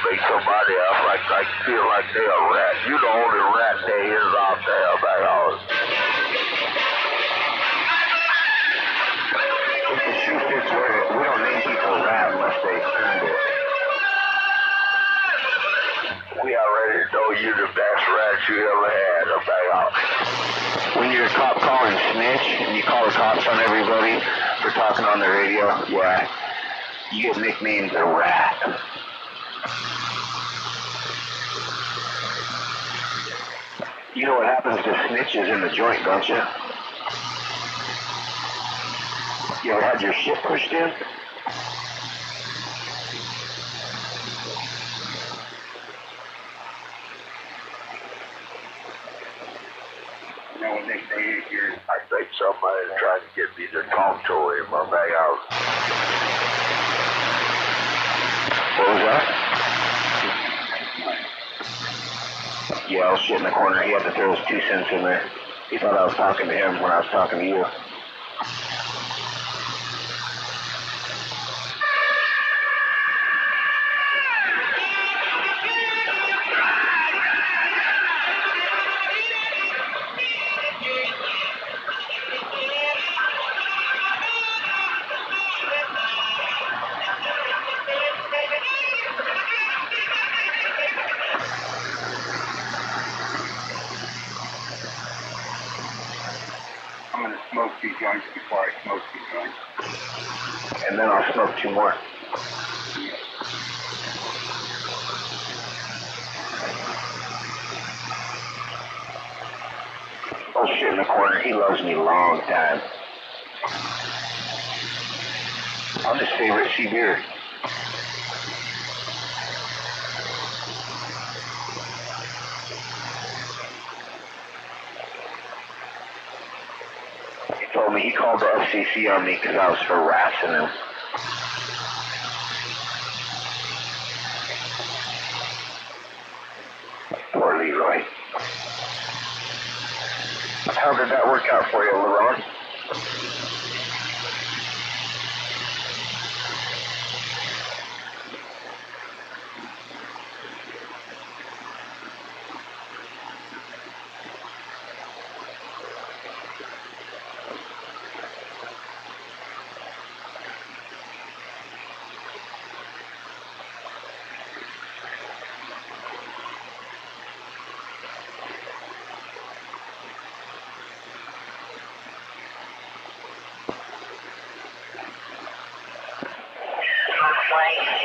make somebody else like feel like they're a rat. You the only rat there is out there, man. If the shoe fits where we don't name people rat unless they earned it. We already know you the best rat you ever had, man. When you're a cop calling snitch and you call the cops on everybody for talking on the radio, yeah, you get nicknamed a rat. You know what happens to snitches in the joint, don't you? You ever had your shit pushed in? You know what they say here? I think somebody tried to get me to talk to him, man. What was that? Yeah, I was shit in the corner. He had to throw his 2 cents in there. He thought I was talking to him when I was talking to you. I'm going to smoke 2 joints before I smoke 2 joints. And then I'll smoke 2 more. Oh shit in the corner, he loves me long time. I'm his favorite sea beer. He told me he called the FCC on me because I was harassing him. Poor Leroy. How did that work out for you, LeRon?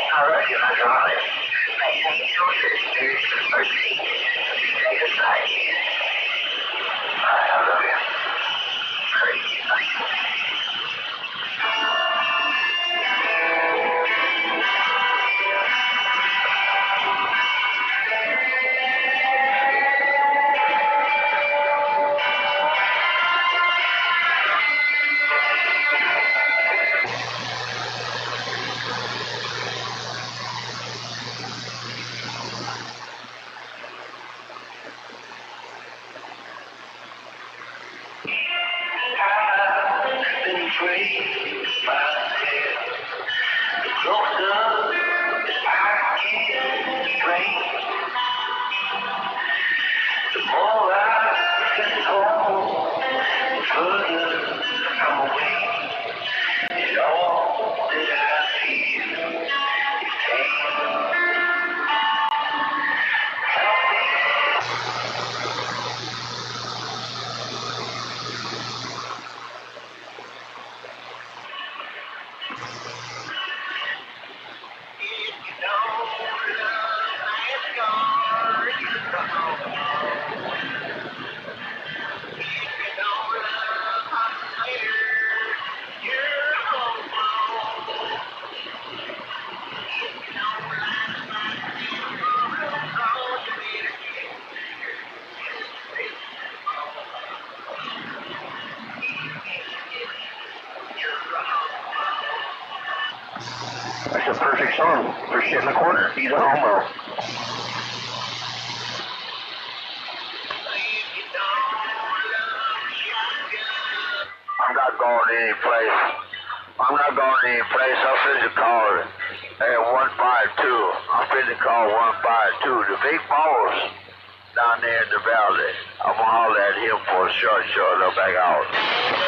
I recognize all this. I think your sisters mercy. Stay beside you. I love you. Crazy night. The closer this path gets straight, the more I get home, the further I'm away. And all that I feel is pain. Help me. That's a perfect song for shit in the corner. He's a homo. I'm not going any place. I'll send you a card. Hey, 152. I'm finna call 152. The big boss down there in the valley. I'm gonna holler at him for a short. I'll back out.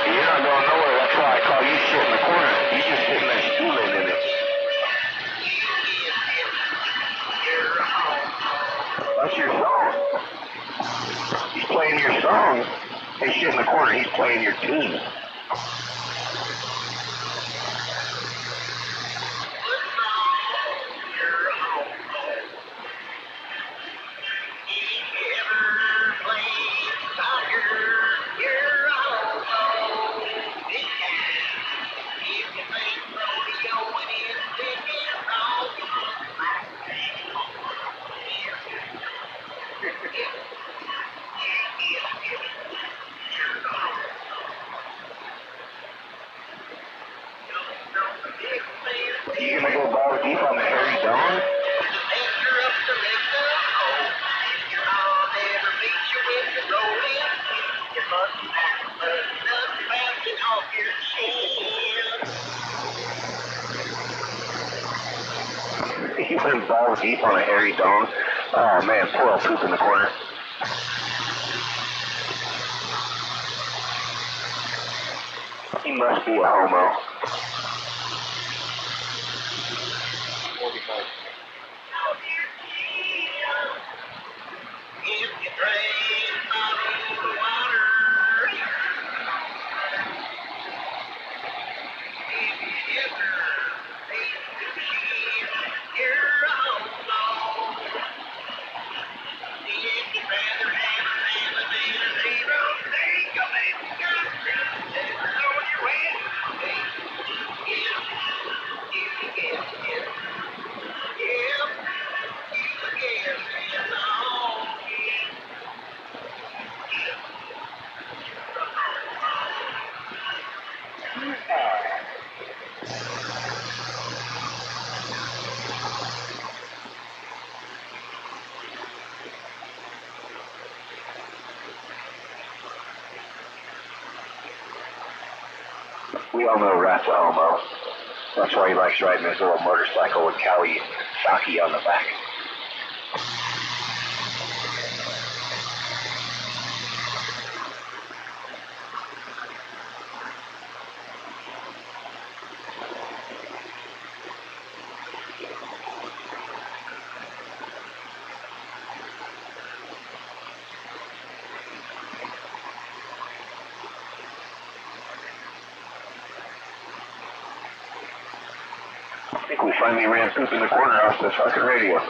You're not going nowhere. That's why I call you shit in the corner. You just sitting there stooling in it. That's your song. He's playing your song. Hey, shit in the corner. He's playing your tune. You gonna go balls deep on the Harry Dawn? You went balls deep on a Harry Dawn? Oh man, poor old poop in the corner. He must be a homo. We all know Rat's a homo. That's why he likes riding his little motorcycle with Kawasaki on the back. I think we finally ran poop in the corner off the fucking radio.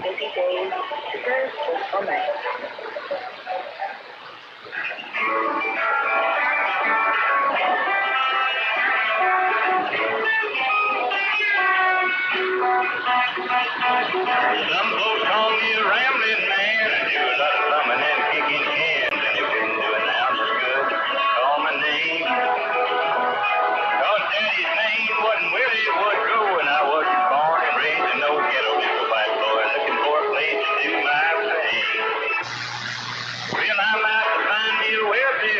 Busy days, super blissful nights. Some folks call me a rambling man. I do a lot of thumbing and kicking cans. And if you're doing the house is good, call my name. Cause Daddy's name wasn't Willie Woodrow, and I wasn't born and raised in no ghetto, just a white boy looking for a place to do my thing. Well, I'm out to find me a wealthy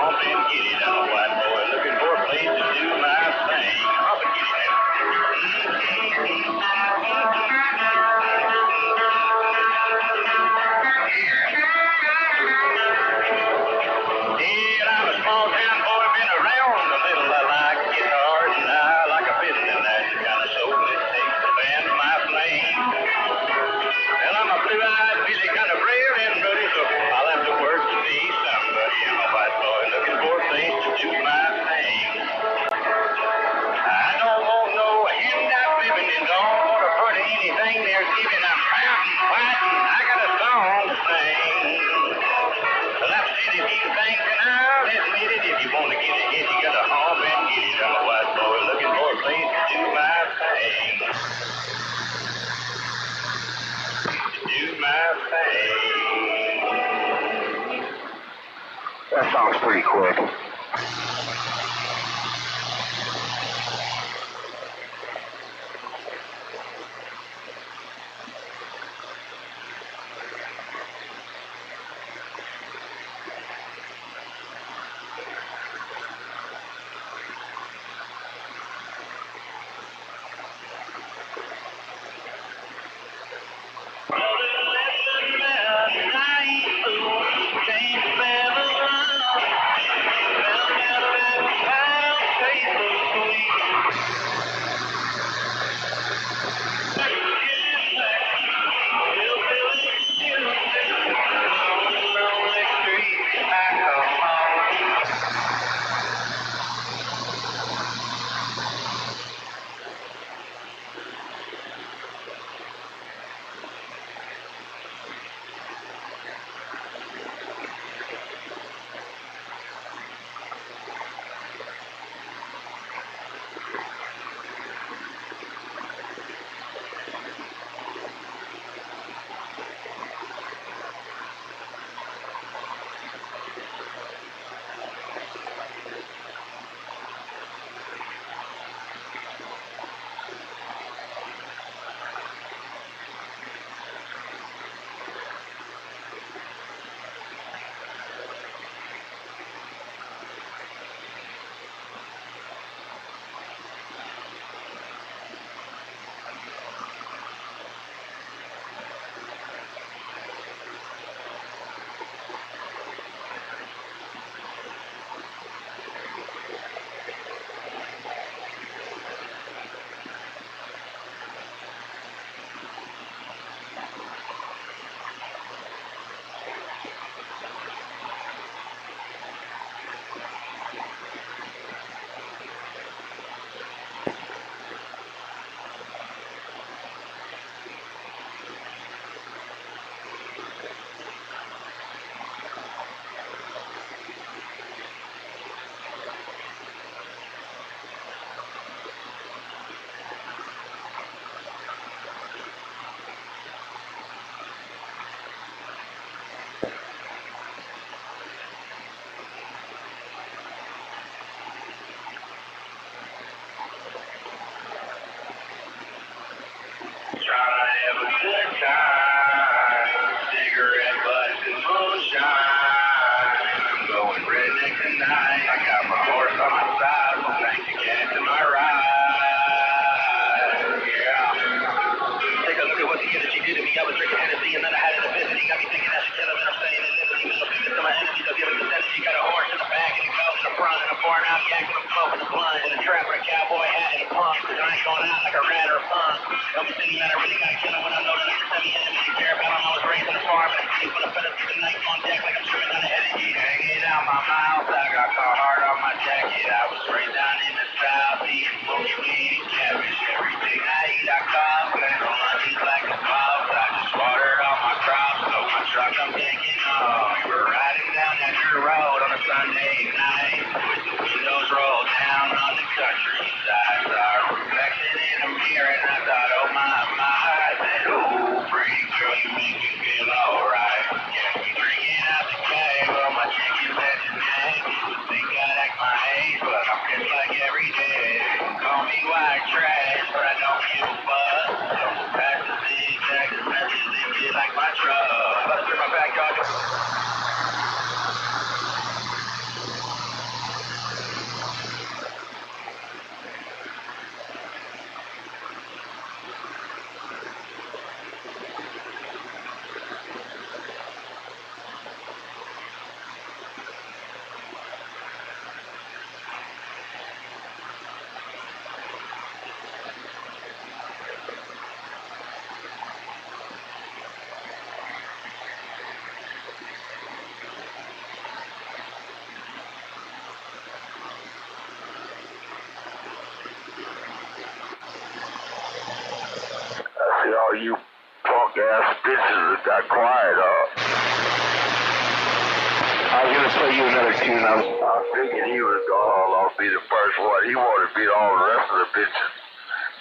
hump and get it. I'm a white boy looking for a place to do my thing. Hump and get it. Yeah, I'm a small town boy, been around a little. I like guitars and I like a fiddle, and that's the kind of soul it takes to fan my flame. Well, I'm a blue-eyed, Billy kind of frail and ruddy, so I'll have to work to be somebody. I'm a white boy looking for a place to do my thing. I don't want no handout living and don't want to put anything they're giving. I'm pouting, fighting, I got a song to sing. Well, I've said a few things and I'll admit it. If you want to get ahead, you got to hump and get it. I'm a white boy looking for a place to do my thing. Do my thing. That song's pretty quick. Cigarette butts and moonshine. I'm going redneck tonight. I got my horse on my side, so thank you, cat, to my ride. Yeah. Take a look at what the that she did to me. I was drinking Hennessy and then I had an epiphany. Got me thinking I should kill him, and I'm saying it literally. Middle finger to my enemies. I'll give it the energy. Got a horse in the back and a goat in the front and a barn out yak and I'm smoking a blunt and a trap with a cowboy hat and a pump. Cause I ain't going out like a rat or a punk. Don't be thinking that I really gotta kill him when I know that I'm semi-enemy to care about him. I was raised on a farm and I sleep when I fed up through the night on deck like I'm swimming down a head of heat. Hanging out my mouth, I got caught hard on my jacket. I was raised down in the south, eating booty weed, cabbage, everything I eat I cough. Man, on lunches like a mouse. I just watered all my crops, so my truck I'm taking off. We were riding down that dirt road on a Sunday night with the windows rolled down on the countryside. Saw a reflection in a mirror and I thought, oh my, I said, ooh, pretty girl, you make me feel alright. Yeah, we drinking out the cave on my chicken veggie neck. You would think I'd act my age, but I'm pissed like every day. Call me white trash, but I don't give a fuck. Don't pass the zigzag, the message leave me like my truck. Let's through my backyard. All you punk ass bitches that got quiet, I was gonna play you another tune. I figured he was gonna be the first one. He wanted to beat all the rest of the bitches.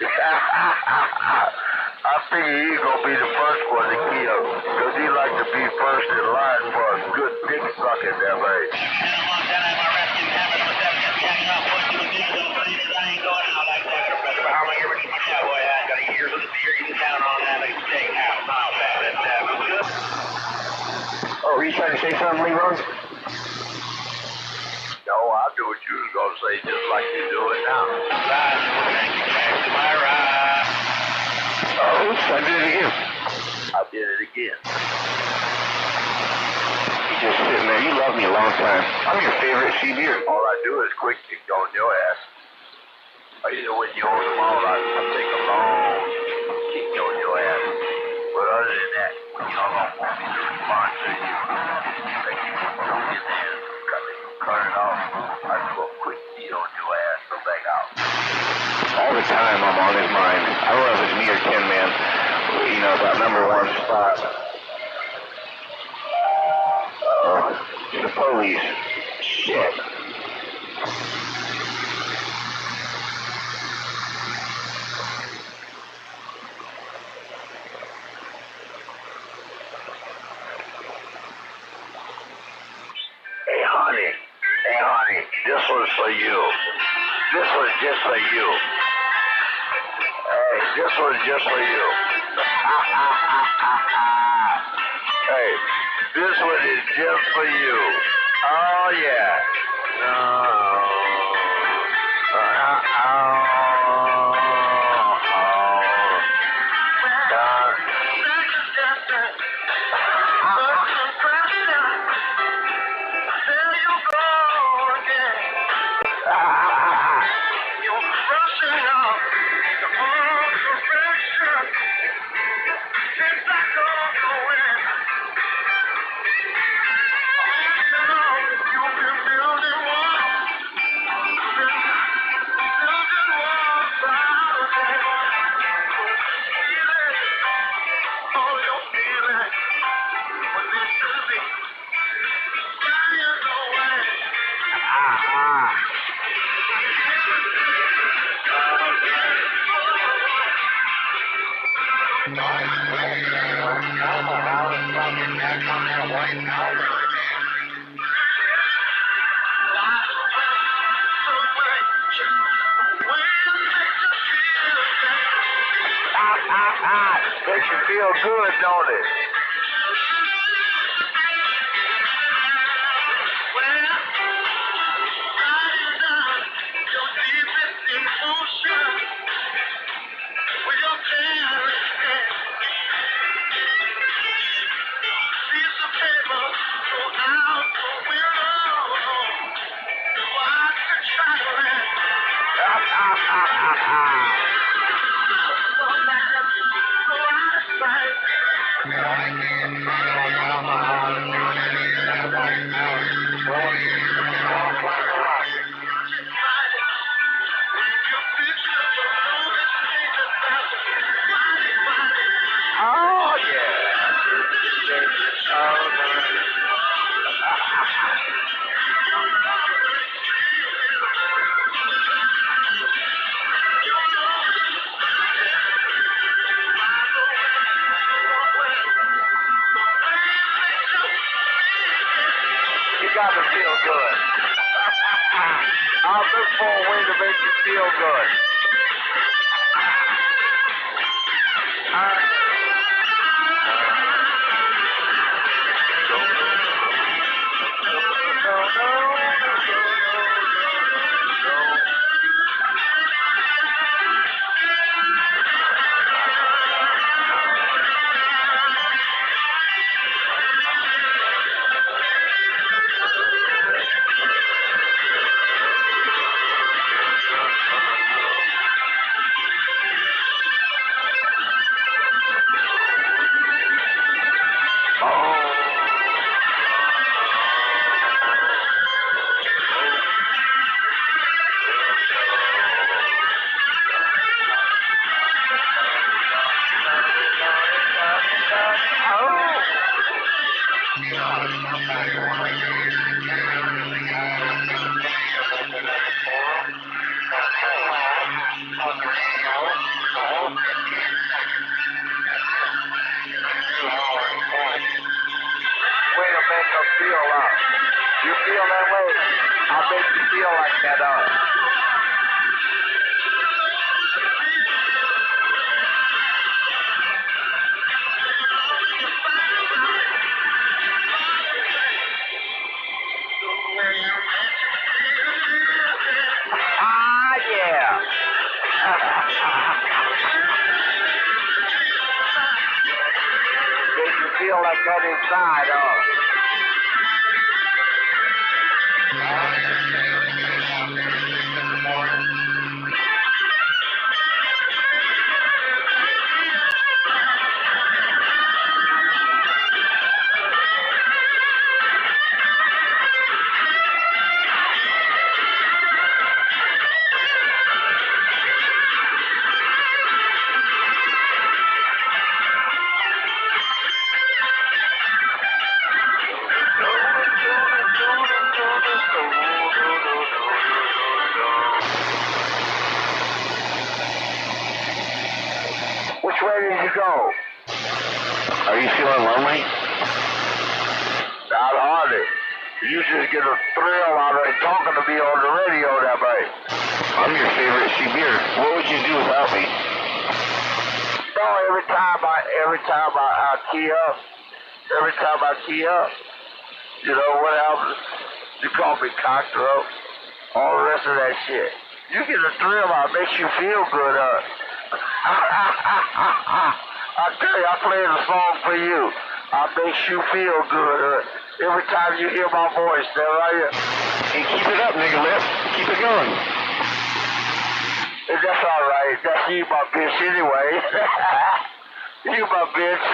I figured he was gonna be the first one to kill, because he liked to be first in line for a good dick sucking that way. Oh, were you trying to say something, Leroy? No, I knew what you was gonna say, just like you do it now. Oh, oops, I did it again. I did it again. You just sitting there. You love me a long time. I'm your favorite CBer. All I do is quick kick on your ass. Either when you hold them all, I take a long kick on your ass. But other than that, when y'all don't want me to respond to you, they don't get there, cut it off. I do a quick beat on your ass, so back out. All the time I'm on his mind. I don't know if it's me or Ken, man. You know, that number one spot. Uh-oh. The police. Shit. Hey honey, this one's for you. This one's just for you. Hey, this one's just for you. Hey, this one is just for you. Oh yeah. Makes you feel good, don't it? Oh you got to feel good. I'll look for a way to make you feel good. feel like that, Ah, yeah. Makes you feel like that inside, Which way did you go? Are you feeling lonely? Not hardly. You just get a thrill out of talking to me on the radio that way. I'm your favorite Sibir. What would you do without me? No, every time I key up, you know what happens? You call me cockthroat, all the rest of that shit. You get a thrill out, makes you feel good, I tell you, I played a song for you. I makes you feel good, every time you hear my voice, there are you. Hey, keep it up, nigga lip. Keep it going. That's all right. That's you, my bitch, anyway. You, my bitch.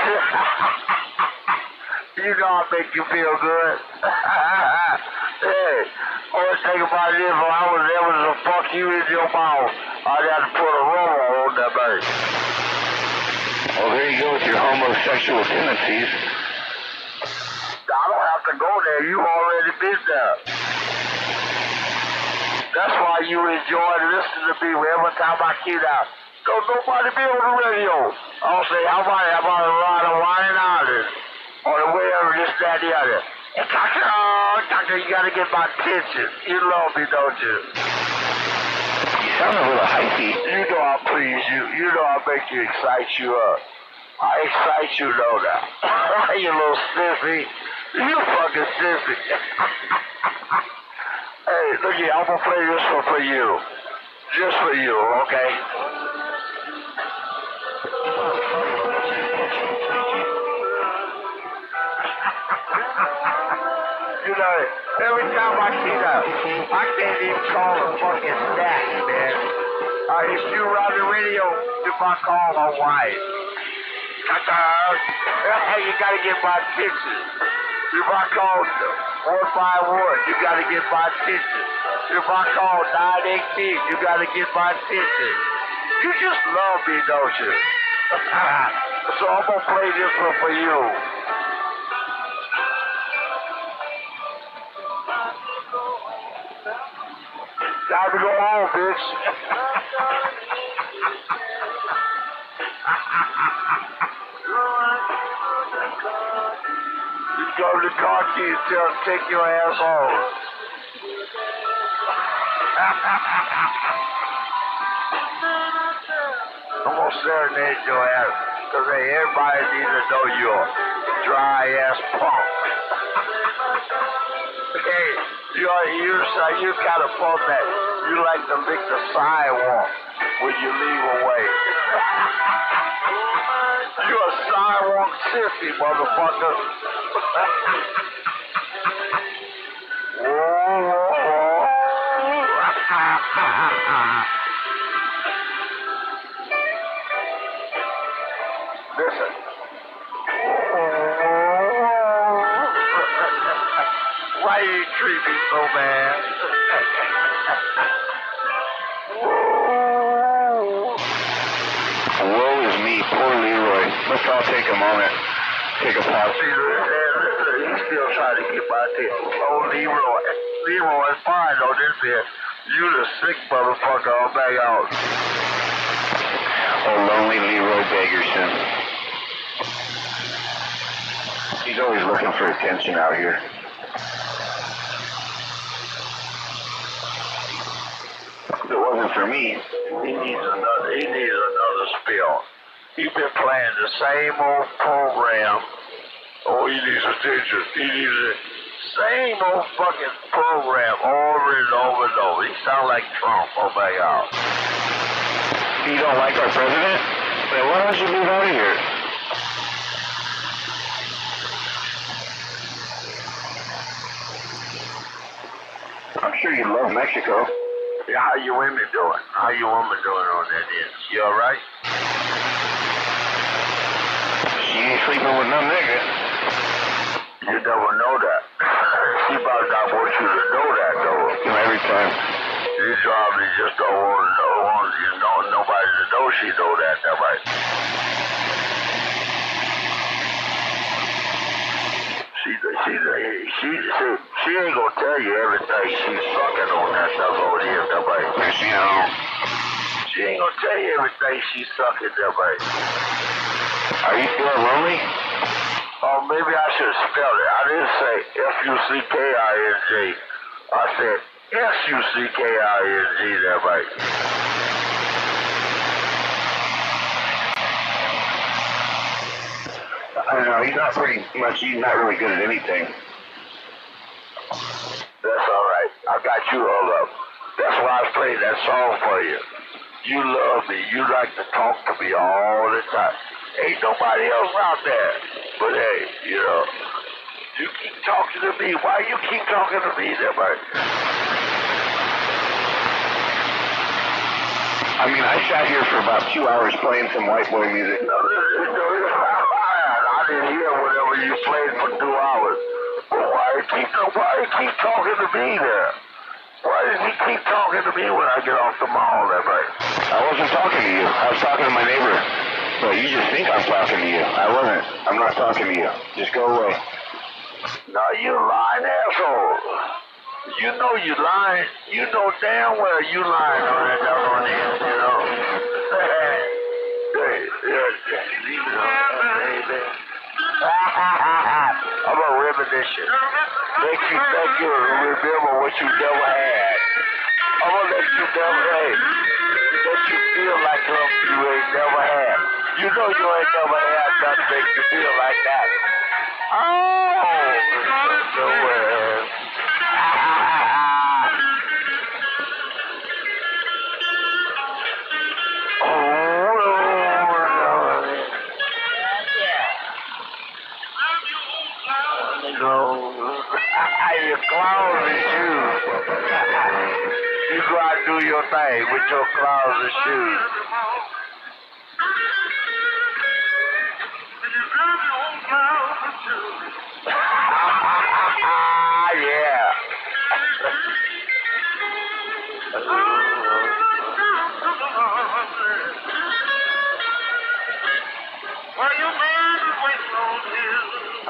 You know I make you feel good. Hey, only thing about it is when I was able to fuck you in your mouth, I'd have to put a roller on that baby. Well, there you go with your homosexual tendencies. I don't have to go there. You already been there. That's why you enjoy listening to me every time I get out. Don't nobody be on the radio. I'll say, how about a ride of Wine Island? Or wherever, this, that, the other. Hey, doctor, you gotta get my attention. You love me, don't you? You sound a little hypey. You know I please you. You know I make you excite you up. I excite you, don't I? You little sissy. You fucking sissy. Hey, look here, I'm gonna play this one for you. Just for you, okay? You know, every time I see that, I can't even call a fucking stack, man. If you run the radio, if I call my wife, you gotta get my attention. If I call 151, you gotta get my attention. If I call 918, you gotta get my attention. You just love me, don't you? So I'm gonna play this one for you. Time to go home, bitch. You go to the car key and tell them take your ass home. I'm gonna serenade your ass, cause hey, everybody needs to know you're a dry ass punk. Hey, you kind of punk that you like to lick the sidewalk when you leave away. You're a sidewalk sissy, motherfucker. Listen. Why you treat me so bad? Woe is me, poor Leroy. Let's all take a moment. Take a pause. See, listen, he's still trying to get my attention. Oh, Leroy. Leroy's fine on this here. You the sick motherfucker. I'll back out. Oh, lonely Leroy Beggerson. He's always looking for attention out here. wasn't for me. He needs another spill. He's been playing the same old program. Oh, he needs attention. He needs the same old fucking program over and over and over. He sounds like Trump. Oh my God. You don't like our president? Then why don't you move out of here? I'm sure you love Mexico. Yeah, how you women doing? How you women doing on that end? You alright? She ain't sleeping with no nigga. You never know that. She about not want you to know that though. Every time. She probably just don't want you know nobody to know she know that right? She ain't gonna tell you everything she's sucking on that stuff over here, that right? She ain't gonna tell you everything she's sucking, that right? Are you feeling lonely? Oh, maybe I should spell it. I didn't say F-U-C-K-I-N-G. I said S-U-C-K-I-N-G, that right? I don't know, he's not really good at anything. That's alright. I got you all up. That's why I played that song for you. You love me. You like to talk to me all the time. Ain't nobody else out there. But hey, you know, you keep talking to me. Why you keep talking to me, everybody? I mean, I sat here for about 2 hours playing some white boy music. I didn't hear whatever you played for 2 hours. But why you keep talking to me there? Why does he keep talking to me when I get off the mall, everybody? I wasn't talking to you. I was talking to my neighbor. But you just think I'm talking to you. I wasn't. I'm not talking to you. Just go away. No, you lying asshole. You know you lying. You know damn well you lying on that doggone end, you know. Hey, leave it alone, baby. I'm gonna reminisce. Make you think you remember what you never had. I'm gonna let you feel like something you ain't never had. You know you ain't never had nothing make you feel like that. Oh, the world. Your clothes and shoes. You go out and do your thing with your clothes and shoes. Yeah.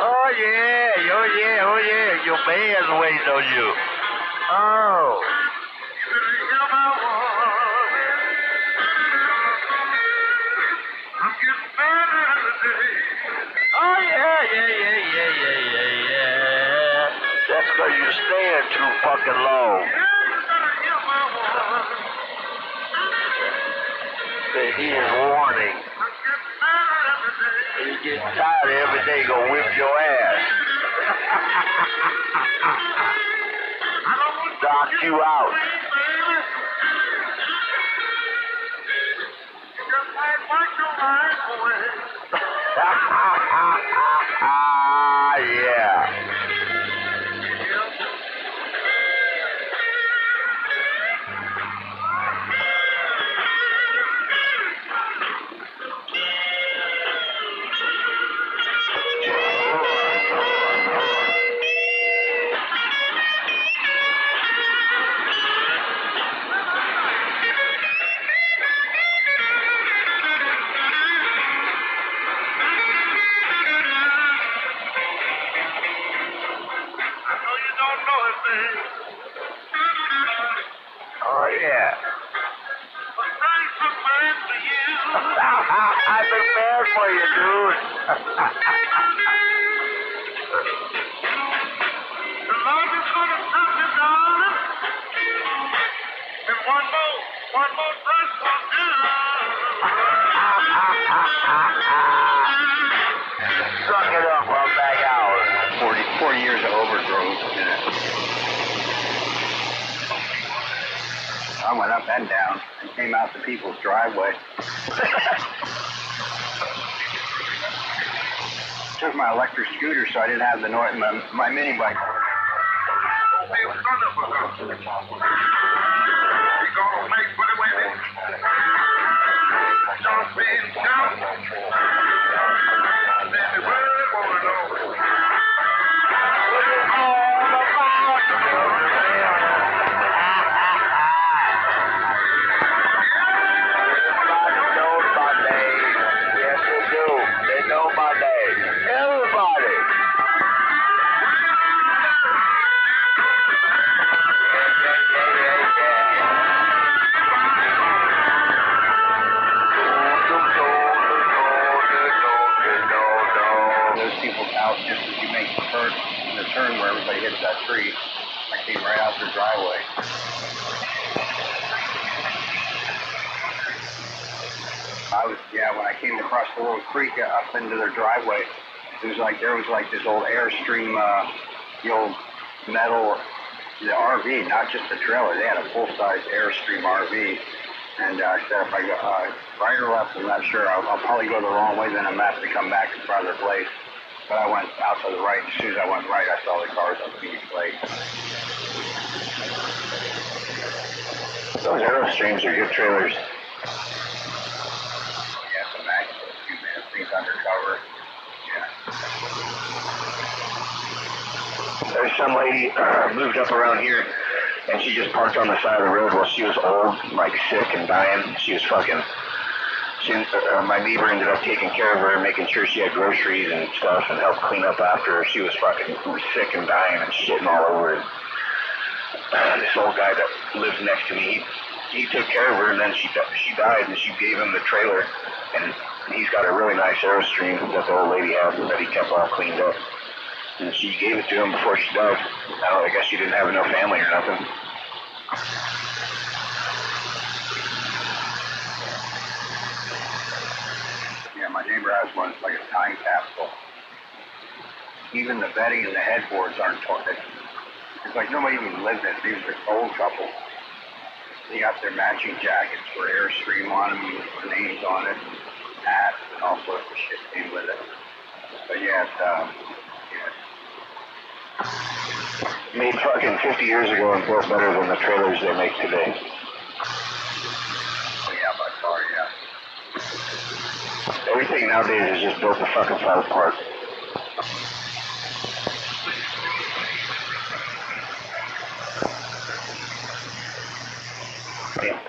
Oh yeah, your man's waiting on you. Oh. Oh yeah. That's because you're staying too fucking long. He is warning. He gets tired every day, gonna whip your ass. Knock you out. Yeah. Oh, yeah. I've been bad for you, dude. The Lord is going to touch you, darling. And one more. One more dress will do. Suck it up, I'm back out. 40 years of overgrowth in it. I went up and down and came out to people's driveway. Took my electric scooter so I didn't have the noise, my mini bike. People's house just as you make the turn where everybody hits that tree. I came right out their driveway. When I came across the little creek up into their driveway, there was like this old Airstream, the old metal, the RV, not just the trailer. They had a full-size Airstream RV. And I said, if I go right or left, I'm not sure. I'll probably go the wrong way, then I'm going to have to come back in front of their place. But I went out to the right. As soon as I went right, I saw the cars on Phoenix Lake. Those Airstreams are good trailers. Yeah, some Maxwell, things undercover. Yeah. There's some lady moved up around here, and she just parked on the side of the road while she was old, like sick and dying. She was fucking... my neighbor ended up taking care of her and making sure she had groceries and stuff and helped clean up after her. She was fucking sick and dying and shitting all over it. This old guy that lives next to me, he took care of her, and then she died, and she gave him the trailer, and he's got a really nice Airstream that the old lady had that he kept all cleaned up. And she gave it to him before she died. I guess she didn't have enough family or nothing. My neighbor has one, it's like a time capsule. Even the bedding and the headboards aren't torn. It's like nobody even lived in it. These are old couple. They got their matching jackets for Airstream on them with names on it, hats, and all sorts of shit came with it. But yeah, Made fucking 50 years ago and built better than the trailers they make today. Yeah, by far, yeah. Everything nowadays is just built to fucking fall apart.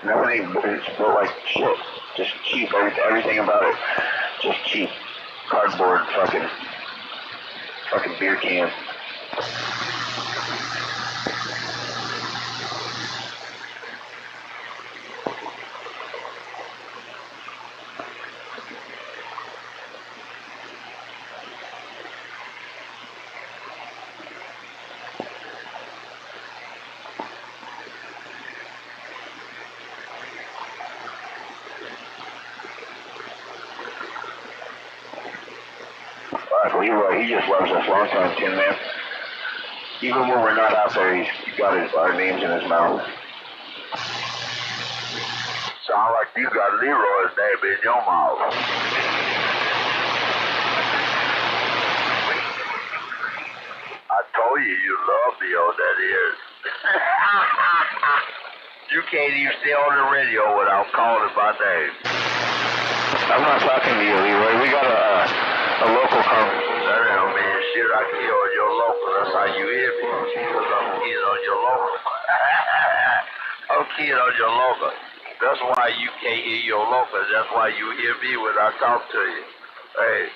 Everything is built like shit. Just cheap. Everything about it. Just cheap. Cardboard, fucking beer can. Leroy, he just loves us long time, Tin Man. Even when we're not out there, he's got our names in his mouth. Sound like you got Leroy's name in your mouth. I told you love me on that ears. You can't even stay on the radio without calling my name. I'm not talking to you, Leroy. We got a local conference. Damn, man, shit, I key on your local. That's how you hear me. Because I'm keying on your local. I'm keying on your local. That's why you can't hear your local. That's why you hear me when I talk to you. Hey,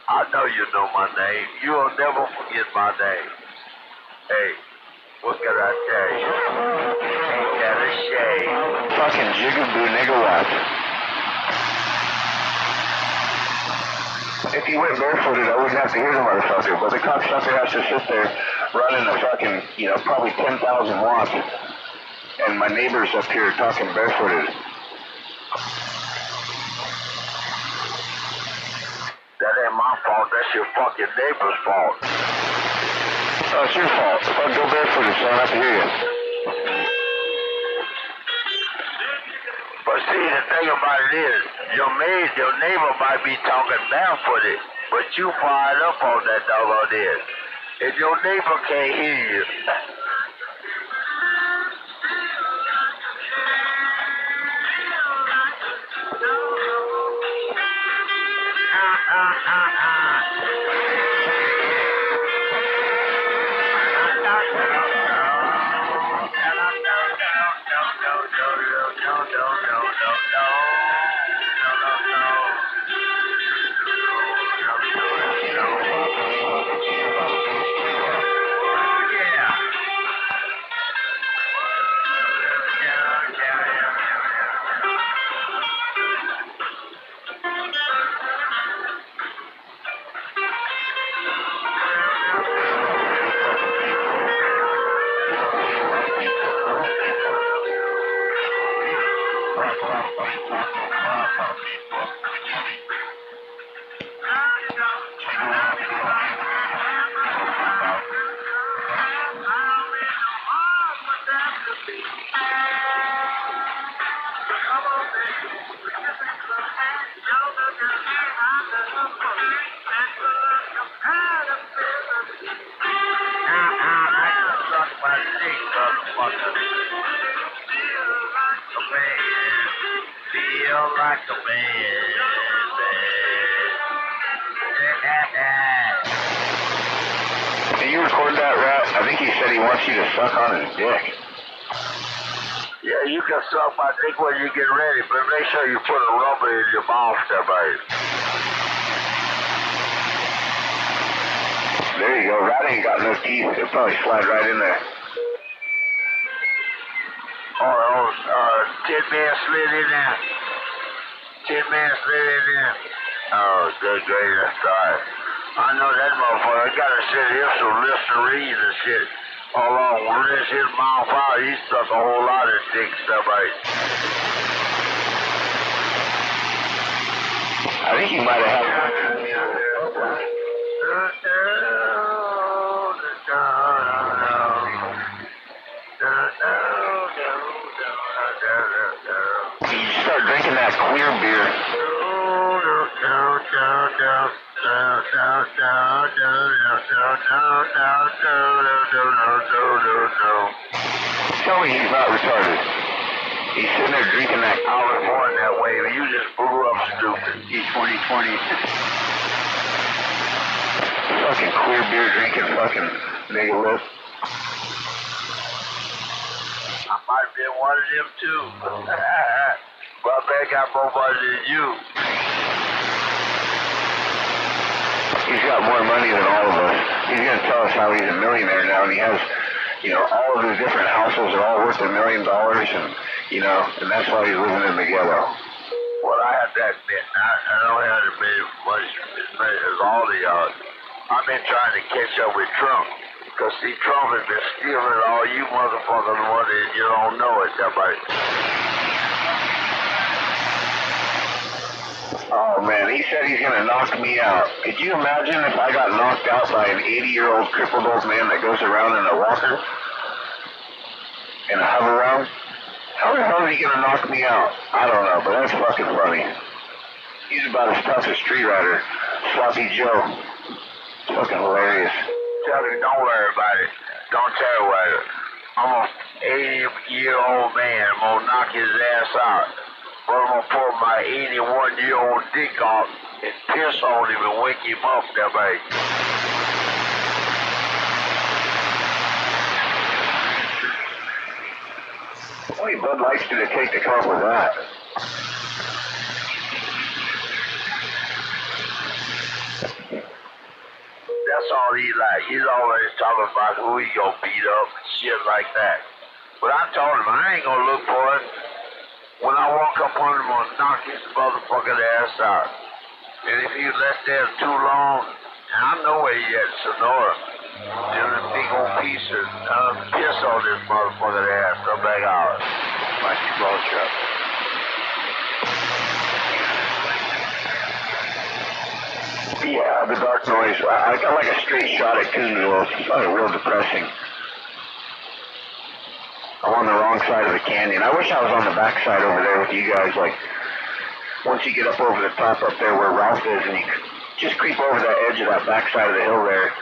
I know you know my name. You'll never forget my name. Hey, what can I tell you? Ain't that a shame? Fucking jigaboo nigga watch. If he went barefooted, I wouldn't have to hear the motherfucker, but the cocksucker has to sit there running a fucking, probably 10,000 watts And my neighbor's up here talking barefooted. That ain't my fault. That's your fucking neighbor's fault. Oh, it's your fault. If I go barefooted, so I don't have to hear you. But see, the thing about it is, your neighbor might be talking barefooted, but you fired up on that doggone it. If your neighbor can't hear you, feel like a man. Can you record that, Rat? I think he said he wants you to suck on his dick. Yeah, you can suck my dick when you get ready, but make sure you put a rubber in your mouth there, baby. There you go. Rat ain't got no teeth. It'll probably slide right in there. Tin Man slid in there. Tin Man slid in there. Oh, good, great, that's right. I know that motherfucker. I gotta sit here some Listerine and shit. Hold on, when this his mouth out, he suck a whole lot of dick stuff right. I think he might have had You start drinking that clear beer. Tell me he's not retarded. He's sitting there drinking that. I was born that way, but you just grew up stupid. He's 2020. Fucking clear beer drinking fucking nigga lip. I might have been one of them too. But I bet I got more money than you. He's got more money than all of us. He's gonna tell us how he's a millionaire now, and he has, all of his different houses are all worth $1 million, and and that's why he's living in the ghetto. Well, I have to admit, I don't have as many as all of y'all. I've been trying to catch up with Trump. Because, see, Trump has been stealing all you motherfuckers money and you don't know it, somebody. Oh, man, he said he's going to knock me out. Could you imagine if I got knocked out by an 80-year-old crippled old man that goes around in a walker? In a hover round? How the hell is he going to knock me out? I don't know, but that's fucking funny. He's about as tough as Street Rider. Sloppy Joe. It's fucking hilarious. Tell him, don't worry about it. Don't tell him about it. I'm an 80-year-old man. I'm going to knock his ass out. But I'm going to pull my 81-year-old dick off and piss on him and wake him up there, baby. How many Bud Lights did it take to come up with that? That's all he like. He's always talking about who he gonna beat up and shit like that. But I told him I ain't gonna look for it. When I walk up on him, I'm gonna knock his motherfucking ass out. And if he left there too long, and I know where he at, Sonora. Give it a big old piece of piss on this motherfucking ass. Come back out. My slow truck. Yeah, the dark noise. I got like a straight shot at Coonville. It's real depressing. I'm on the wrong side of the canyon. I wish I was on the back side over there with you guys. Like, once you get up over the top up there where Ralph is, and you just creep over that edge of that back side of the hill there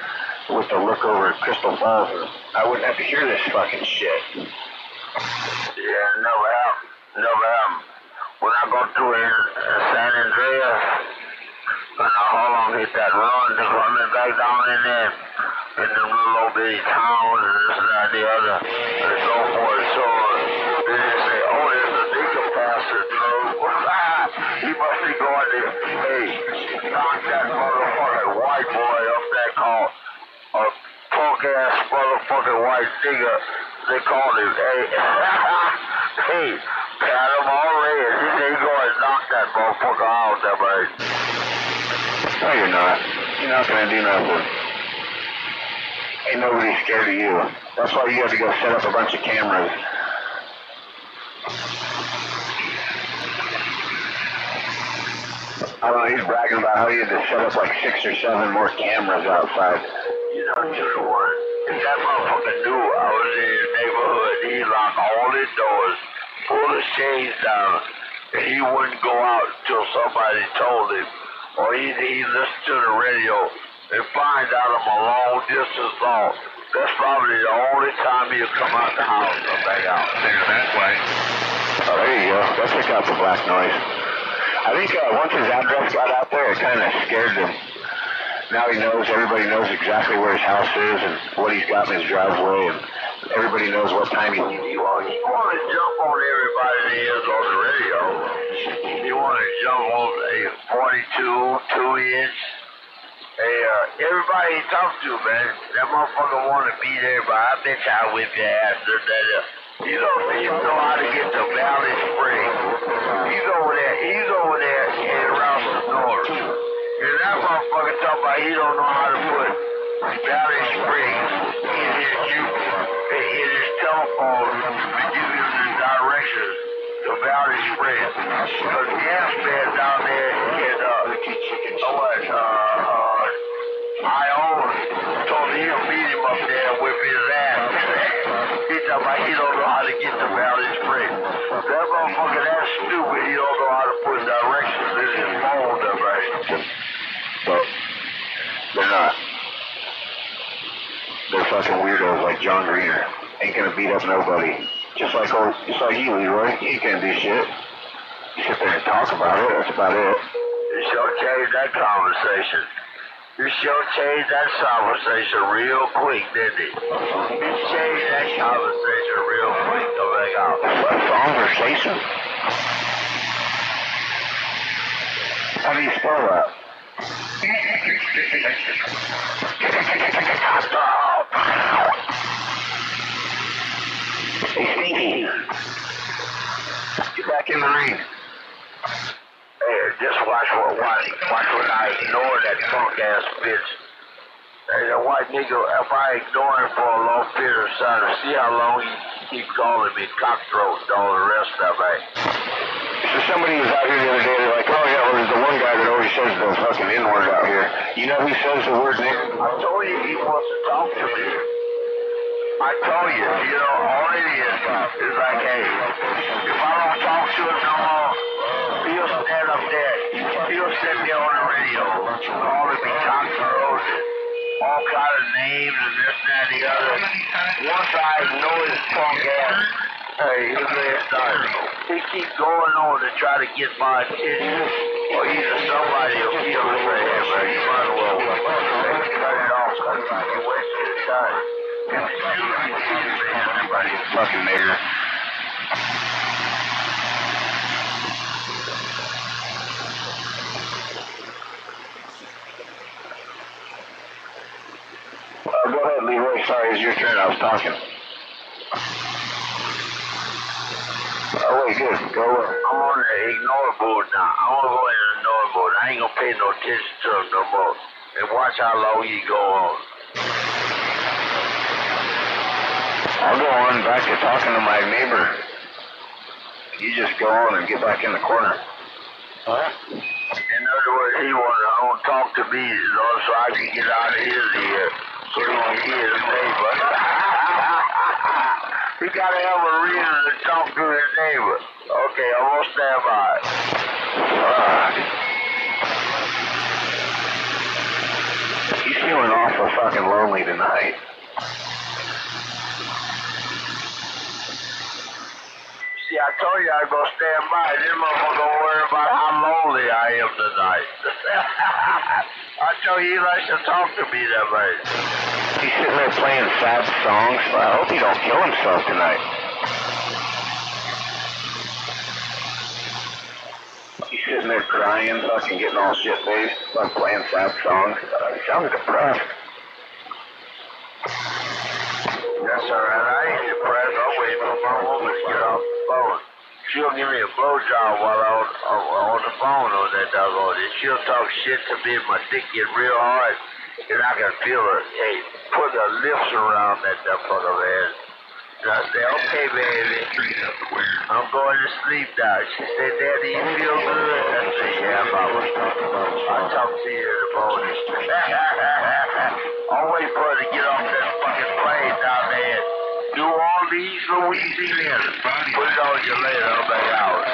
with the look over at Crystal Falls, I wouldn't have to hear this fucking shit. Yeah, never happened. Never happened. When I go through in San Andreas, and I hold on, hit that run, just running back down in there, in them little old bitty towns, and this and that, the other, and so forth and so on. Then they say, oh, there's a deacon pastor, he must be going to, hey, knock that motherfucking white boy up there called a punk-ass motherfucking white nigga. They called him, hey, hey, got him all red. He said, go and knock that motherfucker out there, man. No, you're not. You're not going to do nothing. Ain't nobody scared of you. That's why you have to go set up a bunch of cameras. I don't know, he's bragging about how he had to set up like 6 or 7 more cameras outside. You know, just one. If that motherfucker knew I was in his neighborhood, he'd lock all his doors, pull the shades down, and he wouldn't go out until somebody told him. Or he'd listen to the radio and find out I'm a long distance off. That's probably the only time he'll come out the house or back out. Figure that way. Oh, there you go. That picked out the black noise. I think once his address got out there, it kind of scared him. Now he knows, everybody knows exactly where his house is and what he's got in his driveway, and everybody knows what time he want to jump on everybody that is on the radio. You want to jump on a 42, 2-inch. Hey, everybody he talks to, man, that motherfucker want to beat everybody. I bet you I whip your ass. You don't even know how to get to Valley Springs. He's over there in Ralston North. And that motherfucker talking about he don't know how to put Valley Springs in his telephone to give him the directions to Valley Springs. Because gas man down there in Ione told me he'll meet him up there and whip his ass. He talking about he don't know how to get to Valley Springs. That motherfucker that stupid, he don't know how to put directions in his phone there, right? But they're not. They're fucking weirdos like John Greener. Ain't gonna beat up nobody. Just like you, Leroy. He ain't gonna do shit. You sit there and talk about it. That's about it. You sure changed that conversation. You sure changed that conversation real quick, didn't it? You changed that conversation real quick. Come back out. What conversation? How do you spell that? Hey, Stinky. Get back in the ring. Hey, just watch when I ignore that punk ass bitch. Hey, that white nigga, if I ignore him for a long period of time, see how long he keeps calling me cockthroat and all the rest of it. So somebody was out here the other day, they're like, oh yeah, well there's the one guy that always says the fucking N-word out here. You know who says the word nigger? I told you he wants to talk to me. I told you, all it is like, hey, if I don't talk to him no more, he'll stand up there, he'll sit there on the radio, calling me cockthroat, all kind of names and this and that and the other. Once I know his punk ass, hey, he keeps going on to try to get my attention, or either somebody will feel the same, but you might as well cut it off, you're wasting your time. Fucking nigger. Go ahead, Leroy. Sorry, it's your turn. I was talking. Oh, wait, good. Go on. I'm on the ignore board now. I want to go in the ignore board. I ain't going to pay no attention to him no more. And watch how long you go on. I'll go on back to talking to my neighbor. You just go on and get back in the corner. Huh? In other words, he won't talk to me so I can get out of his ear. So he won't hear his neighbor. He got to have a reason to talk to his neighbor. Okay, I won't stand by. He's feeling awful fucking lonely tonight. See, I told you I'd go stand by. This motherfucker don't worry about how lonely I am tonight. I told you he likes to talk to me that way. He's sitting there playing sad songs. I hope he don't kill himself tonight. He's sitting there crying, fucking getting all shit-faced, like playing sad songs. He sounds depressed. That's alright. I ain't depressed. I'm waiting for my woman to get off the phone. She'll give me a blowjob while I'm on the phone on that doggone it. She'll talk shit to me and my dick get real hard, and I can feel her, hey, put her lips around that motherfucker, man. And I say, okay, baby, I'm going to sleep now. She said, Daddy, you feel good? I said, yeah, Mama. I'll talk to you in the morning. I'll wait for her to get off that fucking plane down there. New Orleans, Louisiana. Put it on you later, I'll be out.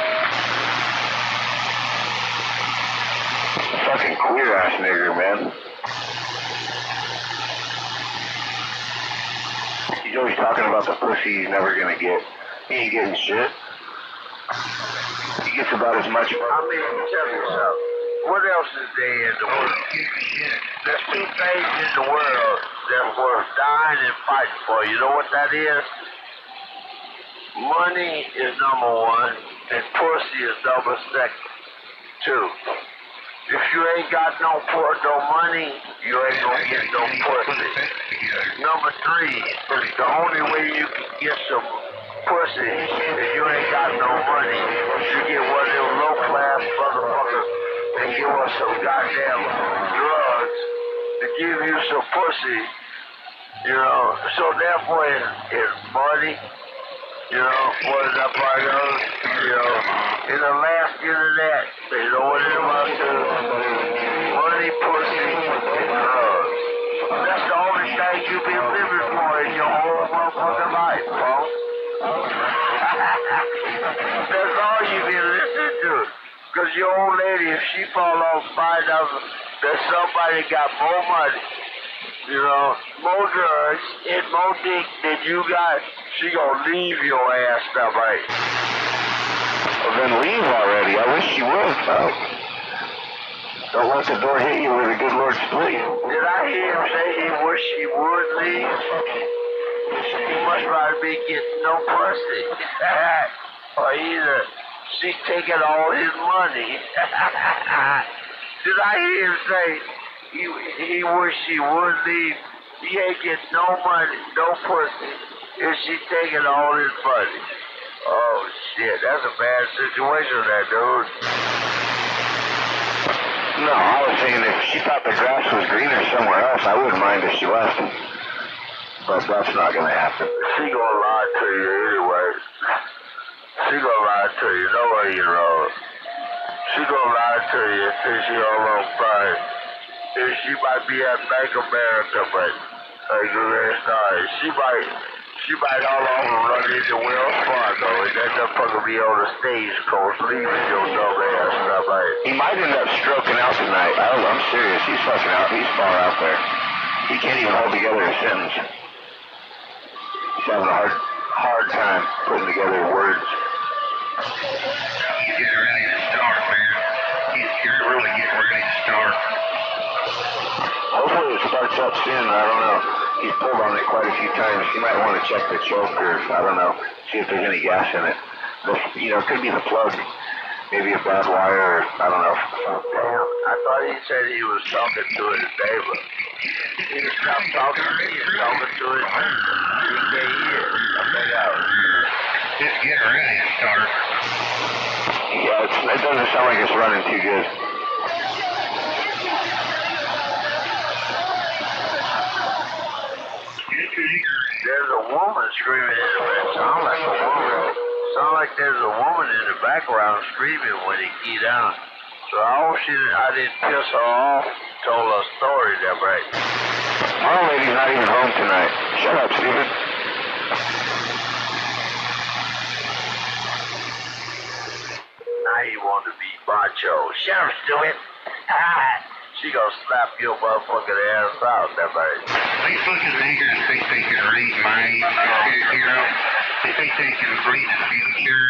Fucking queer-ass nigger, man. He's always talking about the pussy he's never gonna get. He ain't getting shit. He gets about as much. I mean, tell me something. What else is there in the world? There's two things in the world that's worth dying and fighting for. You know what that is? Money is number one, and pussy is number two. If you ain't got no money, you ain't gonna get no pussy. Number three is the only way you can get some pussy if you ain't got no money. You get one of them low-class motherfuckers and give us some goddamn drugs to give you some pussy, you know. So therefore, it's money, you know, what is that part goes, you know. In the last internet, you know what it amounts to? Money, pussy, and drugs. That's the only thing you've been living for in your whole motherfucking life, folks. That's all you've been listening to. Because your old lady, if she fall off, find out that somebody got more money, you know, more drugs, and more dick than you got, she gonna leave your ass that way. Well, then leave already. I wish she would. Don't let the door hit you with a good Lord split you. Did I hear him say he wish he would leave? He must rather be getting no pussy. Or either she's taking all his money. Did I hear him say he wish he would leave? He ain't getting no money, no pussy, if she's taking all his money. Oh, shit, that's a bad situation there, dude. No, I was saying if she thought the grass was greener somewhere else, I wouldn't mind if she left. But that's not going to happen. She gonna lie to you anyway. She gonna lie to you, no way you know. She gonna lie to you till she almost crying. And she might be at Bank America, but sorry. She might all over run into Wells Fargo, and that motherfucker be on the stagecoach leaving your dumb ass stuff like. He might end up stroking out tonight. I'm serious. He's fucking out. He's far out there. He can't even hold together a sentence. He's having a hard time putting together words. He's getting ready to start, man. He's really getting ready to start. Hopefully it starts up soon. I don't know. He's pulled on it quite a few times. He might want to check the choke or, I don't know, see if there's any gas in it. But, you know, it could be the plug. Maybe a bad wire or, I don't know. Damn, I thought he said he was talking to his neighbor. He stopped talking to me and talking to his neighbor. He can't hear. I think It's getting ready to start. Yeah, it doesn't sound like it's running too good. There's a woman screaming in the back. Sound like a woman. Sound like there's a woman in the background screaming when he keyed down. So I hope I didn't piss her off. Told her a story that right. My lady's not even home tonight. Shut up, Steven. Now you want to be macho. Shut up, stupid. She gonna slap your motherfucking ass out, that right. These fucking niggers think they can read minds, you know? They think they can read the future,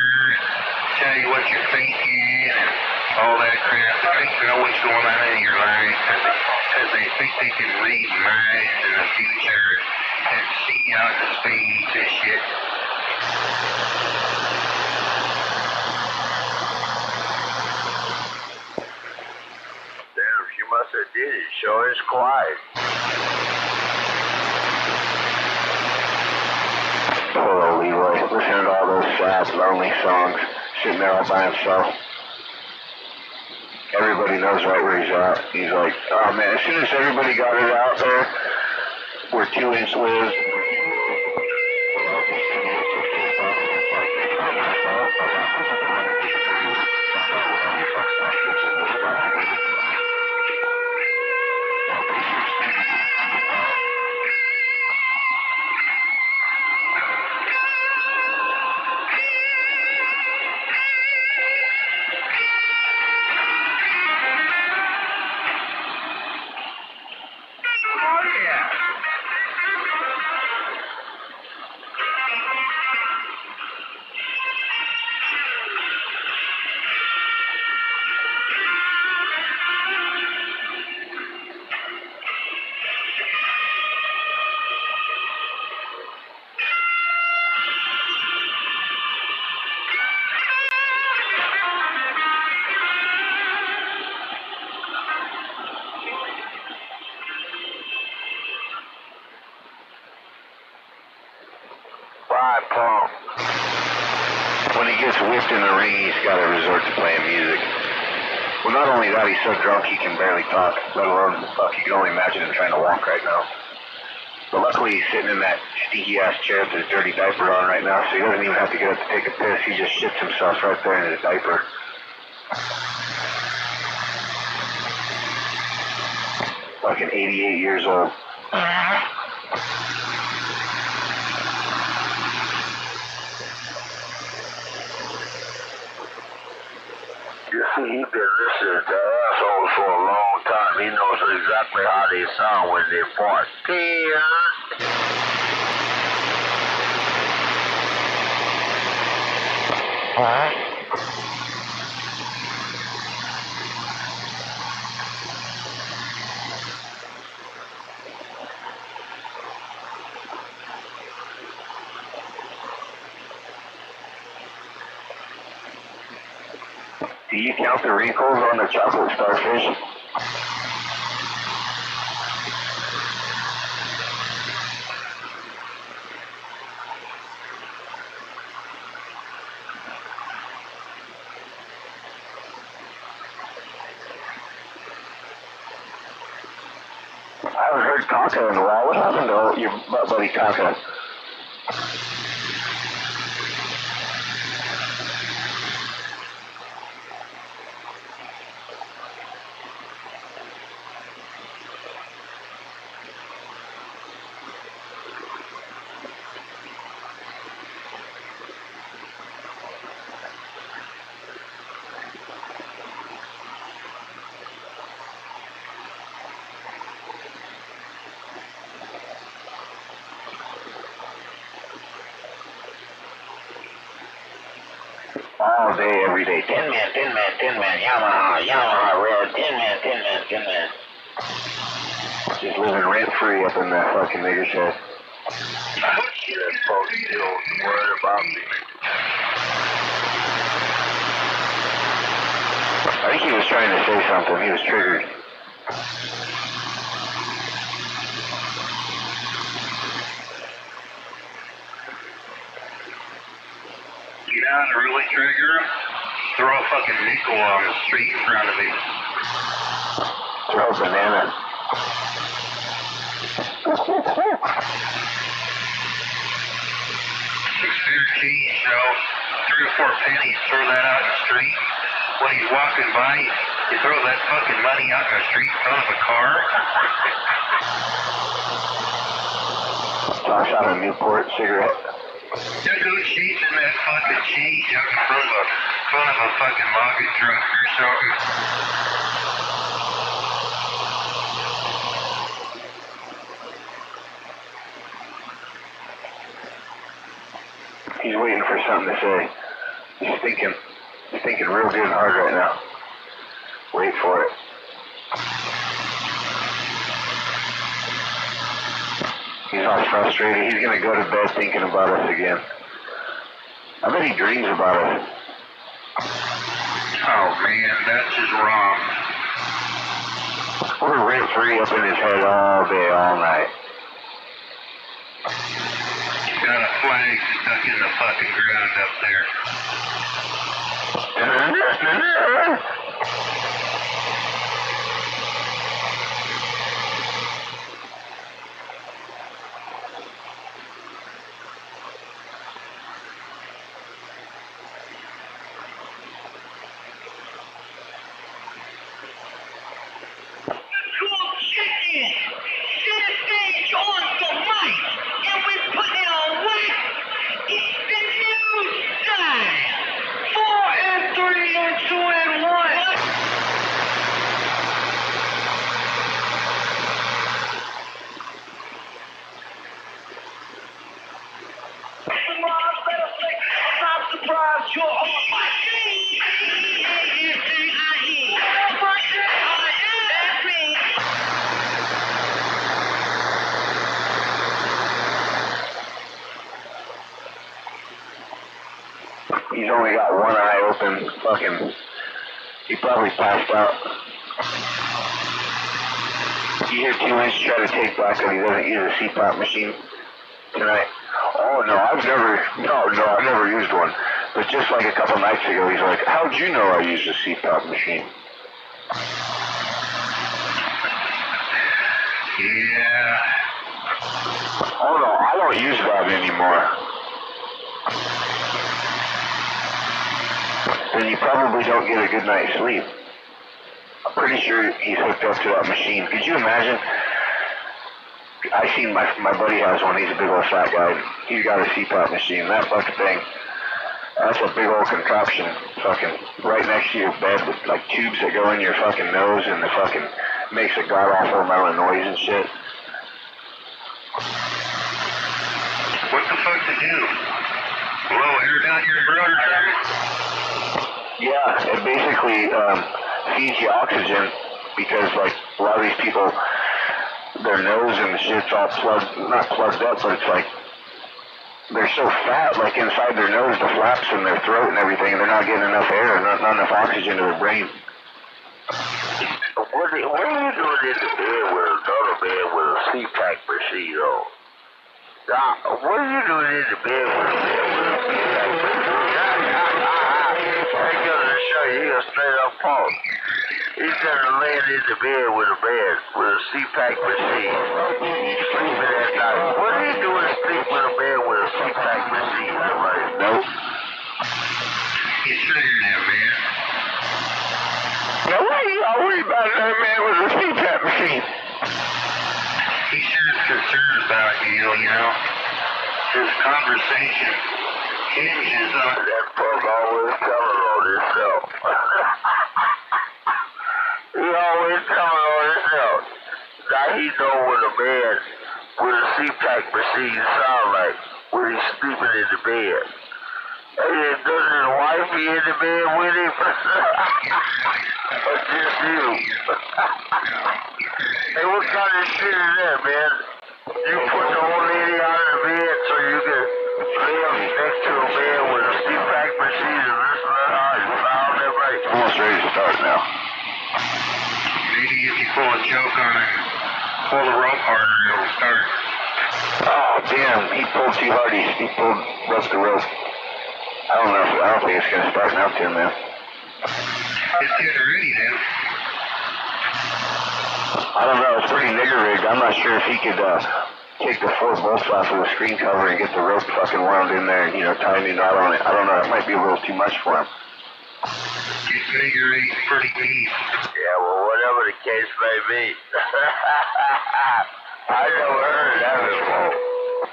tell you what you're thinking, and all that crap. They think they know what's going on in your life, because they think they can read minds in the future and see out the space and shit. Damn, she must have did it. Sure is quiet. Poor old Leroy, listening to all those sad, lonely songs, sitting there all by himself. Everybody knows right where he's at. He's like, oh man, as soon as everybody got it out there, we're 2-inch lives. Punk. When he gets whipped in the ring, he's got to resort to playing music. Well, not only that, he's so drunk he can barely talk, let alone, fuck, you can only imagine him trying to walk right now. But luckily, he's sitting in that stinky-ass chair with his dirty diaper on right now, so he doesn't even have to get up to take a piss. He just shits himself right there in his diaper. Fucking 88 years old. You see, he's been listening to assholes for a long time. He knows exactly how they sound when they fart. Do you count the wrinkles on the chocolate starfish? I haven't heard Kaka in a while. What happened to your buddy Kaka? All day, every day. Tin Man, Yamaha, red, Tin Man. Just living rent free up in that fucking nigger's head. That folks still worried about me. I think he was trying to say something. He was triggered. You know how to really trigger him? Throw a fucking nickel on the street in front of me. Throw a banana. cheese, you know, 3 or 4 pennies, throw that out in the street. When he's walking by, you throw that fucking money out in the street in front of a car. Toss out a Newport cigarette. Just go chasing that fucking cheese out in front of a fucking market truck or something. He's waiting for something to say. He's thinking real good and hard right now. Wait for it. He's all frustrated. He's gonna go to bed thinking about us again. I bet he dreams about us. Oh man, that's just wrong. We're rent-free up in his head all day, all night. He's got a flag stuck in the fucking ground up there. He's only got one eye open. Fucking, he probably passed out. You hear 2 Inch try to take back that he doesn't use a CPAP machine tonight? Oh no, I've never used one. But just like a couple nights ago, he's like, how'd you know I used a CPAP machine? Yeah. Oh no, I don't use that anymore. Then you probably don't get a good night's sleep. I'm pretty sure he's hooked up to that machine. Could you imagine? I seen my buddy has one. He's a big old fat guy. He's got a CPAP machine. That fucking thing, that's a big old contraption. Fucking right next to your bed with like tubes that go in your fucking nose and the fucking makes a god awful amount of noise and shit. What the fuck to do? Blow air down your throat or something? Yeah, it basically feeds you oxygen because like a lot of these people, their nose and the shit's all not plugged up, but it's like they're so fat, like inside their nose, the flaps in their throat and everything, and they're not getting enough air, not enough oxygen to their brain. What are you doing in the bed with another man with a CPAP machine on? Doc, what are you doing in the bed with a man with a CPAP machine? I'm gonna show you, he's a straight up false. He's gonna lay in the bed with a CPAP machine. Sleeping at night. What are you doing sleeping with a man with a CPAP machine? Nope. He's figuring it, man. No, what are you all worried about that man with a CPAP machine? He sure is concerned about you, you know. His conversation hinges on That fuck always telling on himself. He always telling on himself. Now he know what a man with a CPAP machine sound like when he's sleeping in the bed. Hey, does his wife be in the bed with him? Or just you? Hey, what kind of shit is that, man? You put the old lady out of the bed so you can lay up next to a man with a CPAP machine and listen to how he found that right. Almost ready to start now. maybe if you pull a choke on it, pull the rope harder, it'll start. Oh, damn, he pulled too hard. He broke the rope. I don't think it's going to start now, Tim, man. It's getting ready now. I don't know. It's pretty nigger rigged. I'm not sure if he could take the 4 bolts off of the screen cover and get the rope fucking wound in there and, you know, tie a new knot on it. I don't know, it might be a little too much for him. You figure he's pretty deep. Yeah, well, whatever the case may be. I never heard of that before.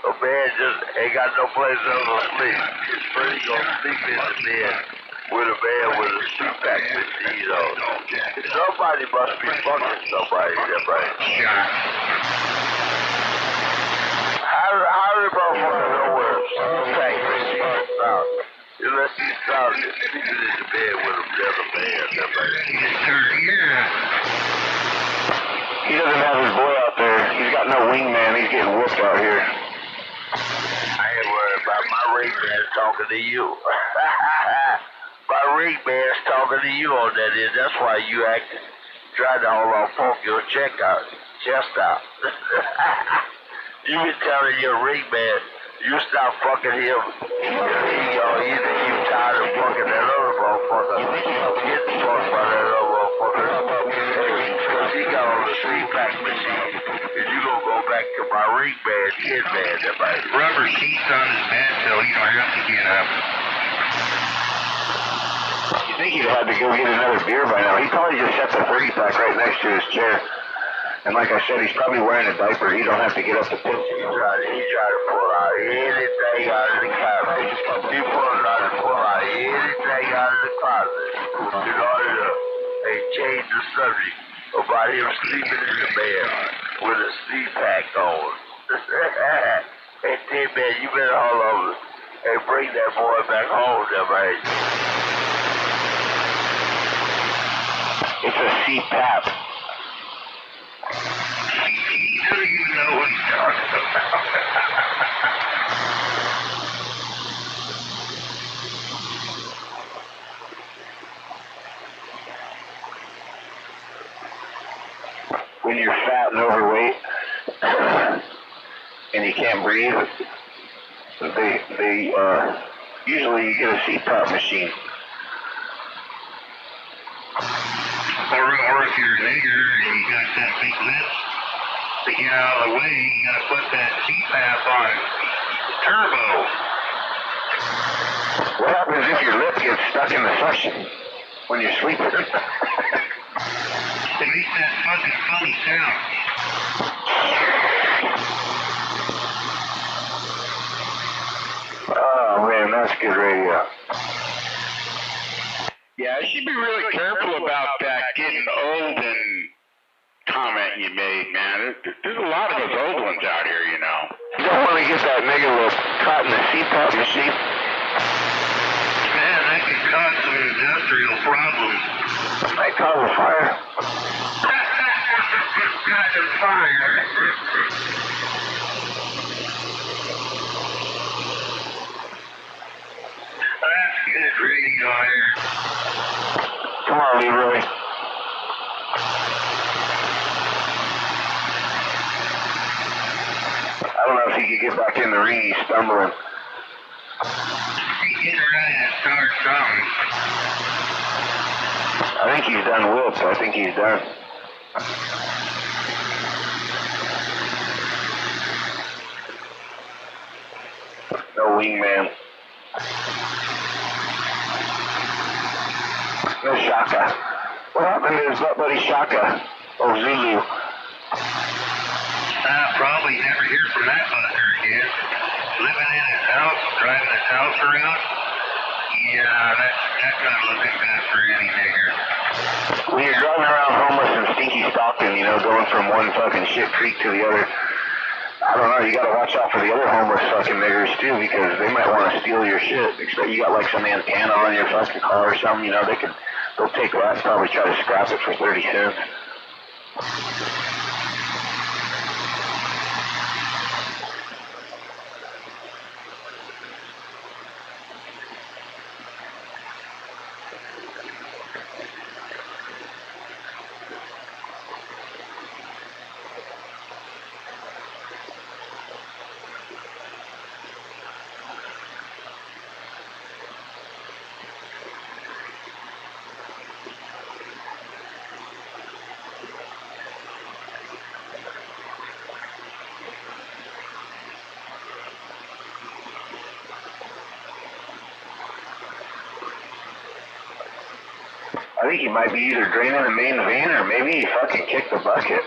A man just ain't got no place else to sleep. He's pretty gonna sleep in the bed with a man with a CPAP machine on. Somebody must be fucking somebody there, right? Yeah. How the motherfucker know where a CPAP machine sound? Unless he's out sleeping in the bed with the other man, right? Yeah. He doesn't have his boy out there. He's got no wingman. He's getting whooped out here. I ain't worried about my ring man talking to you. My ring man's talking to you on that end. That's why you trying to hold on, poke your chest out. You been telling your ring man, you stop fucking him. Either you tired of fucking that other motherfucker. Get fucked by that other motherfucker. Because he got on the CPAP machine. And you gonna go back to my ring man, kid man. Rubber sheets on his bed so you don't have to get up. You think he'd have to go get another beer by now. He probably just set the 30-pack right next to his chair. And like I said, he's probably wearing a diaper. He don't have to get up to piss. He tried to pull out anything out of the closet. He tried to pull out anything out of the closet in order to change the subject about him sleeping in the bed with a CPAP on. Hey, Tim, man, you better hold on and bring that boy back home, there, man. It's a CPAP. He doesn't even know what he's talking about. When you're fat and overweight and you can't breathe, they usually you get a CPAP machine. Or if you're a nigger and you got that big lips, to get out of the way, you gotta put that CPAP on turbo. What happens if your lip gets stuck in the suction when you're sleeping? It makes that fucking funny sound. Oh man, that's good radio. Yeah, you should be really careful about that getting old and comment you made, man. There's a lot of us old ones out here, you know. You don't want to get that nigga lip caught in the CPAP machine. Man, that could cause some industrial problems. Might cause a fire. Cause a fire. That's good radio here. Come on, Leroy. I don't know if he could get back in the ring. He's stumbling. He's getting ready to start something. I think he's done whipped. I think he's done. No wingman. No Shaka. What happened to his butt buddy Shaka? Oh, Zulu. Probably never hear from that buster again. Living in his house, driving his house around. Yeah, that's not looking good for any nigger. When you're driving around homeless in stinky Stockton, you know, going from one fucking shit creek to the other, I don't know, you gotta watch out for the other homeless fucking niggers too, because they might want to steal your shit. Expect you got like some antenna on your fucking car or something, you know, they'll take that and probably try to scrap it for 30 cents. I think he might be either draining the main vein or maybe he fucking kicked the bucket.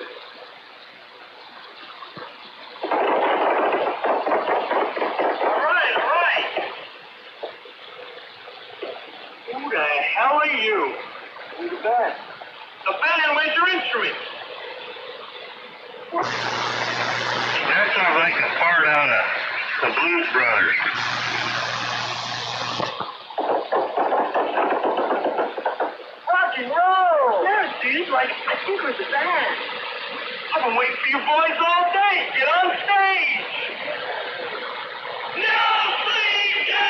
All right. Who the hell are you? Who's the band? The band and Winter Instruments. That sounds like a part out of the Blues Brothers. Rock and roll! Yeah, dude, like, I think we're the band. I've been waiting for you boys all day. Get on stage. No, please, no!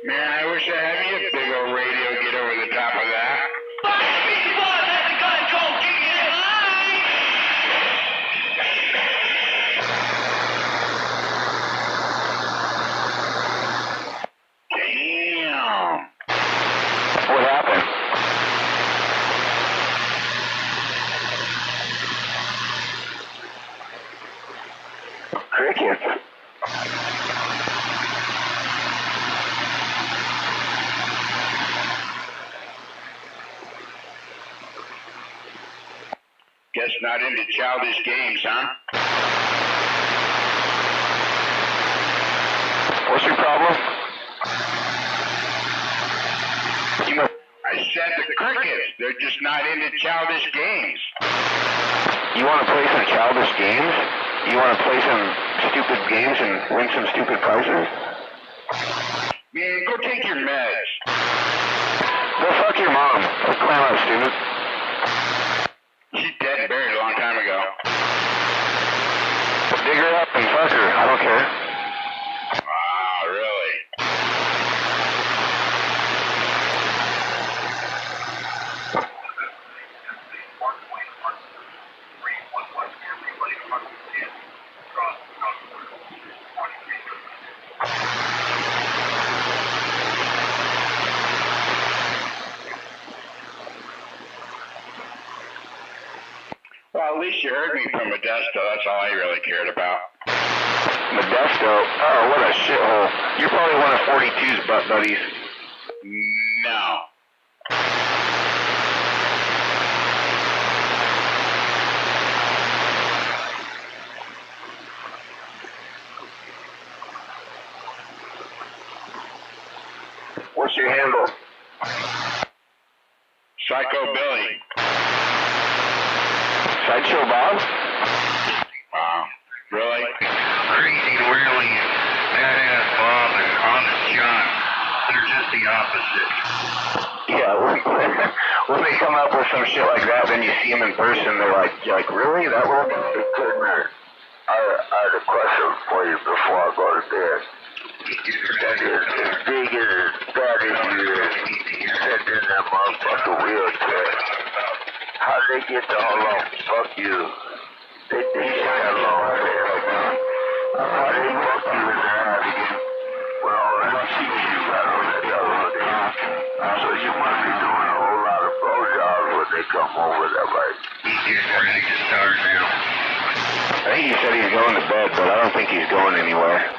Man, I wish I had me a big old radio get over the top of that. Damn. What happened? Crickets. Guess not into childish games, huh? What's your problem? You must. I said the crickets. They're just not into childish games. You want to play some childish games? You want to play some stupid games and win some stupid prizes? Man, go take your meds. Go fuck your mom. Let's climb up, stupid. She's dead and buried a long time ago. Dig her up and fuck her. I don't care. Ah, really? Well, at least you heard me from Modesto. That's all I really cared about. Modesto? Oh, what a shithole. You're probably one of 42's butt buddies. No. What's your handle? Psycho Billy. Sideshow Bob? Wow. Really? Crazy Whirly and Badass Bob and Honest John. They're just the opposite. Yeah, when they come up with some shit like that, then you see them in person, you're like, really? That worked? I had a question for you before I go to bed. That is, as big as that is you sitting in that motherfucker wheelchair. How they get to how long? Fuck you. They said how long they right now. How they fuck you in the ass again? With all that shit you got on that other day. So you must be doing a whole lot of blowjobs when they come over there, right? He's getting ready to start now. I think he said he's going to bed, but I don't think he's going anywhere.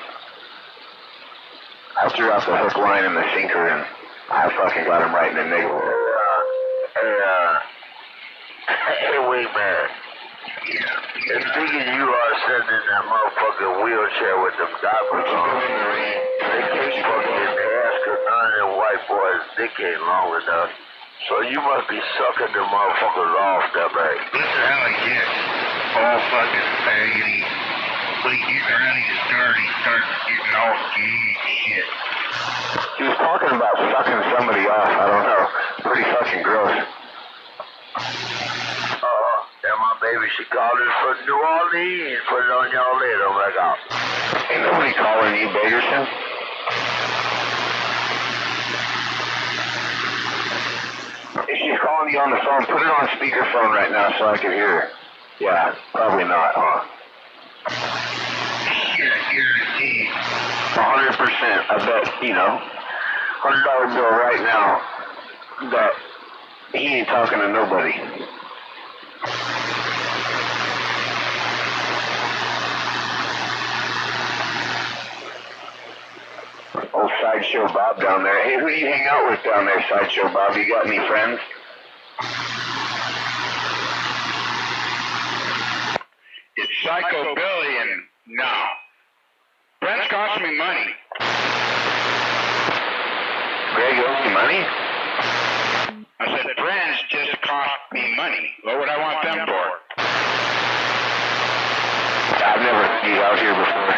I threw out the hook, line, and the sinker, and I fucking got him right in the niggle. Hey, wait, man. As big as you are sitting in that motherfucking wheelchair with them diapers on, they can't fucking ask because none of them white boys' dick ain't long enough. So you must be sucking the motherfuckers off that bag. Listen how he gets all fucking faggoty. But he gets ready to start, he starts getting all gay shit. He was talking about sucking somebody off. I don't know. Pretty fucking gross. Maybe she called us from New Orleans, put it on y'all later, back out. Ain't nobody calling you, Bakerson. If she's calling you on the phone, put it on speakerphone right now so I can hear her. Yeah, probably not, huh? Shit, guaranteed. 100%. I bet, you know, $100 bill right now that he ain't talking to nobody. Old Sideshow Bob down there. Hey, who do you hang out with down there, Sideshow Bob? You got any friends? It's Psycho Billy and no. Friends cost me money. Greg owes you money? I said friends just cost me money. What would I want them for? I've never seen you out here before.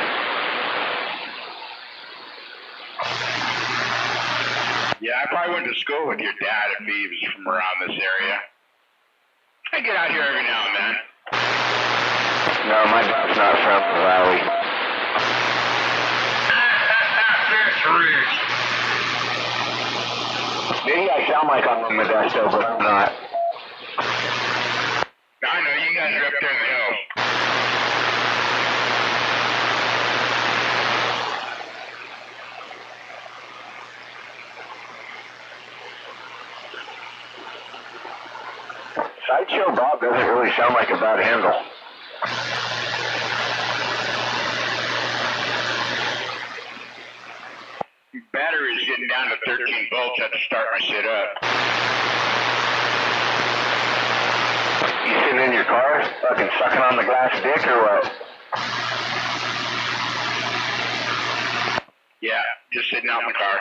Yeah, I probably went to school with your dad if he was from around this area. I get out here every now and then. No, my dad's not from the valley. That's rich. Maybe I sound like I'm in Modesto, but I'm not. I know, you guys are up there in the hills. Sideshow Bob doesn't really sound like a bad handle. Battery's getting down to 13 volts. I have to start my shit up. You sitting in your car, fucking sucking on the glass dick or what? Yeah, just sitting out in the car.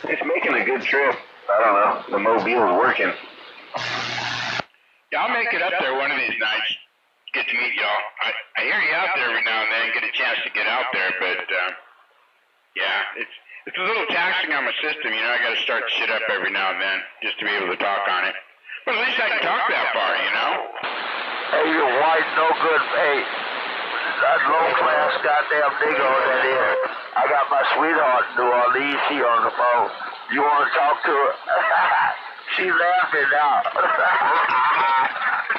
It's making a good trip. I don't know. The mobile's working. Yeah, I'll make it up there one of these nights. Get to meet y'all. I hear you out there every now and then, get a chance to get out there, but yeah, it's a little taxing on my system. You know, I got to start shit up every now and then just to be able to talk on it. But at least I can talk that far, you know. Hey, you white, no good. Hey, that low class goddamn nigga on that end. I got my sweetheart in New Orleans. She on the phone. You want to talk to her? She laughing now.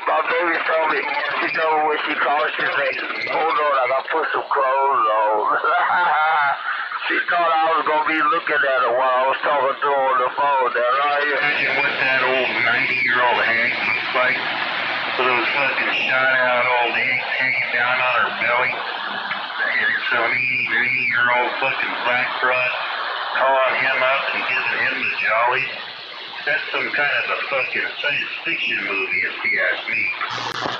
My baby told me, she told me when she called, she said, hold on, I got to put some clothes on. She thought I was going to be looking at her while I was talking to her on the phone. Imagine what that old 90-year-old hag looks like. With those fucking shot out old eggs hanging down on her belly. And some 80-year-old fucking black crud calling him up and giving him the jollies. That's some kind of a fucking science fiction movie, if you ask me.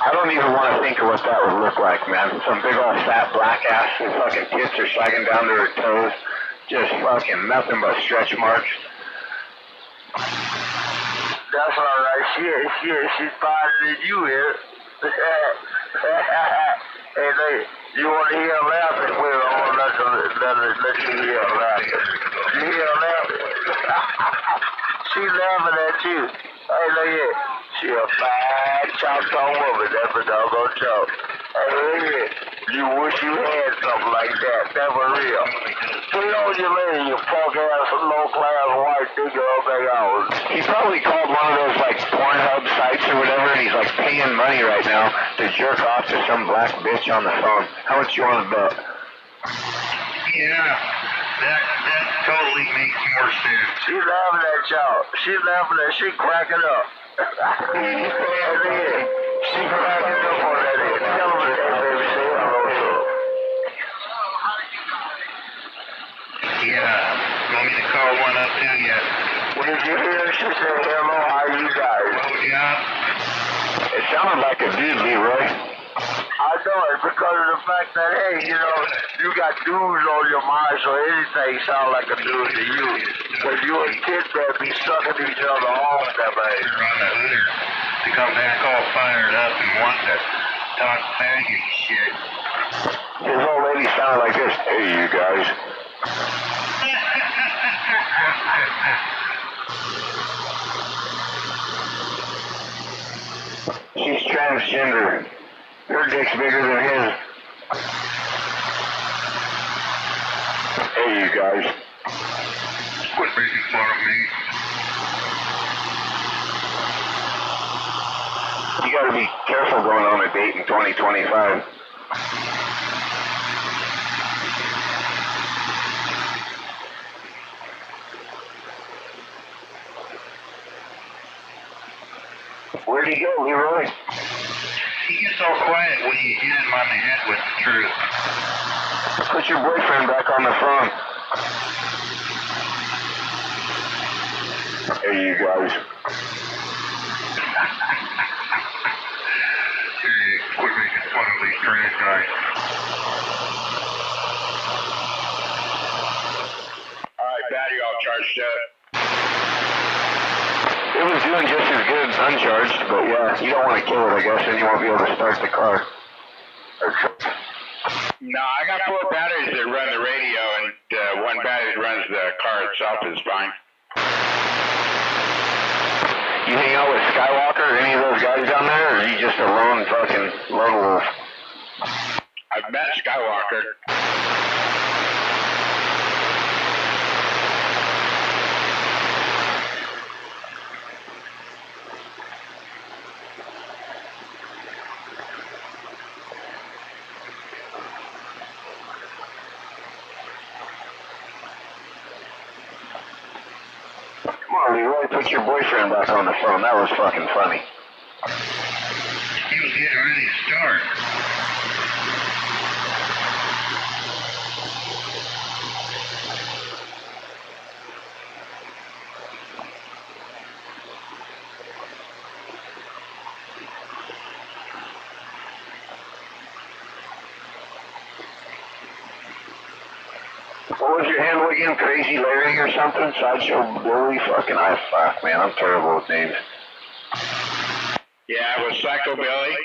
I don't even want to think of what that would look like, man. Some big old fat black ass and fucking tits are sagging down to her toes. Just fucking nothing but stretch marks. That's all right. She's finer than you is. Hey, look, you want to hear her laughing? Well, I want to let you hear her laughing. You hear her laughing? She's laughing at you. Hey, look here. She a fine, chop-top woman. That's a doggone joke. Hey, look here. You wish you had something like that. That was real. Put it on your lady, you punk-ass, low-class white nigga up there hours. He probably called one of those like Pornhub sites or whatever, and he's like paying money right now to jerk off to some black bitch on the phone. How much you want to bet? Yeah, that totally makes more sense. She's laughing at y'all. She's laughing at, she cracking up. Hey, look here. She cracking up on that end. Tell her that, baby. Say hello to her. Yeah, want me to call one up to you? When did you hear her? She said, hello, how you guys? Oh, yeah. It sounded like a dude, Leroy. I know it because of the fact that, hey, you know, you got dudes on your mind, so anything sounds like a dude to you. Because you and kids that be sucking each other off that way. You're on the hooter to come back all fired up and want to talk faggot shit. His old lady sounded like this. Hey, you guys. She's transgender. Her dick's bigger than his. Hey, you guys. Quit making fun of me. You gotta be careful going on a date in 2025. Where'd he go, Leroy? He gets all quiet when you hit him on the head with the truth. Put your boyfriend back on the phone. Hey, you guys. Hey, quit making fun of these trans guys. Alright, battery all charged up. It was doing just as good uncharged, but yeah, you don't want to kill it, I guess, then you won't be able to start the car. Or truck. No, I got 4 batteries that run the radio, and 1 battery that runs the car itself is fine. You hang out with Skywalker or any of those guys down there, or are you just a lone wolf? I've met Skywalker. Come on, Leroy, put your boyfriend back on the phone. That was fucking funny. He was getting ready to start. What was your handle again? Crazy Larry or something? Sideshow Billy? Fucking fuck, man. I'm terrible with names. Yeah, it was Psycho Billy.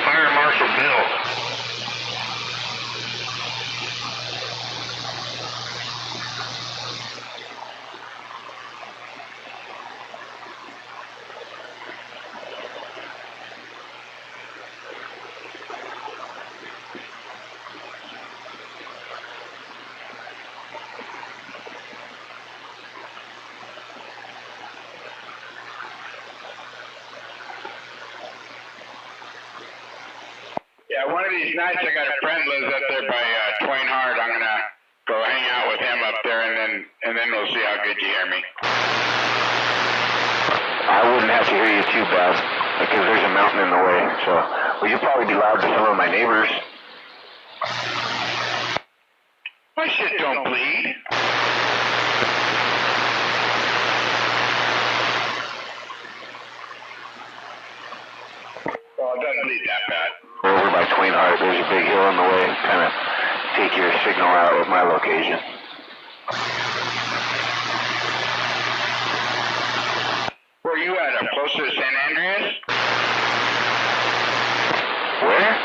Fire Marshal Bill. Yeah, one of these nights I got a friend lives up there by Twain Hart. I'm gonna go hang out with him up there, and then we'll see how good you hear me. I wouldn't have to hear you too bad, because there's a mountain in the way, so... Well, you'll probably be loud to some of my neighbors. My shit don't bleed. Well, it doesn't bleed that bad. Over by Twain Hart, there's a big hill in the way. Kind of take your signal out at my location. Where you at? Up close to San Andreas? Where?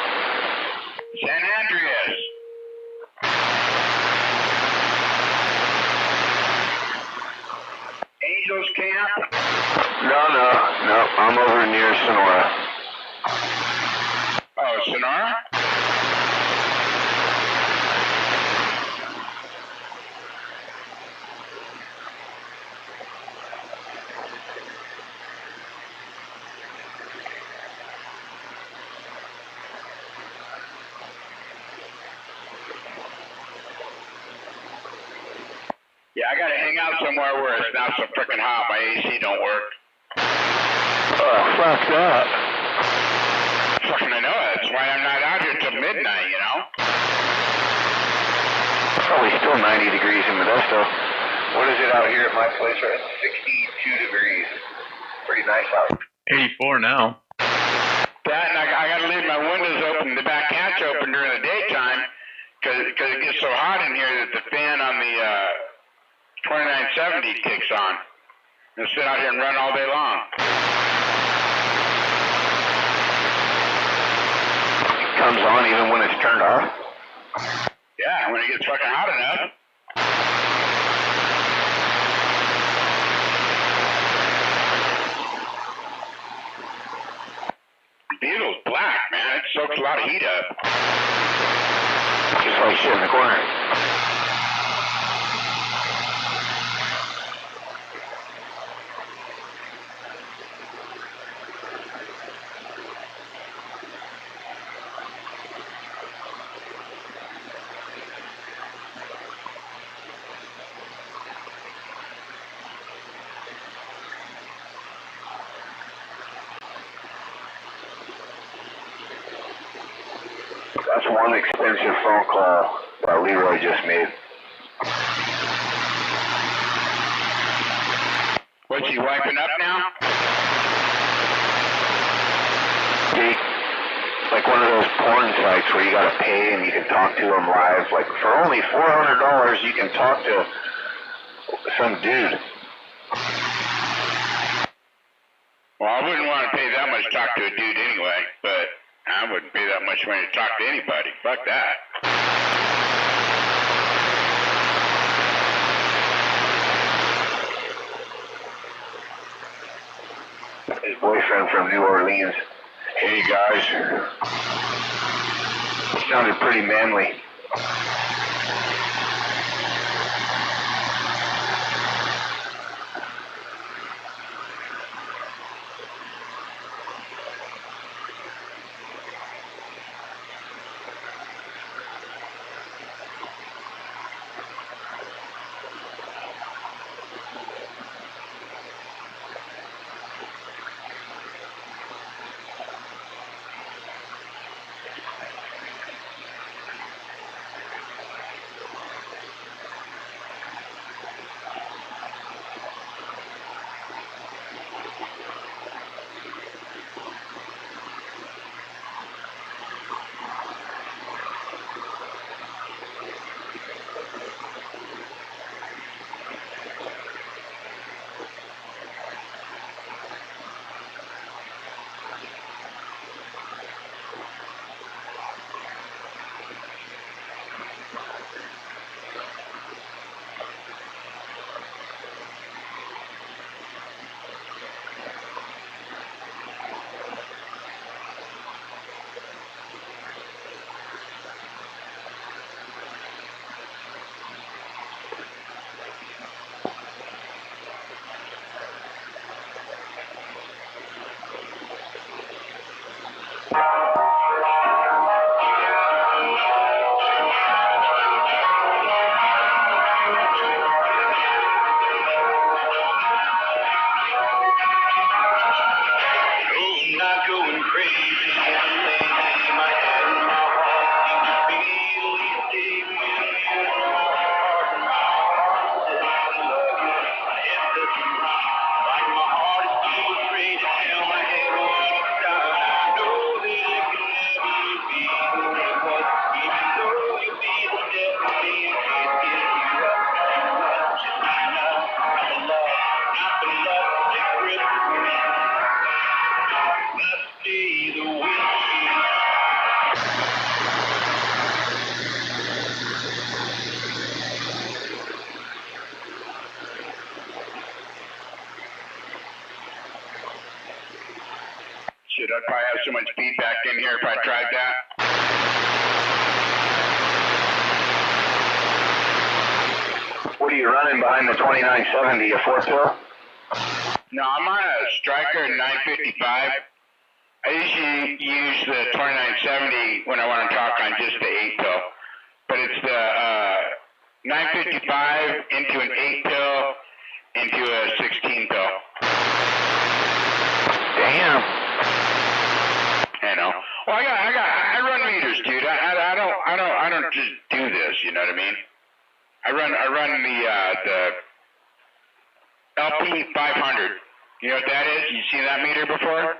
San Andreas. Angels Camp? No. I'm over near Sonora. Oh, Sonora? Yeah, I gotta hang out somewhere where it's not so frickin' hot. My AC don't work. Oh, fuck that. Fucking I know it. That's why I'm not out here till midnight, you know? Probably still 90 degrees in Modesto. What is it out here at my place? Right, 62 degrees. Pretty nice out. 84 now. That, and I gotta leave my windows open, the back hatch open during the daytime, cause it gets so hot in here that the fan on the 2970 kicks on. And sit out here and run all day long. comes on even when it's turned off? Yeah, when it gets fucking hot enough. Diesel's black, man. It soaks a lot of heat up. Just like shit in the corner. That's one expensive phone call that Leroy just made. What's he wiping up now? Like one of those porn sites where you gotta pay and you can talk to them live. Like for only $400 you can talk to some dude. Well, I wouldn't want to pay that much to talk to a dude anyway, but I wouldn't pay that much money to talk to anybody. Fuck that. His boyfriend from New Orleans. Hey guys. He sounded pretty manly. Shit, I'd probably have so much feedback in here if I tried that. What are you running behind the 2970, a 4-pill? No, I'm on a Striker 955. I usually use the 2970 when I want to talk on just the 8-pill. But it's the 955 into an 8-pill into a 16-pill. Damn. You know. Well, I run meters, dude. I don't just do this. You know what I mean? I run the LP 500. You know what that is? You seen that meter before?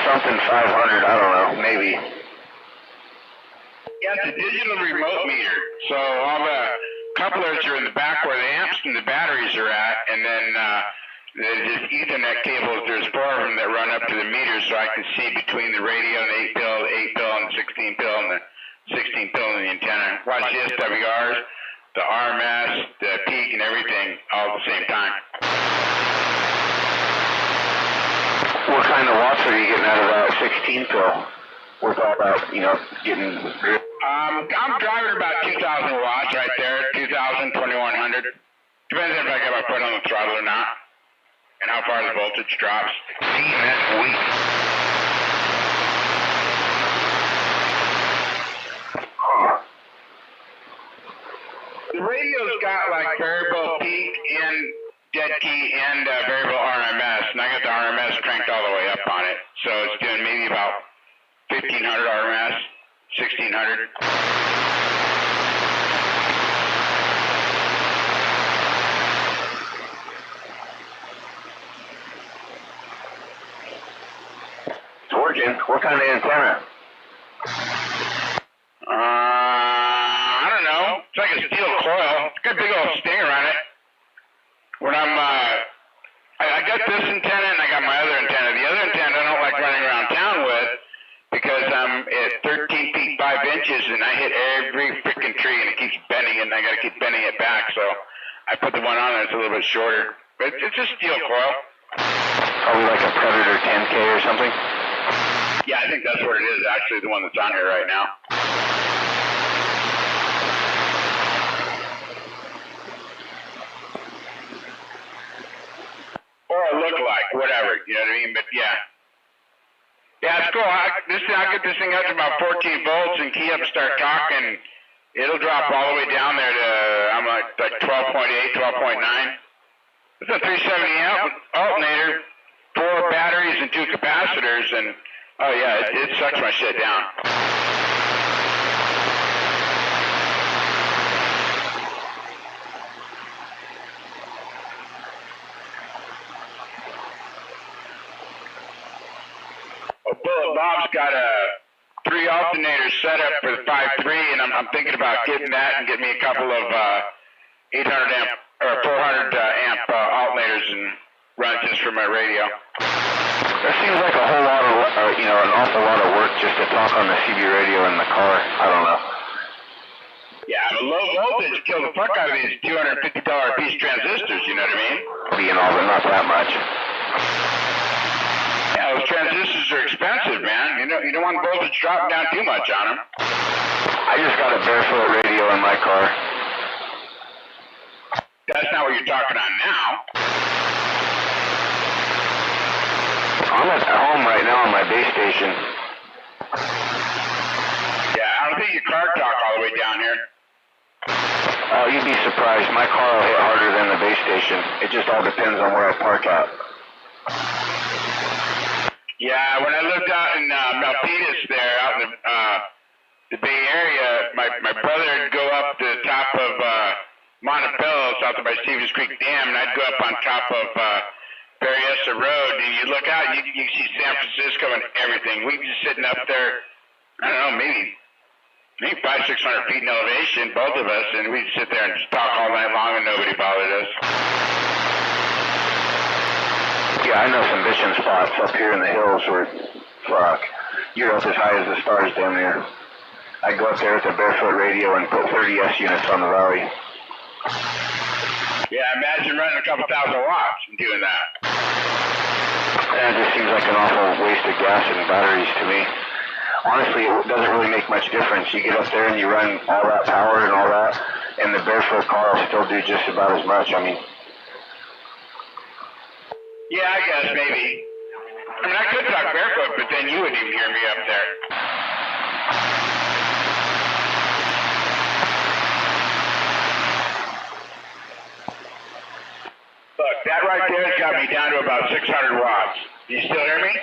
Something 500. I don't know. Maybe. Yeah, it's a digital remote meter. So all the couplers are in the back where the amps and the batteries are at, and then There's just Ethernet cables. There's 4 of them that run up to the meter, so I can see between the radio and the 8-pill, the 8-pill and the 16-pill, and the 16-pill and the antenna. Watch the SWRs, the RMS, the peak, and everything all at the same time. What kind of watts are you getting out of that 16-pill? With all that, getting... I'm driving about 2,000 watts right there, 2,000, 2,100. Depends if I got my foot on the throttle or not, and how far the voltage drops. That's weak. The radio's got like variable peak and dead key and variable RMS, and I got the RMS cranked all the way up on it, so it's doing maybe about 1,500 RMS, 1,600. It's working. What kind of antenna? I don't know. It's like a steel coil. It's got a big old stinger on it. When I got this antenna and I got my other antenna. The other antenna I don't like running around town with because I'm at 13 feet 5 inches and I hit every freaking tree and it keeps bending it and I got to keep bending it back. So I put the one on that's a little bit shorter. But it's a steel coil. Probably like a Predator 10K or something? Yeah, I think that's what it is, actually, the one that's on here right now. Or a look-alike, whatever, you know what I mean? But yeah. Yeah, it's cool. I'll get this thing up to about 14 volts and key up and start talking. It'll drop all the way down there to, I'm like 12.8, 12.9. It's a 370 amp alternator, 4 batteries and 2 capacitors, and oh yeah, it sucks my shit down. Bullet Bob's got a 3 alternators set up for the 5.3, and I'm thinking about getting that and getting me a couple of 800 amp or 400 amp alternators and run just for my radio. That seems like a whole lot of, an awful lot of work just to talk on the CB radio in the car. I don't know. Yeah, but low voltage kills the fuck out of these $250 piece transistors, you know what I mean? Being all, but not that much. Yeah, those transistors are expensive, man. You don't want voltage dropping down too much on them. I just got a barefoot radio in my car. That's not what you're talking on now. I'm at home right now on my base station. Yeah, I don't think your car talk all the way down here. Oh, you'd be surprised. My car will hit harder than the base station. It just all depends on where I park at. Yeah, when I lived out in Milpitas there, out in the Bay Area, my brother would go up to the top of Montebello, south of by Stevens Creek Dam, and I'd go up on top of Berryessa Road, and you look out, you see San Francisco and everything. We'd be sitting up there, I don't know, maybe 500-600 feet in elevation, both of us, and we'd sit there and just talk all night long and nobody bothered us. Yeah, I know some vision spots up here in the hills where, fuck, you're up as high as the stars down there. I'd go up there with a barefoot radio and put 30S units on the valley. Yeah, imagine running a couple thousand watts and doing that. That just seems like an awful waste of gas and batteries to me. Honestly, it doesn't really make much difference. You get up there and you run all that power and all that, and the barefoot car will still do just about as much. I mean... Yeah, I guess, maybe. I mean, I could talk barefoot, but then you wouldn't even hear me up there. Look, that right there has got me down to about 600 watts. You still hear me?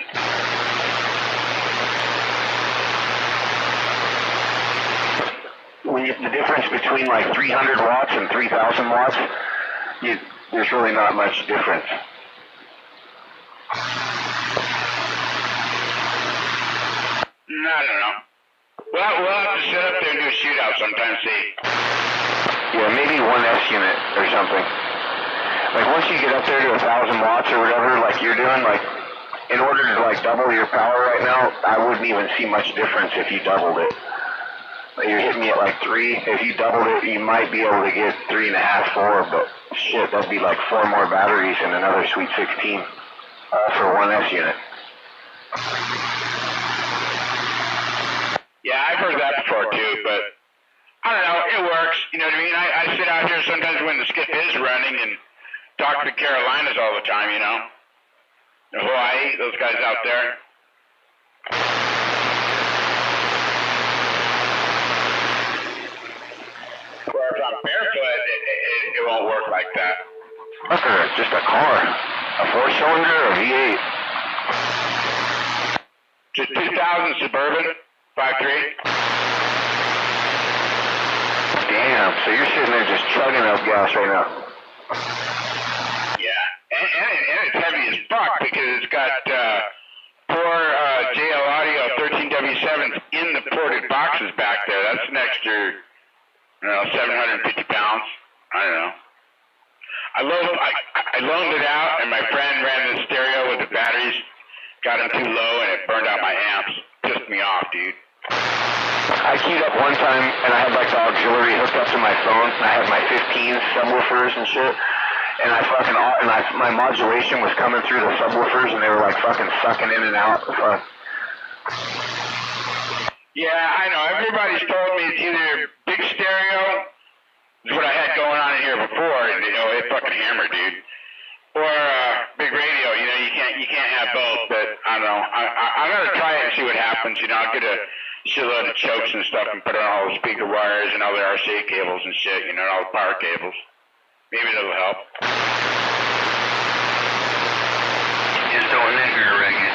The difference between like 300 watts and 3,000 watts, there's really not much difference. I don't know. Well, we'll have to sit up there and do a shootout sometime, see. Yeah, maybe one S unit or something. like once you get up there to 1,000 watts or whatever, like you're doing, like in order to like double your power right now, I wouldn't even see much difference if you doubled it. You're hitting me at like 3. If you doubled it, you might be able to get 3.5, 4, but shit, that'd be like 4 more batteries and another Sweet 16, all for one S unit. Yeah, I've heard that before too, but I don't know, it works, you know what I mean? I sit out here sometimes when the skip is running and talk to the Carolinas all the time, you know? The Hawaii, those guys out there. Where if I'm barefoot, it won't work like that. Look at it, just a car. A 4-cylinder or a V8? Just 2000 Suburban, 5.3. Damn, so you're sitting there just chugging up gas right now. Yeah, and it's heavy as fuck because it's got 4 JL Audio 13W7s in the ported boxes back there. That's an extra, 750 pounds. I don't know. I loaned it out, and my friend ran the stereo with the batteries, got them too low, and it burned out my amps. Pissed me off, dude. I queued up one time, and I had like the auxiliary hooked up to my phone, and I had my 15 subwoofers and shit, and my modulation was coming through the subwoofers, and they were like fucking sucking in and out. Fuck. Yeah, I know. Everybody's told me it's either big stereo, is what I had going on in here before, and it fucking hammered, dude. Or big radio, you can't have both, but I don't know. I'm gonna try it and see what happens, I'll get a shitload of chokes and stuff and put on all the speaker wires and all the RCA cables and shit, and all the power cables. Maybe that'll help. Just don't linger, Reagan.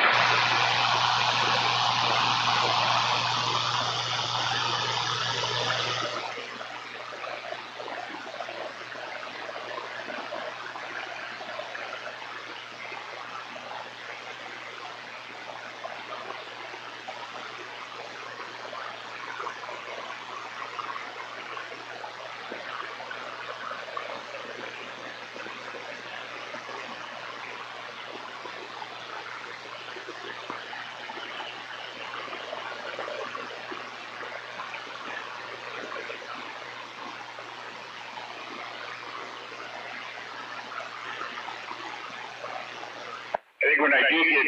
I think when I do get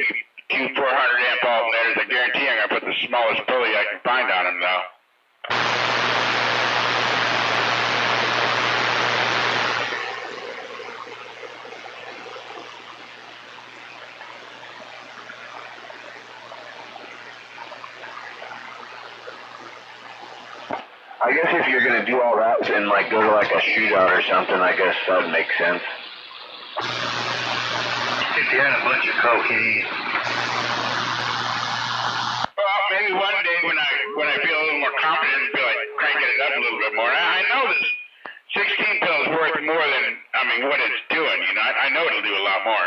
2 400 amp alternators, I guarantee I'm gonna put the smallest pulley I can find on them, though. I guess if you're gonna do all that and like go to like a shootout or something, I guess that would make sense. If you had a bunch of cocaine. Well, maybe one day when I feel a little more confident and feel like cranking it up a little bit more. I know this 16 pill is worth more than what it's doing. I know it'll do a lot more.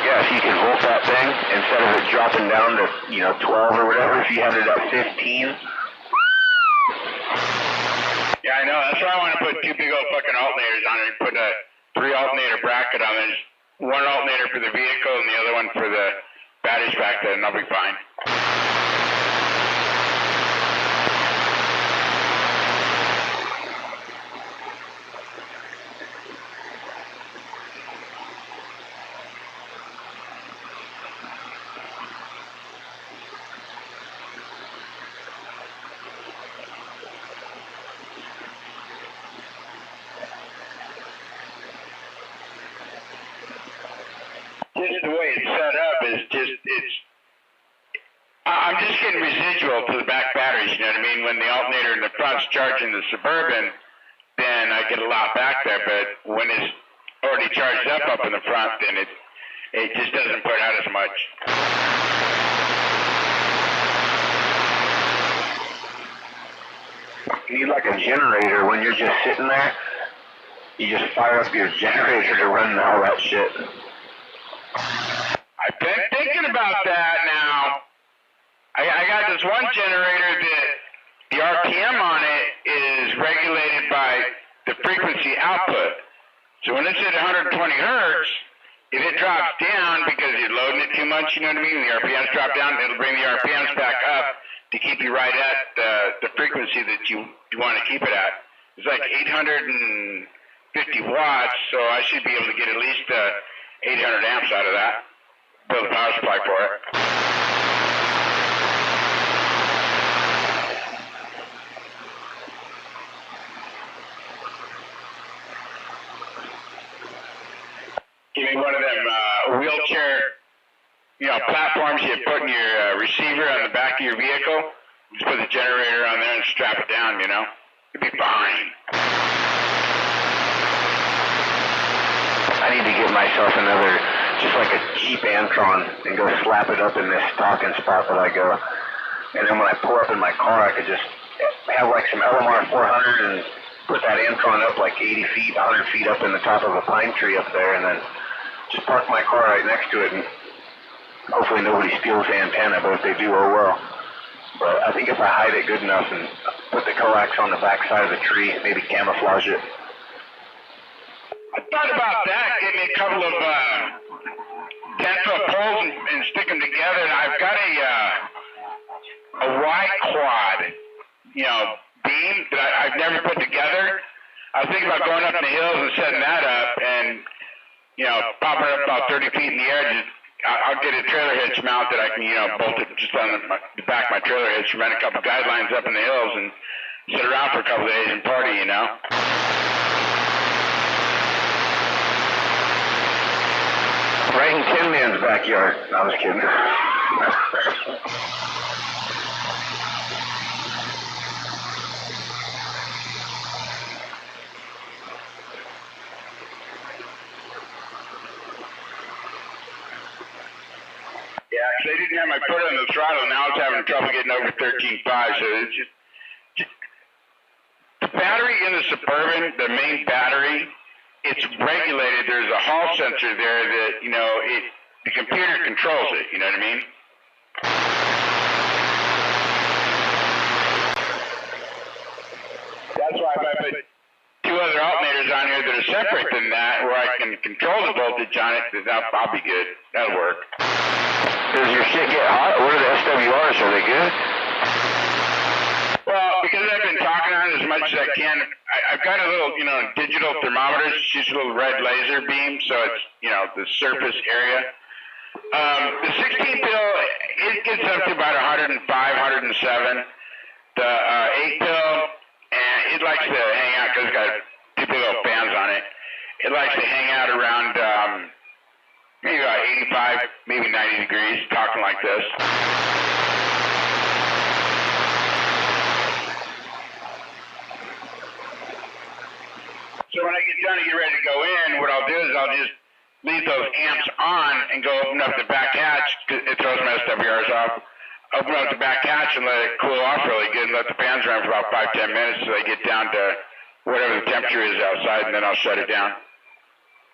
Yeah, if you could volt that thing instead of it dropping down to 12 or whatever, if you had it at 15. Yeah, I know. That's why I want to put 2 big old fucking alternators on it. Put a 3 alternator bracket on it. One alternator for the vehicle and the other one for the batteries back there, and I'll be fine. Just the way it's set up I'm just getting residual to the back batteries, you know what I mean? When the alternator in the front's charging the Suburban, then I get a lot back there, but when it's already charged up in the front, then it just doesn't put out as much. You need like a generator when you're just sitting there. You just fire up your generator to run all that shit. I've been thinking about that now. I got this one generator that the RPM on it is regulated by the frequency output. So when it's at 120 hertz, if it drops down because you're loading it too much, you know what I mean? The RPMs drop down, it'll bring the RPMs back up to keep you right at the frequency that you want to keep it at. It's like 850 watts, so I should be able to get at least 800 amps out of that. Build a power supply for it. Give me one of them wheelchair, platforms you put in your receiver on the back of your vehicle. Just put the generator on there and strap it down, It'd be fine. I need to get myself another, just like a cheap Antron, and go slap it up in this talking spot that I go. And then when I pull up in my car, I could just have like some LMR 400 and put that Antron up like 80 feet, 100 feet up in the top of a pine tree up there, and then just park my car right next to it, and hopefully nobody steals the antenna, but if they do, oh well. But I think if I hide it good enough and put the coax on the back side of the tree, maybe camouflage it. I thought about that, getting a couple of 10-foot poles and stick them together. And I've got a Y-quad, beam that I've never put together. I was thinking about going up in the hills and setting that up and, popping it up about 30 feet in the air. I'll get a trailer hitch mount that I can, bolt it just on the back of my trailer hitch, run a couple guidelines up in the hills and sit around for a couple of days and party, Right in Tin Man's backyard. No, I was kidding. Yeah, because I didn't have my foot on the throttle. Now it's having trouble getting over 13.5. So it's just the battery in the Suburban, the main battery, it's regulated. There's a Hall sensor there that, the computer controls it, you know what I mean? That's why if I put two other alternators on here that are separate than that, where I can control the voltage on it, I'll be good. That'll work. Does your shit get hot? What are the SWRs? Are they good? Well, because I've been talking on it as much as I can, I've got a little, digital thermometer. It's just a little red laser beam, so it's, the surface area. The 16 pill, it gets up to about 105, 107. The 8 pill, and it likes to hang out because it's got two big little fans on it. It likes to hang out around maybe about 85, maybe 90 degrees, talking like this. So when I get done and get ready to go in, what I'll do is I'll just leave those amps on and go open up the back hatch. It throws my SWRs off. Open up the back hatch and let it cool off really good and let the fans run for about 5-10 minutes so they get down to whatever the temperature is outside, and then I'll shut it down.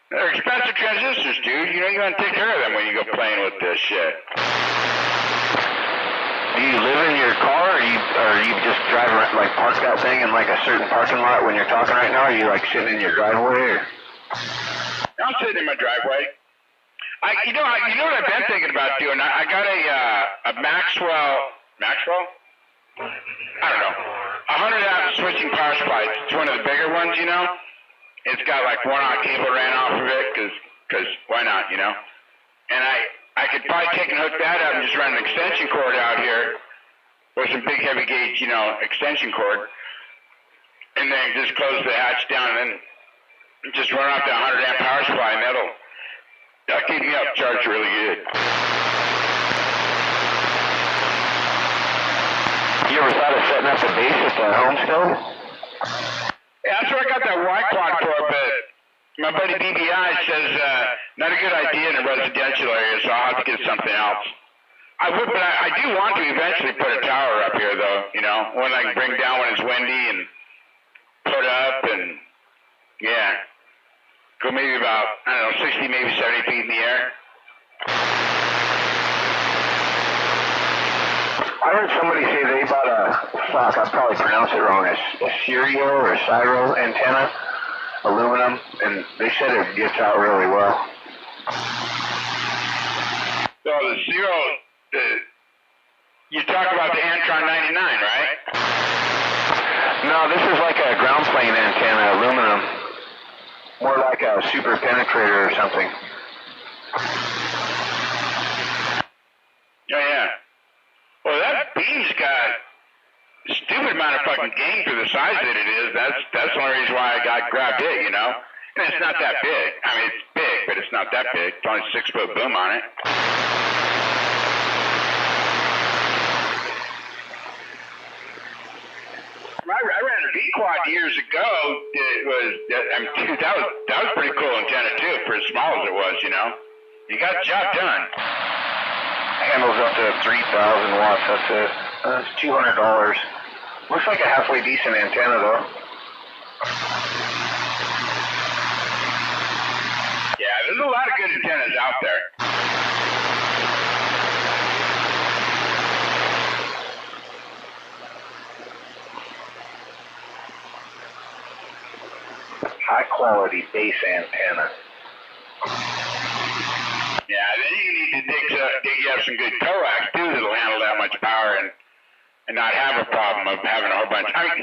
They're expensive transistors, dude. You want to take care of them when you go playing with this shit. Do you live in your car, or you just drive around, like park that thing in like a certain parking lot when you're talking right now? Or are you like sitting in your driveway? Or? I'm sitting in my driveway. You know what I've been thinking about doing? I got a Maxwell. I don't know. 100 amp switching power supply. It's one of the bigger ones, It's got like 1-aught cable ran off of it, cause why not, And I could probably take and hook that up and just run an extension cord out here with some big heavy gauge, extension cord, and then just close the hatch down and then just run off the 100 amp power supply, and that'll keep me up charged really good. You ever thought of setting up a base at the home still? Yeah, that's where I got that Y-quad for, but my buddy BBI says not a good idea in a residential area, so I'll have to get something else. I would, but I do want to eventually put a tower up here, though, one I can bring down when it's windy and put up and, go maybe about, 60, maybe 70 feet in the air. I heard somebody say they bought I'll probably pronounce it wrong, a Syrio or Syro antenna, aluminum, and they said it gets out really well. So the Zero, you talk about the Antron 99, right? No, this is like a ground plane antenna, aluminum. More like a super penetrator or something. Oh, yeah. Well, that beam's got a stupid amount of fucking gain for the size that it is. That's the only reason why I grabbed it, you know? And it's not that big. I mean, it's big, but it's not that big. It's only a 6-foot boom on it. I ran a V-Quad years ago. It was, I mean, dude, that was pretty cool antenna too, for as small as it was, you know? You got the job done. Handles up to 3,000 watts. That's it. That's $200. Looks like a halfway decent antenna though. Yeah, there's a lot of good antennas out there. High quality base antenna. Yeah, then you need to dig you have some good coax too that'll handle that much power and not have a problem of having a whole bunch. I mean,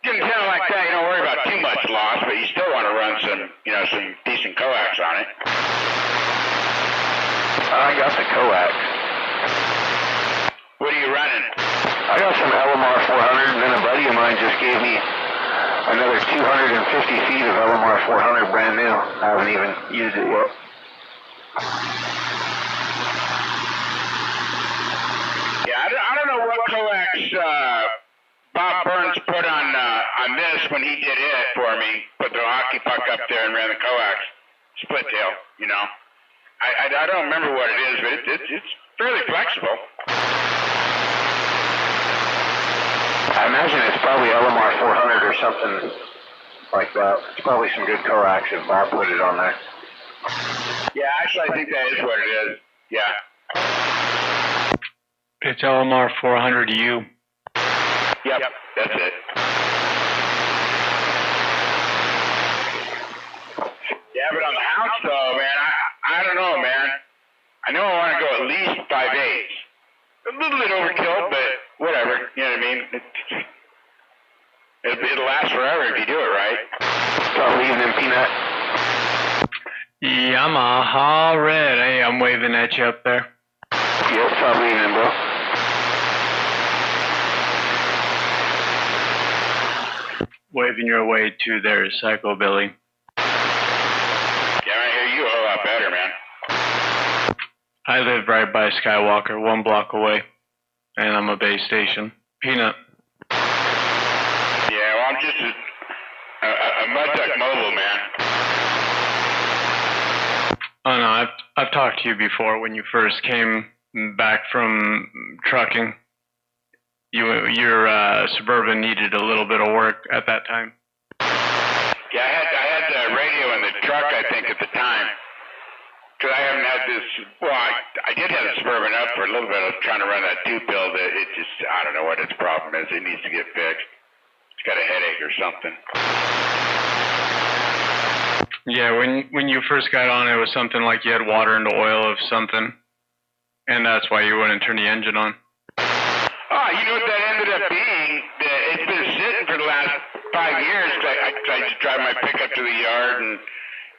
get an antenna like that, you don't worry about too much loss, but you still want to run some decent coax on it. I got the coax. What are you running? I got some LMR 400, and then a buddy of mine just gave me another 250 feet of LMR 400 brand new. I haven't even used it yet. Yeah, I don't know what coax Bob Burns put on this when he did it for me. Put the hockey puck up there and ran the coax split tail, you know. I don't remember what it is, but it's fairly flexible. I imagine it's probably LMR 400 or something like that. It's probably some good coax if Bob put it on there. Yeah, actually, I think that is what it is. Yeah. It's LMR 400U. Yep, that's it. Yeah, but on the house, though, man, I don't know, man. I know I want to go at least 5/8. A little bit overkill, but whatever. You know what I mean? It'll last forever if you do it right. Start leaving in Peanut. Yamaha Red. Hey, I'm waving at you up there. Yep, start leaving, bro. Waving your way to their Psychobilly. Yeah, I hear you a whole lot better, man. I live right by Skywalker, 1 block away, and I'm a base station. Peanut. Yeah, well, I'm just a Mudduck mobile, man. Oh no, I've talked to you before when you first came back from trucking. Your Suburban needed a little bit of work at that time. Yeah, I had the radio in the truck, I think, at the time. Because I haven't had this, well, I did have the Suburban up for a little bit. I was trying to run that 2-bill that it just, I don't know what its problem is. It needs to get fixed. It's got a headache or something. Yeah, when you first got on, it was something like you had water into oil of something. And that's why you wouldn't turn the engine on. Oh, you know what that ended up being? It's been sitting for the last 5 years. I just drive my pickup to the yard and,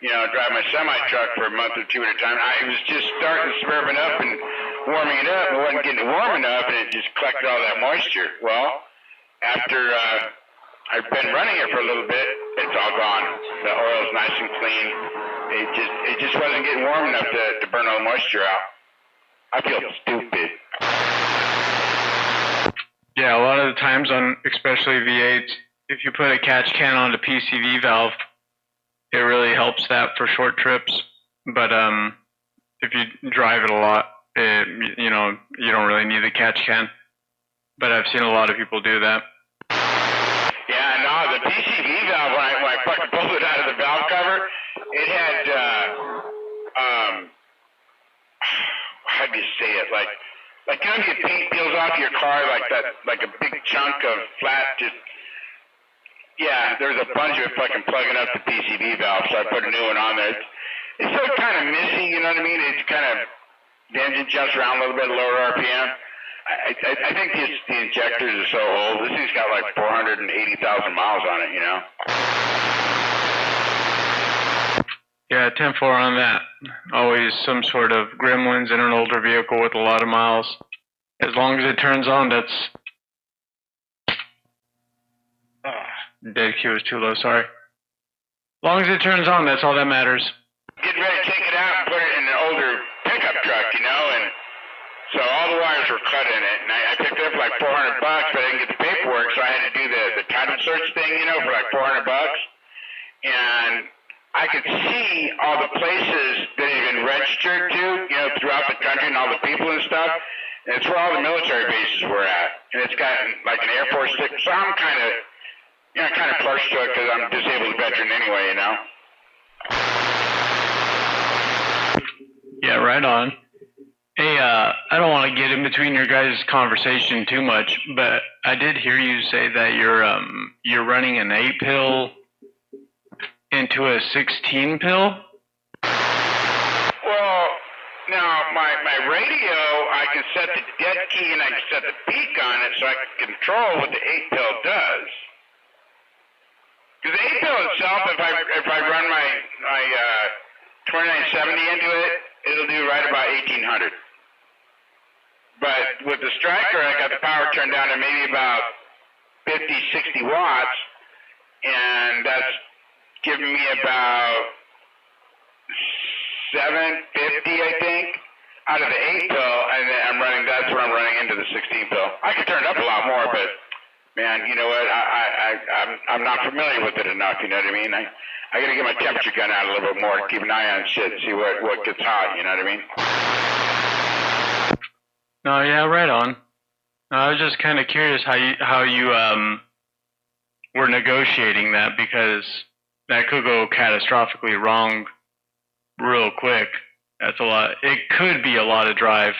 you know, drive my semi-truck for a month or two at a time. I was just starting the Suburban up and warming it up. It wasn't getting warm enough, and it just collected all that moisture. Well, after I've been running it for a little bit, it's all gone. The oil's nice and clean. It just wasn't getting warm enough to burn all the moisture out. I feel stupid. Yeah, a lot of the times on especially V8s, if you put a catch can on the PCV valve, it really helps that for short trips. But if you drive it a lot, you know, you don't really need the catch can. But I've seen a lot of people do that. Yeah, no, the PCV valve, when I fucking pulled it out of the valve cover, it had, how do you say it, like like, you know, you paint peels off your car like that, like a big chunk of flat, just, yeah, there's a bunch of it fucking plugging up the PCV valve, so I put a new one on there. It's still kind of missing, you know what I mean? It's kind of, the engine jumps around a little bit, lower RPM. I think the injectors are so old. This thing's got like 480,000 miles on it, you know? Yeah, 10-4 on that. Always some sort of gremlins in an older vehicle with a lot of miles. As long as it turns on, that's... Dead Q is too low, sorry. As long as it turns on, that's all that matters. Getting ready to take it out and put it in an older pickup truck, you know, and so all the wires were cut in it, and I picked it up for like $400, but I didn't get the paperwork, so I had to do the title search thing, you know, for like $400, and I could see all the places that it had been registered to, you know, throughout the country and all the people and stuff, and it's where all the military bases were at, and it's got like an Air Force stick, so I'm kind of partial to it because I'm a disabled veteran anyway, you know. Yeah, right on. Hey, I don't want to get in between your guys' conversation too much, but I did hear you say that you're running an 8-pill into a 16-pill? Well, now my radio, I can set the dead key and I can set the peak on it so I can control what the 8-pill does. Because the 8-pill itself, if I run my 2970 into it, it'll do right about 1800. But with the Striker, I got the power turned down to maybe about 50, 60 watts, and that's giving me about 750, I think, out of the 8-pill, and then that's what I'm running into the 16-pill. I could turn it up a lot more, but man, you know what? I'm not familiar with it enough. You know what I mean? I got to get my temperature gun out a little bit more, keep an eye on shit, see what gets hot. You know what I mean? No, yeah, right on. I was just kind of curious how you were negotiating that, because that could go catastrophically wrong real quick. That's a lot. It could be a lot of drive,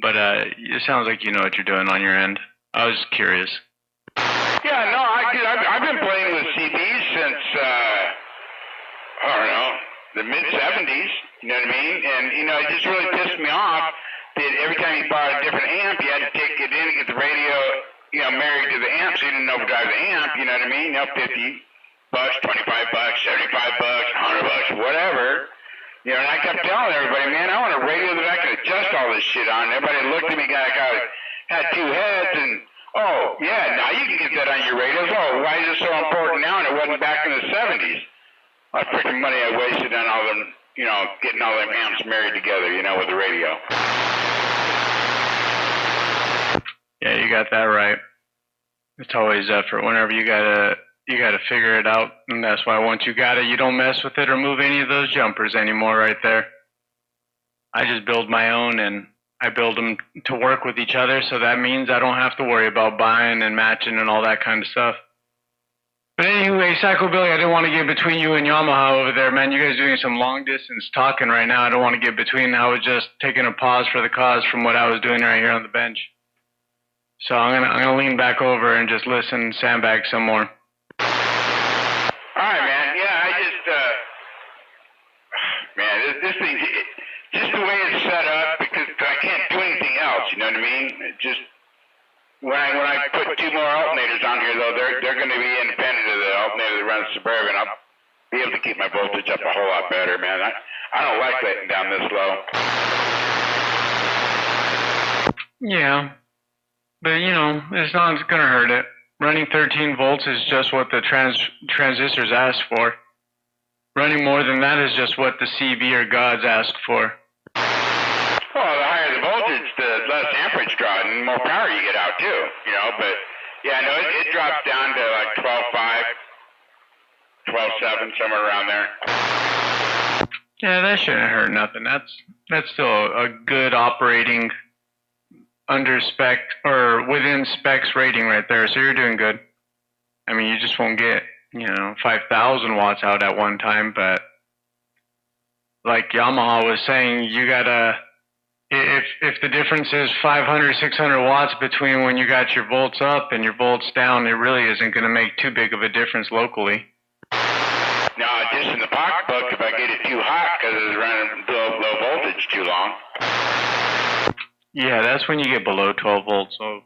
but it sounds like you know what you're doing on your end. I was curious. Yeah, no, I've been playing with CBs since I don't know, the mid '70s. You know what I mean? And you know, it just really pissed me off that every time you bought a different amp, you had to take it in and get the radio, you know, married to the amp, so you didn't overdrive the amp. You know what I mean? You know, $50, $25, $75, $100, whatever. You know, and I kept telling everybody, man, I want a radio that I can adjust all this shit on. Everybody looked at me like I had two heads, and oh yeah, now you can get that on your radios. Oh, why is it so important now? And it wasn't back in the '70s. All the freaking money I wasted on all them, you know, getting all them amps married together, you know, with the radio. Yeah, you got that right. It's always effort. Whenever you gotta figure it out, and that's why once you got it, you don't mess with it or move any of those jumpers anymore. Right there. I just build my own, and I build them to work with each other, so that means I don't have to worry about buying and matching and all that kind of stuff. But anyway, Psycho Billy, I didn't want to get between you and Yamaha over there, man. You guys doing some long distance talking right now. I don't want to get between. I was just taking a pause for the cause from what I was doing right here on the bench. So I'm gonna lean back over and just listen, sandbag some more. All right, man. Yeah, I just, man, this thing, just the way it's set up, because I can't do anything else. You know what I mean? It just when I put two more alternators on here, though, they're going to be independent of the alternator that runs Suburban. I'll be able to keep my voltage up a whole lot better, man. I don't like letting down this low. Yeah. But, you know, it's not going to hurt it. Running 13 volts is just what the transistors ask for. Running more than that is just what the CB or gods ask for. Well, the higher the voltage, the less amperage draw, and the more power you get out, too. You know, but, yeah, no, it drops down to like 12.5, 12.7, somewhere around there. Yeah, that shouldn't hurt nothing. That's still a good operating under spec or within specs rating right there, so you're doing good. I mean, you just won't get, 5,000 watts out at one time, but like Yamaha was saying, you gotta If the difference is 500, 600 watts between when you got your volts up and your volts down, it really isn't going to make too big of a difference locally. No, just in the pocketbook if I get it too hot because it's running low voltage too long. Yeah, that's when you get below 12 volts. So,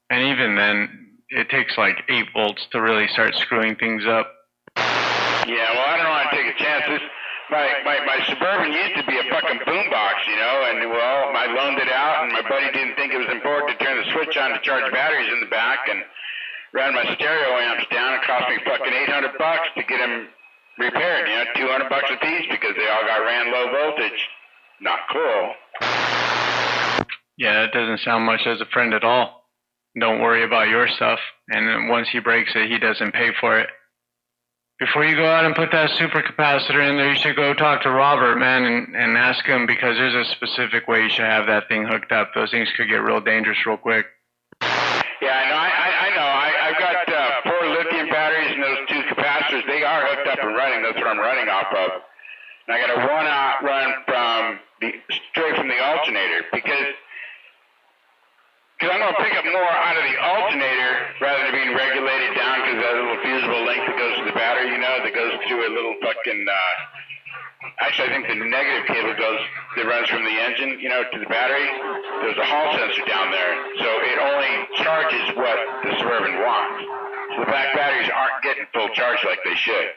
and even then, it takes like 8 volts to really start screwing things up. Yeah, well, I don't want to take a chance. My Suburban used to be a fucking boombox, you know, and well, I loaned it out, and my buddy didn't think it was important to turn the switch on to charge batteries in the back, and ran my stereo amps down. It cost me fucking $800 to get them repaired, you know, $200 a piece because they all got ran low voltage. Not cool. Yeah, that doesn't sound much as a friend at all. Don't worry about your stuff, and then once he breaks it, he doesn't pay for it. Before you go out and put that supercapacitor in there, you should go talk to Robert, man, and ask him, because there's a specific way you should have that thing hooked up. Those things could get real dangerous real quick. Yeah, I know. I've got 4 lithium batteries and those 2 capacitors. They are hooked up and running. That's what I'm running off of. And I got a one-out run straight from the alternator because I'm going to pick up more out of the alternator rather than being regulated down because that little fusible link that goes to the battery, you know, that goes to a little fucking, actually I think the negative cable that runs from the engine, you know, to the battery. There's a hall sensor down there. So it only charges what the Suburban wants. So the back batteries aren't getting full charge like they should.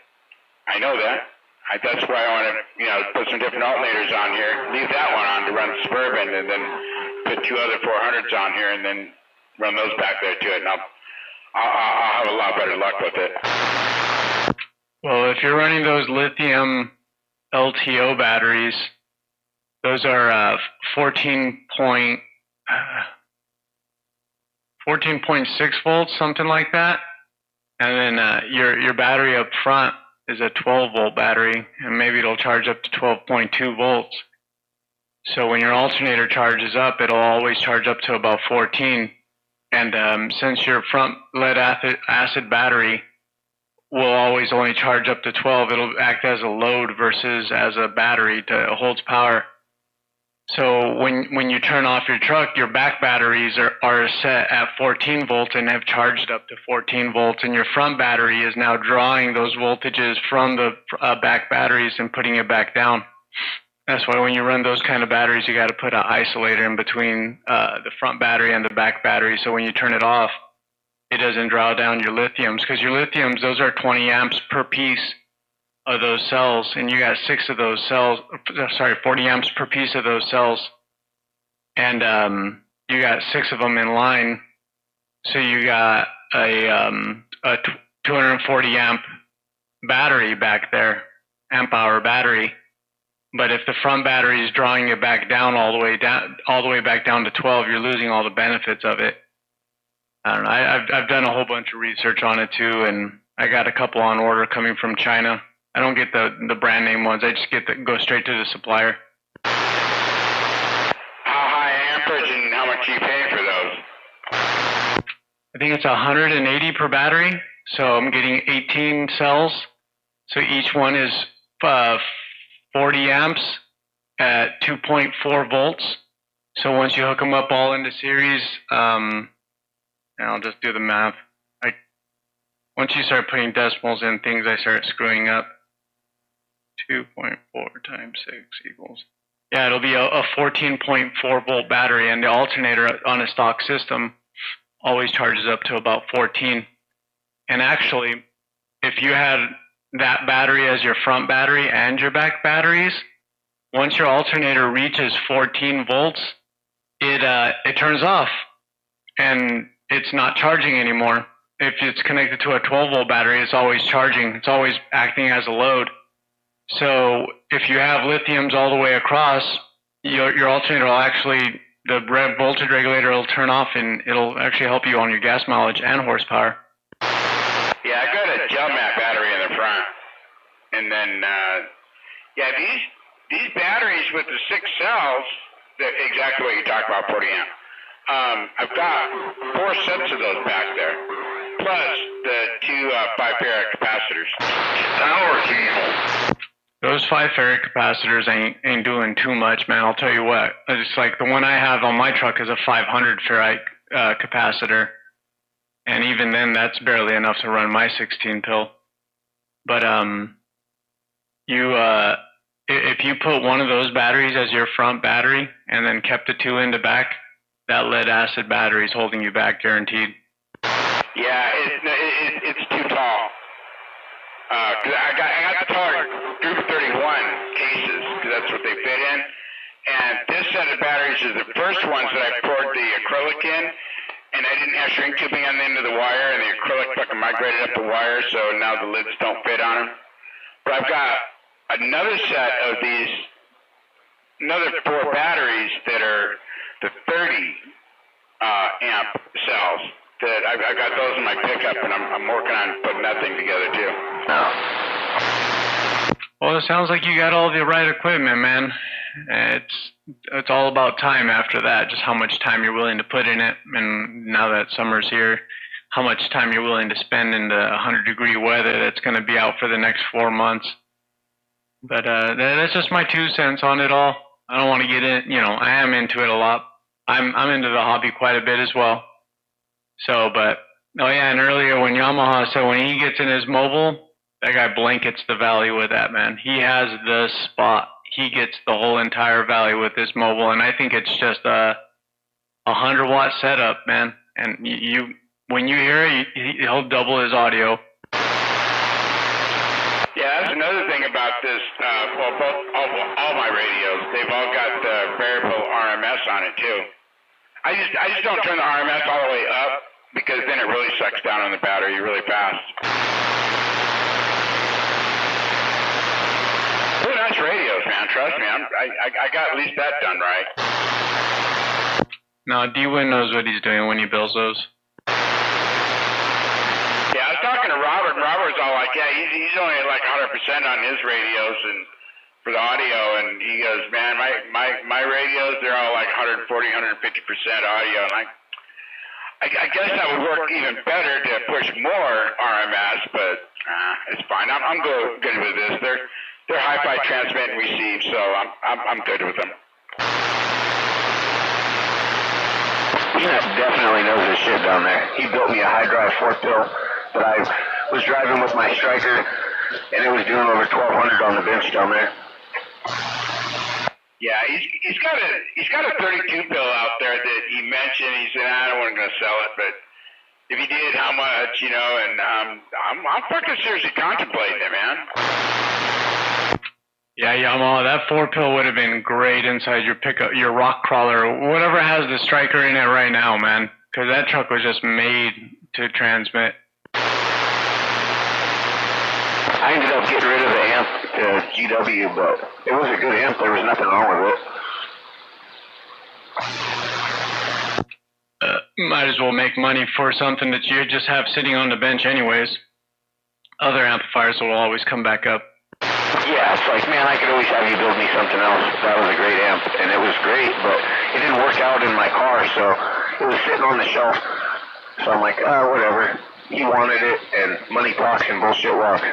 I know that. That's why I want to, you know, put some different alternators on here. Leave that one on to run the Suburban and then put 2 other 400s on here and then run those back there to it, and I'll have a lot better luck with it. Well, if you're running those lithium LTO batteries, those are 14.6 volts, something like that, and then your battery up front is a 12-volt battery, and maybe it'll charge up to 12.2 volts. So when your alternator charges up, it'll always charge up to about 14. And since your front lead acid battery will always only charge up to 12, it'll act as a load versus as a battery to holds power. So when you turn off your truck, your back batteries are set at 14 volts and have charged up to 14 volts, and your front battery is now drawing those voltages from the back batteries and putting it back down. That's why when you run those kind of batteries, you got to put an isolator in between the front battery and the back battery, so when you turn it off, it doesn't draw down your lithiums, because your lithiums, those are 20 amps per piece of those cells, and you got 6 of those cells, 40 amps per piece of those cells, and you got 6 of them in line, so you got a 240 amp battery back there, amp hour battery. But if the front battery is drawing it back down all the way back down to 12, you're losing all the benefits of it. I don't know. I've done a whole bunch of research on it too, and I got a couple on order coming from China. I don't get the brand name ones. I just go straight to the supplier. How high amperage and how much are you paying for those? I think it's 180 per battery. So I'm getting 18 cells. So each one is 40 amps at 2.4 volts. So once you hook them up all into series, and I'll just do the math. Once you start putting decimals in things, I start screwing up. 2.4 times 6 equals. Yeah, it'll be a 14.4 volt battery, and the alternator on a stock system always charges up to about 14. And actually, if you had that battery as your front battery and your back batteries, once your alternator reaches 14 volts, it turns off and it's not charging anymore. If it's connected to a 12 volt battery, it's always charging. It's always acting as a load. So if you have lithiums all the way across, your alternator will actually, the red voltage regulator will turn off, and it'll actually help you on your gas mileage and horsepower. Yeah, I got a gel mat battery in the front. And then, yeah, these batteries with the 6 cells, exactly what you talked about, 40 amp. I've got 4 sets of those back there, plus the 2 5-pair capacitors. Power cable. those 5 ferric capacitors ain't doing too much, man. I'll tell you what. It's like the one I have on my truck is a 500 ferrite capacitor, and even then, that's barely enough to run my 16 pill. But if you put one of those batteries as your front battery and then kept the 2 in the back, that lead acid battery is holding you back, guaranteed. Yeah, it's too tall. Cause I got the taller Group 31 cases, because that's what they fit in. And this set of batteries is the first ones that I poured the acrylic in, and I didn't have shrink tubing on the end of the wire, and the acrylic fucking migrated up the wire, so now the lids don't fit on them. But I've got another set of these, another 4 batteries that are the 30 amp cells. That I've got those in my pickup, and I'm working on putting that thing together too. Well, it sounds like you got all the right equipment, man. It's all about time after that, just how much time you're willing to put in it. And now that summer's here, how much time you're willing to spend in the 100-degree weather that's going to be out for the next 4 months. But that's just my 2 cents on it all. I don't want to get in, I am into it a lot. I'm into the hobby quite a bit as well. So, but, oh yeah, and earlier when Yamaha said when he gets in his mobile, that guy blankets the valley with that, man. He has the spot. He gets the whole entire valley with this mobile, and I think it's just a 100-watt setup, man. And when you hear it, he'll double his audio. Yeah, that's another thing about this. All my radios, they've all got the variable RMS on it too. I just don't turn the RMS all the way up, because then it really sucks down on the battery really fast. Really nice radios, man. Trust me, I got at least that done right. No, D-Win knows what he's doing when he builds those. Yeah, I was talking to Robert, and Robert's all like, yeah, he's only at like 100% on his radios and for the audio, and he goes, man, my radios, they're all like 140, 150% audio, and I guess that would work even better to push more RMS, but it's fine. I'm good with this. They're hi-fi transmit and receive, so I'm good with them. Peanut definitely knows his shit down there. He built me a high drive 4-pill that I was driving with my Striker, and it was doing over 1,200 on the bench down there. Yeah, he's got a 32 pill out there that he mentioned. He said, I don't want to sell it, but if he did, how much? And I'm fucking seriously contemplating it, man. Yeah, Yamaha, that 4-pill would have been great inside your pickup, your rock crawler, or whatever has the Striker in it right now, man. Because that truck was just made to transmit. I ended up getting rid of the amp to GW, but it was a good amp. There was nothing wrong with it. Might as well make money for something that you just have sitting on the bench anyways. Other amplifiers will always come back up. Yeah, it's like, man, I could always have you build me something else. That was a great amp, and it was great, but it didn't work out in my car, so it was sitting on the shelf. So I'm like, whatever. He wanted it, and money talks and bullshit walks.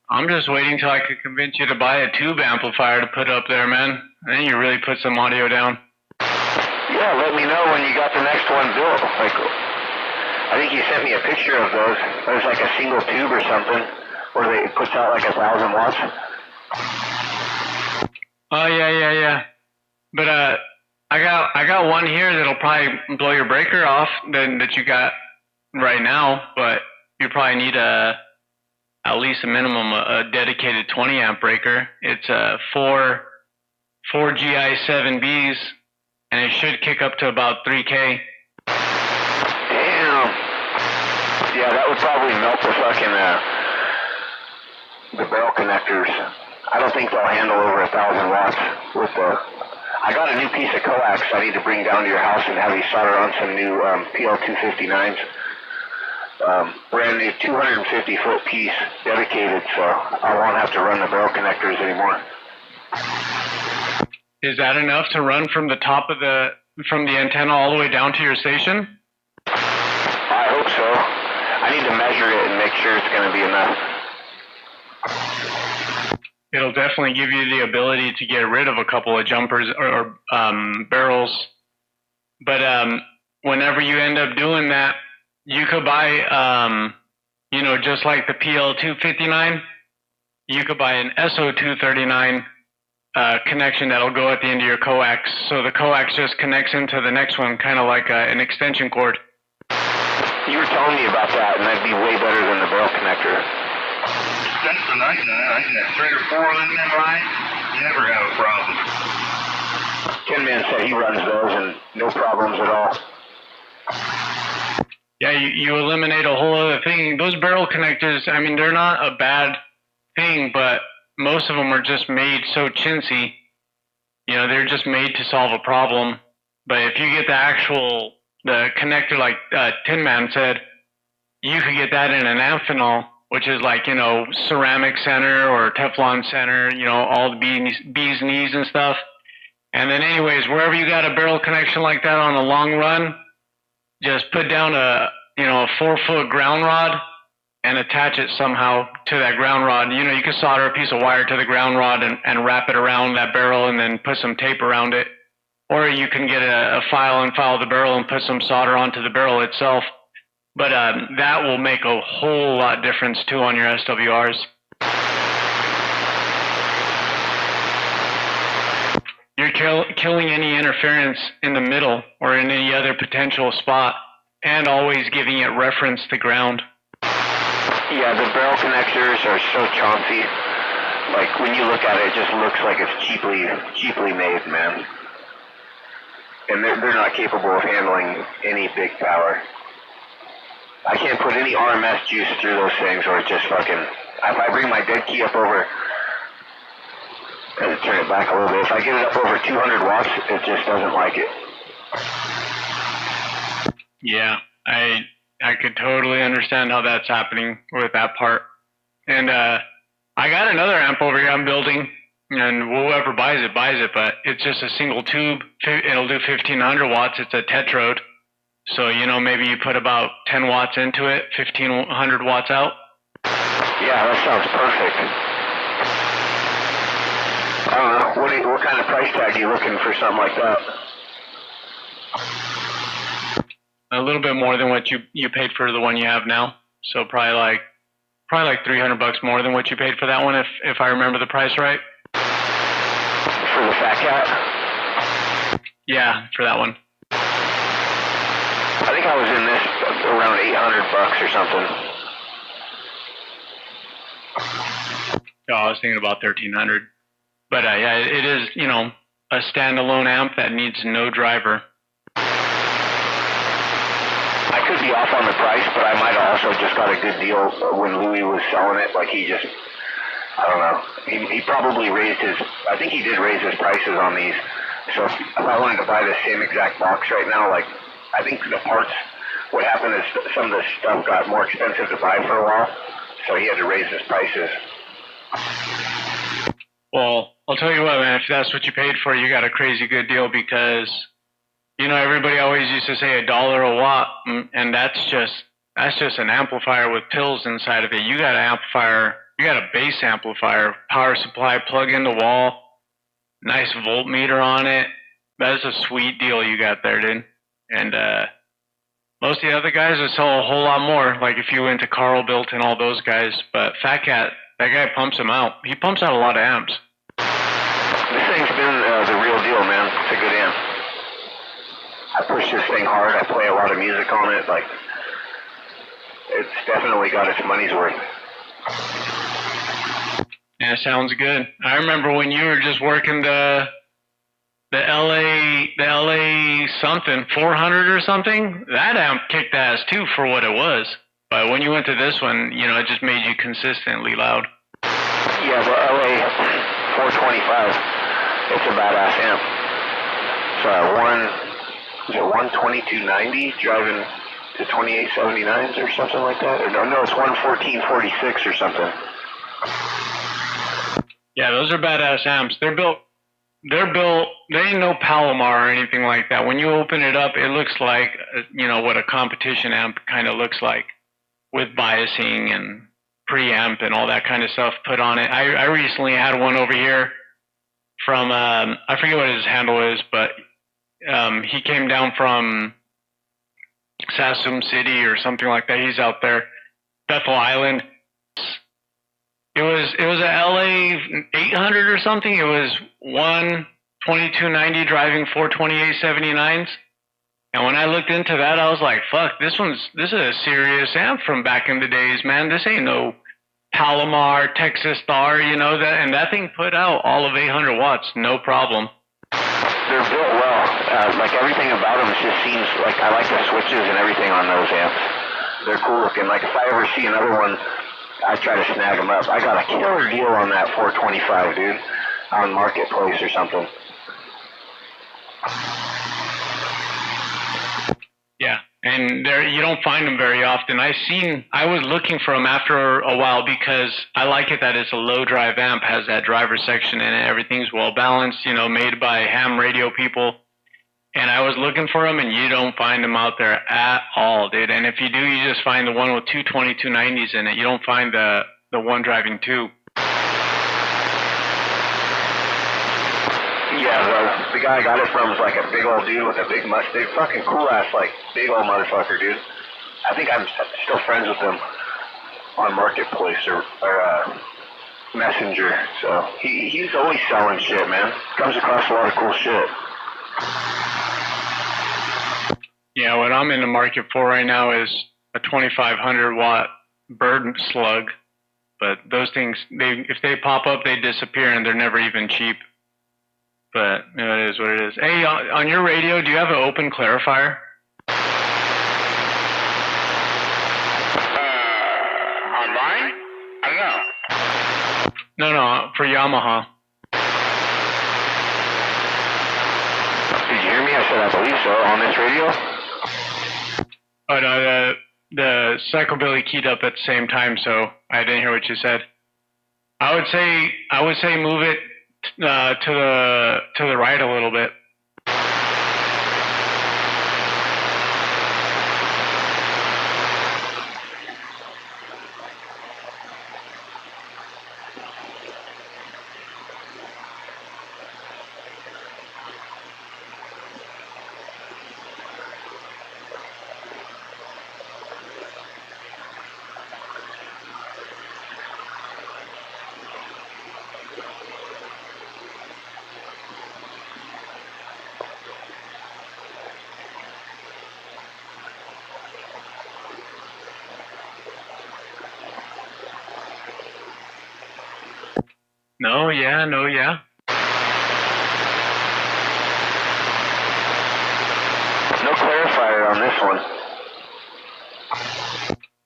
I'm just waiting till I could convince you to buy a tube amplifier to put up there, man. Then you really put some audio down. Yeah, let me know when you got the next one built. Like, I think you sent me a picture of those. There's like a single tube or something where it puts out like 1,000 watts. Oh yeah. But I got one here that'll probably blow your breaker off that you got right now. But you probably need at least a minimum a dedicated 20 amp breaker. It's four GI7Bs, and it should kick up to about 3K. Damn. Yeah, that would probably melt the fucking the barrel connectors. I don't think they'll handle over 1,000 watts with the. I got a new piece of coax I need to bring down to your house and have you solder on some new PL259s. Brand new 250-foot piece dedicated, so I won't have to run the barrel connectors anymore. Is that enough to run from the top of from the antenna all the way down to your station? I hope so. I need to measure it and make sure it's going to be enough. it'll definitely give you the ability to get rid of a couple of jumpers or barrels. But whenever you end up doing that, you could buy, you know, just like the PL259, you could buy an SO239 connection that'll go at the end of your coax. So the coax just connects into the next one, kind of like an extension cord. You were telling me about that, and that'd be way better than the barrel connector. That's the nice one. I can have 3 or 4 of them in line. You never have a problem. Tin Man said he runs those and no problems at all. Yeah, you eliminate a whole other thing. Those barrel connectors, I mean, they're not a bad thing, but most of them are just made so chintzy. You know, they're just made to solve a problem. But if you get the connector like Tin Man said, you could get that in an Amphenol, which is like, you know, ceramic center or Teflon center, you know, all the bee's knees and stuff. And then anyways, wherever you got a barrel connection like that on a long run, just put down a 4-foot ground rod and attach it somehow to that ground rod. You know, you can solder a piece of wire to the ground rod and wrap it around that barrel and then put some tape around it. Or you can get a file and file the barrel and put some solder onto the barrel itself. But that will make a whole lot difference too on your SWRs. You're killing any interference in the middle or in any other potential spot, and always giving it reference to ground. Yeah, the barrel connectors are so chauncey. Like, when you look at it, it just looks like it's cheaply made, man. And they're not capable of handling any big power. I can't put any RMS juice through those things, or it just fucking... If I bring my dead key up over... Gotta turn it back a little bit. If I get it up over 200 watts, it just doesn't like it. Yeah, I could totally understand how that's happening with that part. And I got another amp over here I'm building, and whoever buys it, but it's just a single tube. It'll do 1500 watts. It's a tetrode. So, you know, maybe you put about 10 watts into it, 1500 watts out. Yeah, that sounds perfect. I don't know. What kind of price tag are you looking for something like that? A little bit more than what you paid for the one you have now. So probably like $300 more than what you paid for that one, if I remember the price right. For the Fat Cat? Yeah, for that one. I think I was in this around $800 or something. Oh, I was thinking about 1300. But yeah, it is, you know, a standalone amp that needs no driver. I could be off on the price, but I might have also just got a good deal when Louis was selling it. Like, he just, I don't know. He probably raised I think he did raise his prices on these. So if I wanted to buy the same exact box right now, like, I think the parts, what happened is some of the stuff got more expensive to buy for a while, so he had to raise his prices. Well, I'll tell you what, man, if that's what you paid for, you got a crazy good deal, because, you know, everybody always used to say $1 a watt, and that's just an amplifier with pills inside of it. You got an amplifier, you got a bass amplifier, power supply plug in the wall, nice voltmeter on it. That is a sweet deal you got there, dude. And most of the other guys would sell a whole lot more, like if you went to Carl Built and all those guys. But Fat Cat, that guy pumps them out. He pumps out a lot of amps. This thing's been the real deal, man. It's a good amp. I push this thing hard. I play a lot of music on it. Like, it's definitely got its money's worth. Yeah, sounds good. I remember when you were just working the LA something 400 or something. That amp kicked ass too for what it was. But when you went to this one, you know, it just made you consistently loud. Yeah, the LA 425. It's a badass amp. It's a 12290 driving to 2879s or something like that. Or no, it's 11446 or something. Yeah, those are badass amps. They're built, they ain't no Palomar or anything like that. When you open it up, it looks like, you know, what a competition amp kind of looks like, with biasing and preamp and all that kind of stuff put on it. I recently had one over here from I forget what his handle is, but he came down from Sassum City or something like that. He's out there, Bethel Island. It was a LA 800 or something. It was 12290 driving 42879s. And when I looked into that, I was like, fuck, this is a serious amp from back in the days, man. This ain't no Palomar, Texas Star, you know, that thing put out all of 800 watts, no problem. They're built well. Like everything about them just seems like I like the switches and everything on those amps. They're cool looking. Like if I ever see another one, I try to snag them up. I got a killer deal on that 425, dude, on Marketplace or something. Yeah, and you don't find them very often. I was looking for them after a while because I like it that it's a low drive amp, has that driver section in it. Everything's well balanced, you know, made by ham radio people. And I was looking for them, and you don't find them out there at all, dude. And if you do, you just find the one with 22290s in it. You don't find the one driving two. Yeah, the guy I got it from is like a big old dude with a big mustache. Fucking cool ass, like big old motherfucker, dude. I think I'm still friends with him on Marketplace or Messenger. So he's always selling shit, man. Comes across a lot of cool shit. Yeah, what I'm in the market for right now is a 2500 watt Bird Slug. But those things, if they pop up, they disappear, and they're never even cheap. But you know, it is what it is. Hey, on your radio, do you have an open clarifier? On mine? I don't know. No, for Yamaha. Did you hear me? I said I believe so. On this radio? Oh no, the psychobilly keyed up at the same time, so I didn't hear what you said. I would say move it to the right a little bit. No, yeah. No clarifier on this one.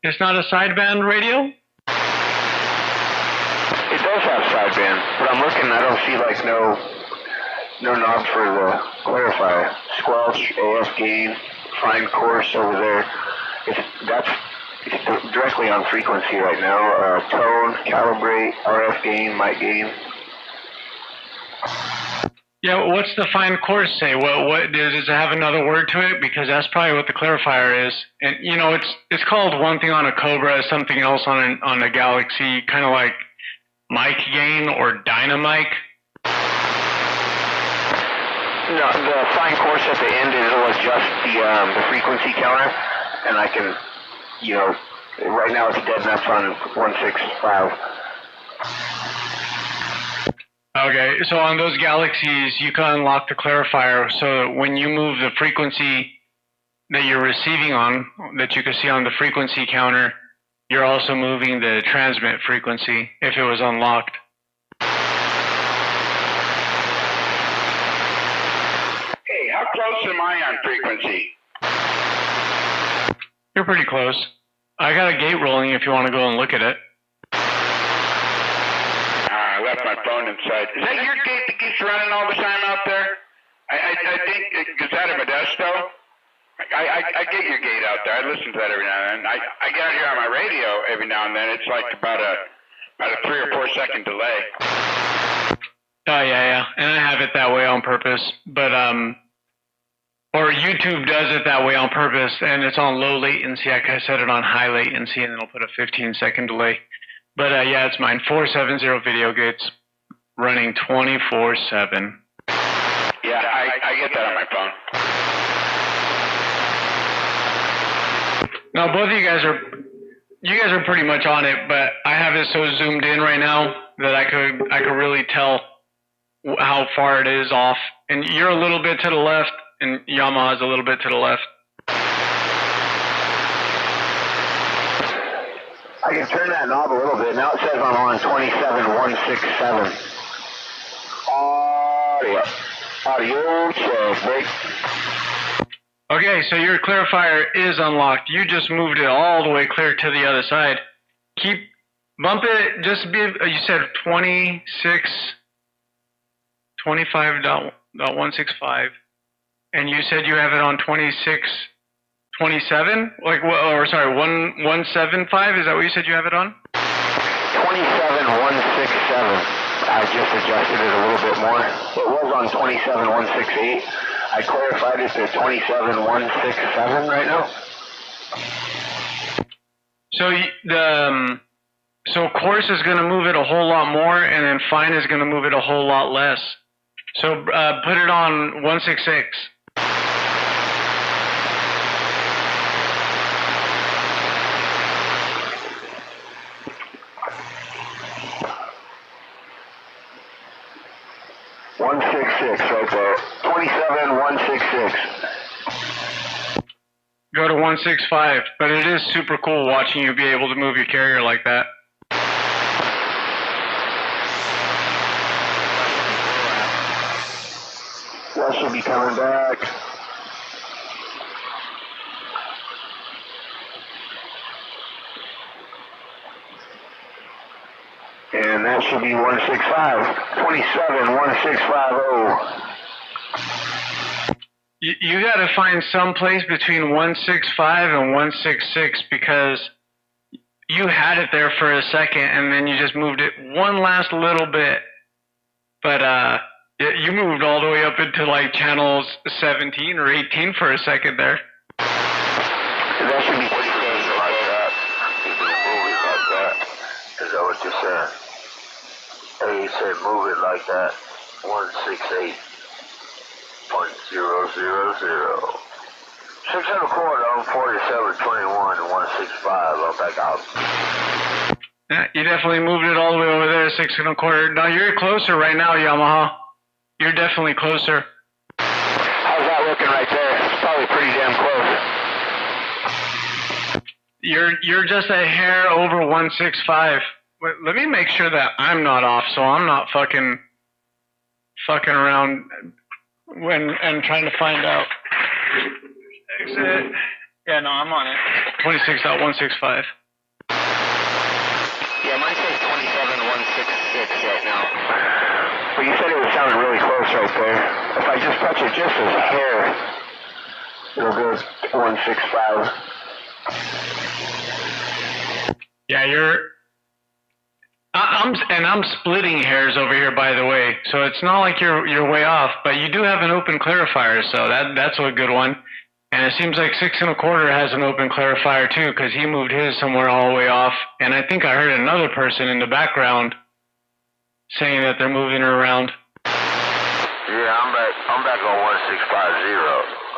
It's not a sideband radio? It does have sideband, but I'm looking, I don't see like no knob for the clarifier. Squelch, AF gain, fine course over there. It's directly on frequency right now. Tone, calibrate, RF gain, mic gain. Yeah, what's the fine course say? What does it have another word to it? Because that's probably what the clarifier is. And you know, it's called one thing on a Cobra, something else on a Galaxy, kind of like mic gain or dynamic. No, the fine course at the end it'll adjust the frequency counter, and I can, you know, right now it's dead nuts on 165. Okay, so on those Galaxies, you can unlock the clarifier so that when you move the frequency that you're receiving on, that you can see on the frequency counter, you're also moving the transmit frequency if it was unlocked. Hey, how close am I on frequency? You're pretty close. I got a gate rolling if you want to go and look at it. I left my phone inside. Is that your gate that keeps running all the time out there? I think it's out of Modesto. I get your gate out there. I listen to that every now and then. I get out here on my radio every now and then. It's like about a 3 or 4 second delay. Oh yeah, and I have it that way on purpose. But or YouTube does it that way on purpose, and it's on low latency. Like I set it on high latency, and it'll put a 15-second delay. But yeah, it's mine. 470 Video Gates, running 24/7. Yeah, I get that on my phone. No, both of you guys are pretty much on it, but I have it so zoomed in right now that I could really tell how far it is off. And you're a little bit to the left, and Yamaha's a little bit to the left. I can turn that knob a little bit. Now it says I'm on 27167. Audio check, break. Okay, so your clarifier is unlocked. You just moved it all the way clear to the other side. Bump it, just be, you said 25.165, and you said you have it on 26.27? Like, or sorry, 175, is that what you said you have it on? 27167. I just adjusted it a little bit more. It was on 27168. I clarified it to 27167 right now. So Course is going to move it a whole lot more, and then Fine is going to move it a whole lot less. So put it on 166. Right there. 27166. Go to 165, but it is super cool watching you be able to move your carrier like that. That should be coming back. And that should be 165. 27165. You got to find some place between 165 and 166 because you had it there for a second and then you just moved it one last little bit. But you moved all the way up into like channels 17 or 18 for a second there. That should be pretty close like that. You can move it like that. Is that what you said? Hey, you said move it like that. 168.000. 6 and a quarter on 4721 and 165. I'll back out. Yeah, you definitely moved it all the way over there, 6 and a quarter. No, you're closer right now, Yamaha. You're definitely closer. How's that looking right there? It's probably pretty damn close. You're just a hair over 165. Wait, let me make sure that I'm not off, so I'm not fucking around and trying to find out. Exit. Yeah, no, I'm on it. 26.165. Yeah, mine says 27166 right now. But you said it was sounding really close right there. If I just touch it just as a hair, it'll go 165. Yeah, I'm splitting hairs over here, by the way. So it's not like you're way off, but you do have an open clarifier, so that's a good one. And it seems like 6 and a quarter has an open clarifier too, because he moved his somewhere all the way off. And I think I heard another person in the background saying that they're moving her around. Yeah, I'm back on 1650.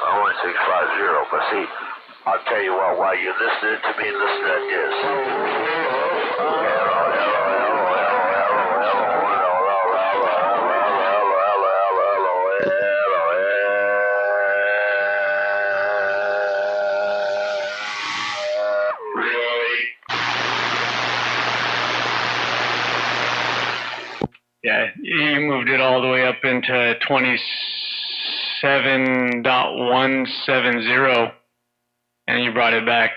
On 1650. But see, I'll tell you what, while you're listening to me, listen at this. Yeah, you moved it all the way up into 27.170, and you brought it back.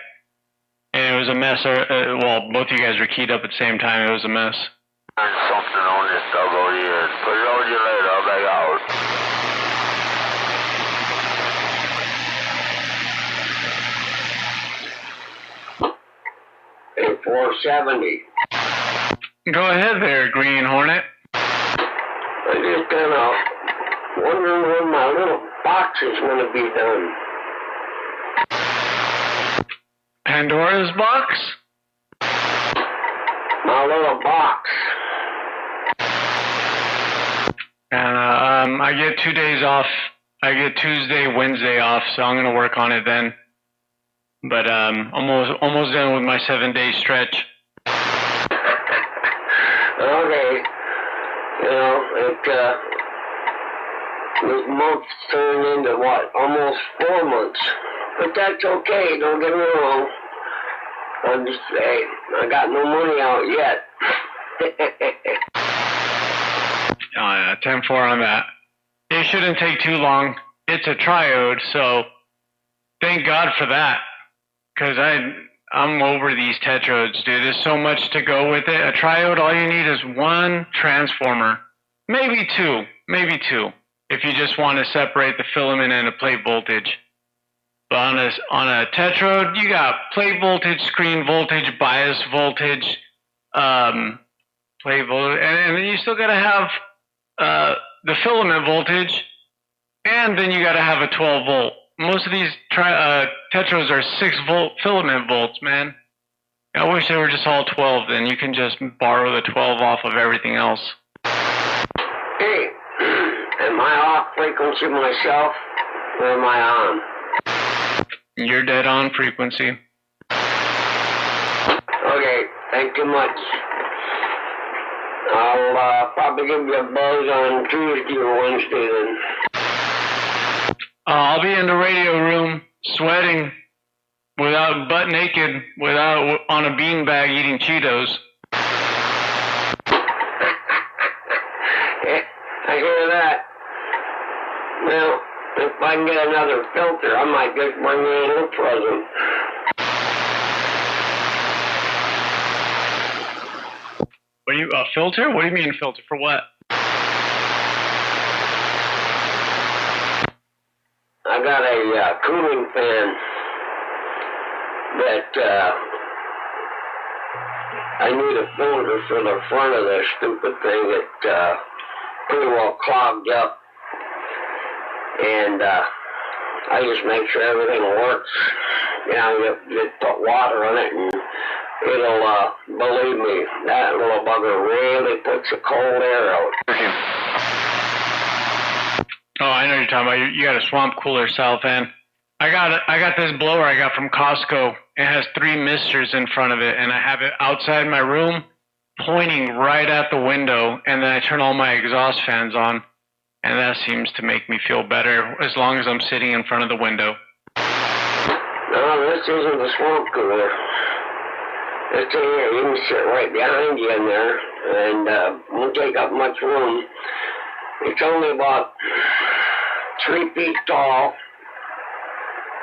And it was a mess. Well, both you guys were keyed up at the same time. It was a mess. There's something on this doggo here. Put it on you later. I'll back out. 470. Go ahead there, Green Hornet. I just kind of wondering when my little box is going to be done. Pandora's box? My a little box. And I get 2 days off. I get Tuesday, Wednesday off, so I'm gonna work on it then. But almost done with my 7-day stretch. Okay. You know, this month turned into what? Almost 4 months. But that's okay, don't get me wrong. I'm just saying, I got no money out yet. 10-4 on that. It shouldn't take too long. It's a triode, so thank God for that. Because I'm over these tetrodes, dude. There's so much to go with it. A triode, all you need is one transformer. Maybe two. If you just want to separate the filament and the plate voltage. But on a tetrode, you got plate voltage, screen voltage, bias voltage, plate voltage, and then you still got to have the filament voltage, and then you got to have a 12 volt. Most of these tetrodes are 6 volt filament volts, man. I wish they were just all 12. Then you can just borrow the 12 off of everything else. Hey, am I off frequency myself, or am I on? You're dead on frequency. Okay, thank you much. I'll probably give you a buzz on Tuesday or Wednesday then. I'll be in the radio room, sweating, butt naked, on a beanbag eating Cheetos. I hear that. Well, if I can get another filter, I might just bring you a little present. What do you, a filter? What do you mean filter? For what? I got a cooling fan that I need a filter for the front of this stupid thing that pretty well clogged up. And I just make sure everything works. You know, you put water on it and it'll, believe me, that little bugger really puts the cold air out. Oh, I know what you're talking about. You got a swamp cooler style fan. I got this blower I got from Costco. It has 3 misters in front of it, and I have it outside my room, pointing right at the window, and then I turn all my exhaust fans on, and that seems to make me feel better as long as I'm sitting in front of the window. No, this isn't the swamp cooler. This thing here, you can sit right behind you in there, and won't take up much room. It's only about 3 feet tall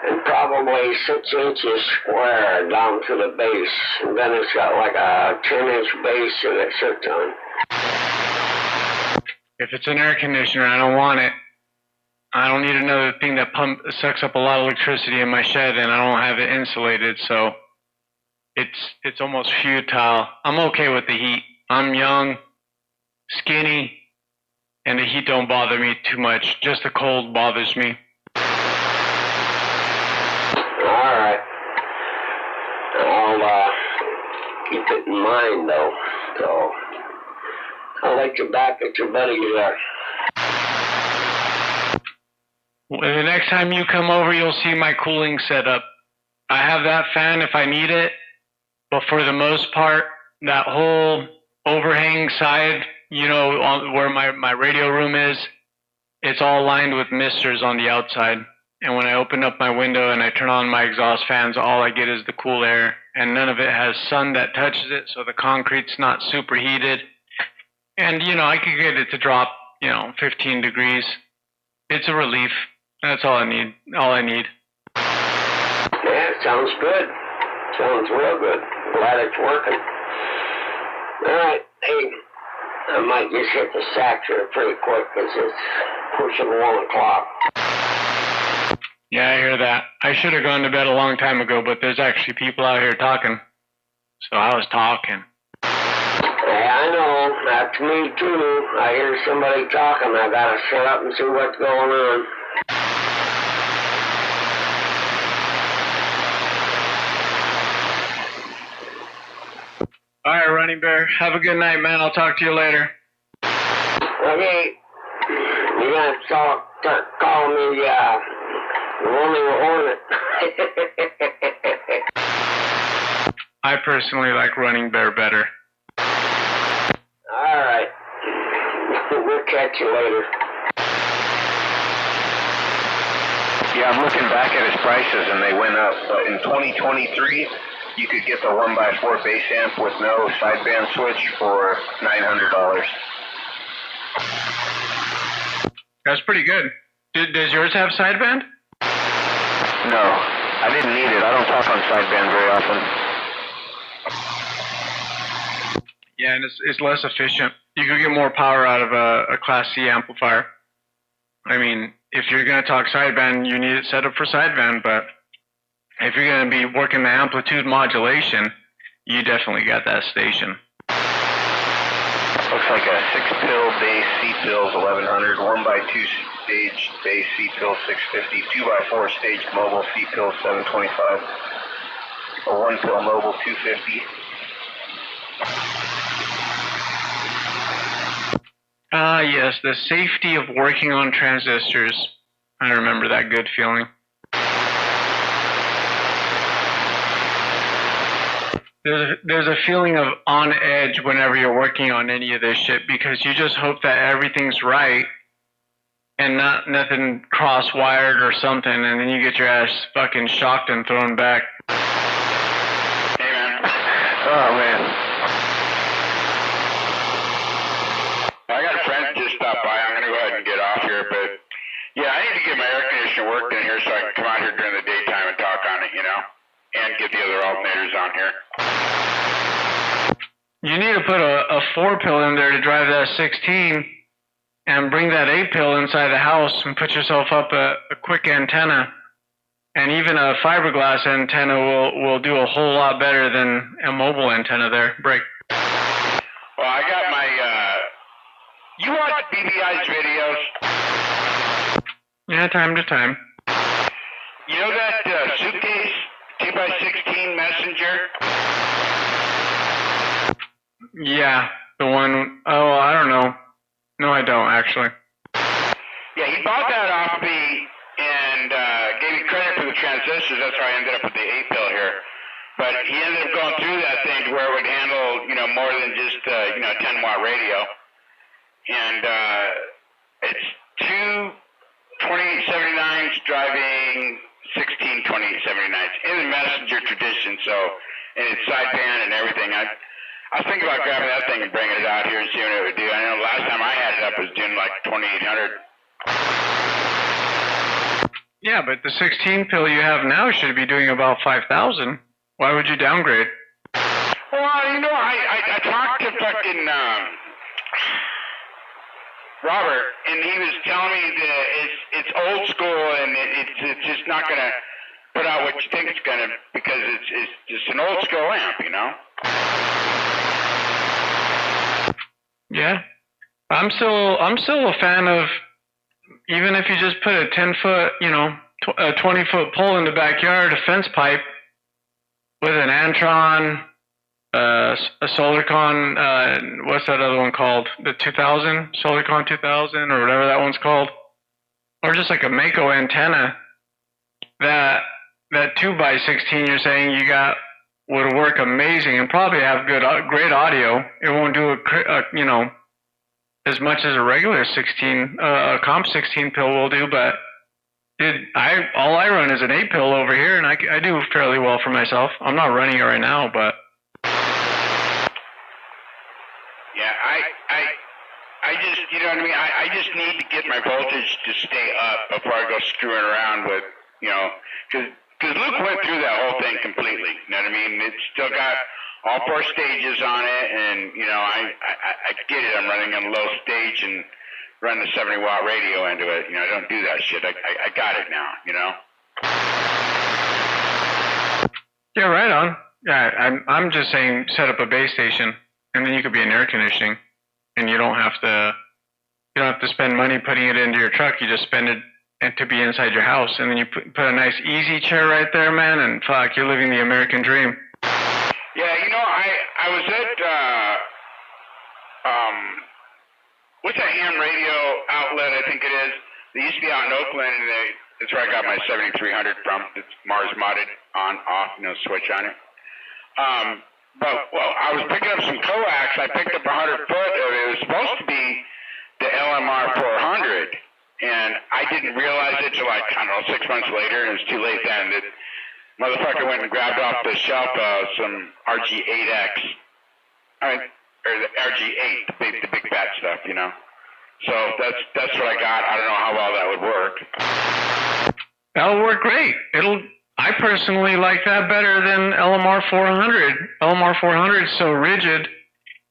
and probably 6 inches square down to the base. And then it's got like a 10-inch base that it sits on. If it's an air conditioner, I don't want it. I don't need another thing that sucks up a lot of electricity in my shed, and I don't have it insulated, so it's almost futile. I'm okay with the heat. I'm young, skinny, and the heat don't bother me too much. Just the cold bothers me. All right. I'll keep it in mind, though. So I'll let you back at your buddy there. The next time you come over, you'll see my cooling setup. I have that fan if I need it, but for the most part, that whole overhang side, you know, where my radio room is, it's all lined with misters on the outside. And when I open up my window and I turn on my exhaust fans, all I get is the cool air. And none of it has sun that touches it, so the concrete's not superheated. And, you know, I could get it to drop, 15 degrees. It's a relief. That's all I need. Yeah, sounds good. Sounds real good. Glad it's working. All right, hey, I might just hit the sack here pretty quick because it's pushing 1 o'clock. Yeah, I hear that. I should have gone to bed a long time ago, but there's actually people out here talking. So I was talking. Hey, I know. That's me too. I hear somebody talking. I gotta shut up and see what's going on. All right, Running Bear. Have a good night, man. I'll talk to you later. Okay. You're gonna start calling me Rolling Hornet. I personally like Running Bear better. All right. We'll catch you later. Yeah, I'm looking back at his prices and they went up. But in 2023, you could get the 1x4 bass amp with no sideband switch for $900. That's pretty good. Does yours have sideband? No, I didn't need it. I don't talk on sideband very often. Yeah, and it's less efficient. You could get more power out of a Class C amplifier. I mean, if you're going to talk sideband, you need it set up for sideband, but if you're going to be working the amplitude modulation, you definitely got that station. Looks like a 6-pill bass C-pills 1100, 1x2 stage bass C-pill 650, 2x4 stage mobile C-pill 725, a 1-pill mobile 250. Yes, the safety of working on transistors. I remember that good feeling. There's a feeling of on edge whenever you're working on any of this shit because you just hope that everything's right and nothing cross-wired or something, and then you get your ass fucking shocked and thrown back. Hey, man. Oh, man. I got a friend that just stopped by. I'm going to go ahead and get off here, but yeah, I need to get my air conditioner worked in here so I can come out here during the daytime and talk on it, you know, and get the other alternators on here. You need to put a 4-pill in there to drive that 16 and bring that 8-pill inside the house and put yourself up a quick antenna. And even a fiberglass antenna will do a whole lot better than a mobile antenna there. Break. Well, I got my, you watch BBI's videos? Yeah, time to time. You know that suitcase 2x16 messenger? Yeah, the one, oh, I don't know. No, I don't, actually. Yeah, he bought that off me and gave me credit for the transistors. That's how I ended up with the 8-pill here. But he ended up going through that thing to where it would handle, you know, more than just, you know, a 10-watt radio. And it's two 2879s driving 16 2879s in the messenger tradition. So, and it's sideband and everything. I was thinking about grabbing that thing and bringing it out here and seeing what it would do. I know last time I had it up was doing like 2800. Yeah, but the 16 pill you have now should be doing about 5,000. Why would you downgrade? Well, you know, I talked to fucking Robert, and he was telling me that it's old school and it's just not gonna put out what you think it's gonna because it's just an old school amp, you know. Yeah, I'm still a fan of, even if you just put a 10-foot, you know, a 20-foot pole in the backyard, a fence pipe with an Antron, a Solarcon, what's that other one called? The 2000, Solarcon 2000, or whatever that one's called, or just like a Mako antenna. That 2x16 you're saying you got would work amazing and probably have great audio. It won't do you know, as much as a regular 16, a comp 16 pill will do, but all I run is an 8-pill over here, and I do fairly well for myself. I'm not running it right now, but yeah, I just, you know what I mean? I just need to get my voltage to stay up before I go screwing around with, you know, because Luke went through that whole thing completely. You know what I mean? It's still got all 4 stages on it, and you know, I get it. I'm running on low stage and run the 70-watt radio into it. You know, I don't do that shit. I got it now. You know. yeah, right on. Yeah, I'm just saying set up a base station, and then you could be in air conditioning, and you don't have to spend money putting it into your truck. You just spend it and to be inside your house, and then you put a nice easy chair right there, man, and fuck, you're living the American dream. Yeah, you know, I I was at what's that ham radio outlet? I think it is. They used to be out in Oakland, and that's where I got my 7300 from. It's Mars modded on, off, switch on it. But I was picking up some coax. I picked up 100 foot. It was supposed to be the LMR 400, and I didn't realize it till like, I don't know, 6 months later, and it was too late then. The motherfucker went and grabbed off the shelf some RG8X, or the RG8, the big fat stuff, So that's what I got. I don't know how well that would work. That'll work great. I personally like that better than LMR 400. LMR 400 is so rigid,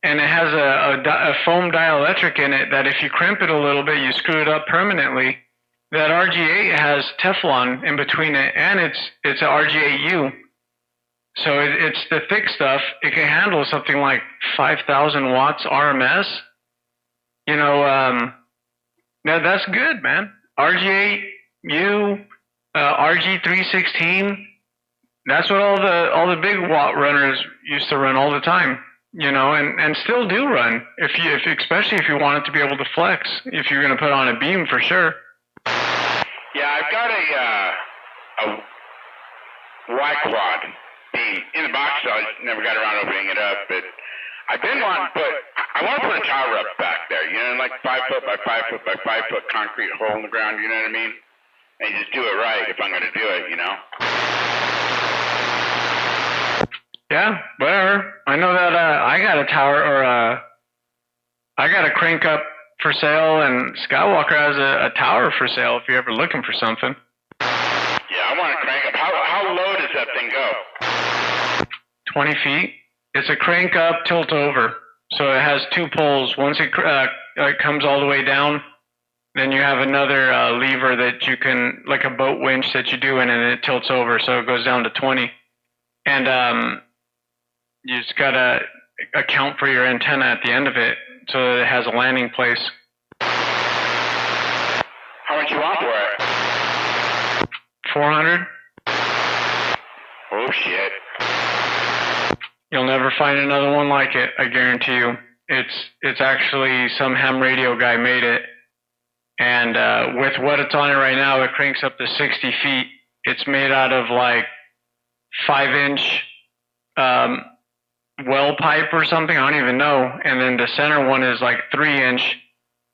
and it has a foam dielectric in it that if you crimp it a little bit, you screw it up permanently. That RG8 has Teflon in between it, and it's an RG8U. So it's the thick stuff. It can handle something like 5,000 watts RMS. That's good, man. RG8U, RG316. That's what all the big watt runners used to run all the time. And still do run. Especially if you want it to be able to flex. If you're going to put on a beam, for sure. Yeah, I've got a Y-Quad beam in the box, so I never got around opening it up, but I want to put a tower up back there, like 5 foot by 5 foot by 5 foot concrete hole in the ground, you know what I mean? And just do it right if I'm going to do it, Yeah, whatever. I know that I got a tower, I got a crank up for sale, and Skywalker has a tower for sale if you're ever looking for something. Yeah, I want to crank up. How low does that thing go? 20 feet. It's a crank up, tilt over. So it has 2 poles. Once it comes all the way down, then you have another lever that you can, like a boat winch that you do, and then it tilts over, so it goes down to 20. And you just gotta account for your antenna at the end of it, so that it has a landing place. How much you want for it? 400. Oh shit. You'll never find another one like it, I guarantee you. It's actually some ham radio guy made it, and with what it's on it right now, it cranks up to 60 feet. It's made out of like 5-inch well pipe or something, I don't even know. And then the center one is like 3-inch,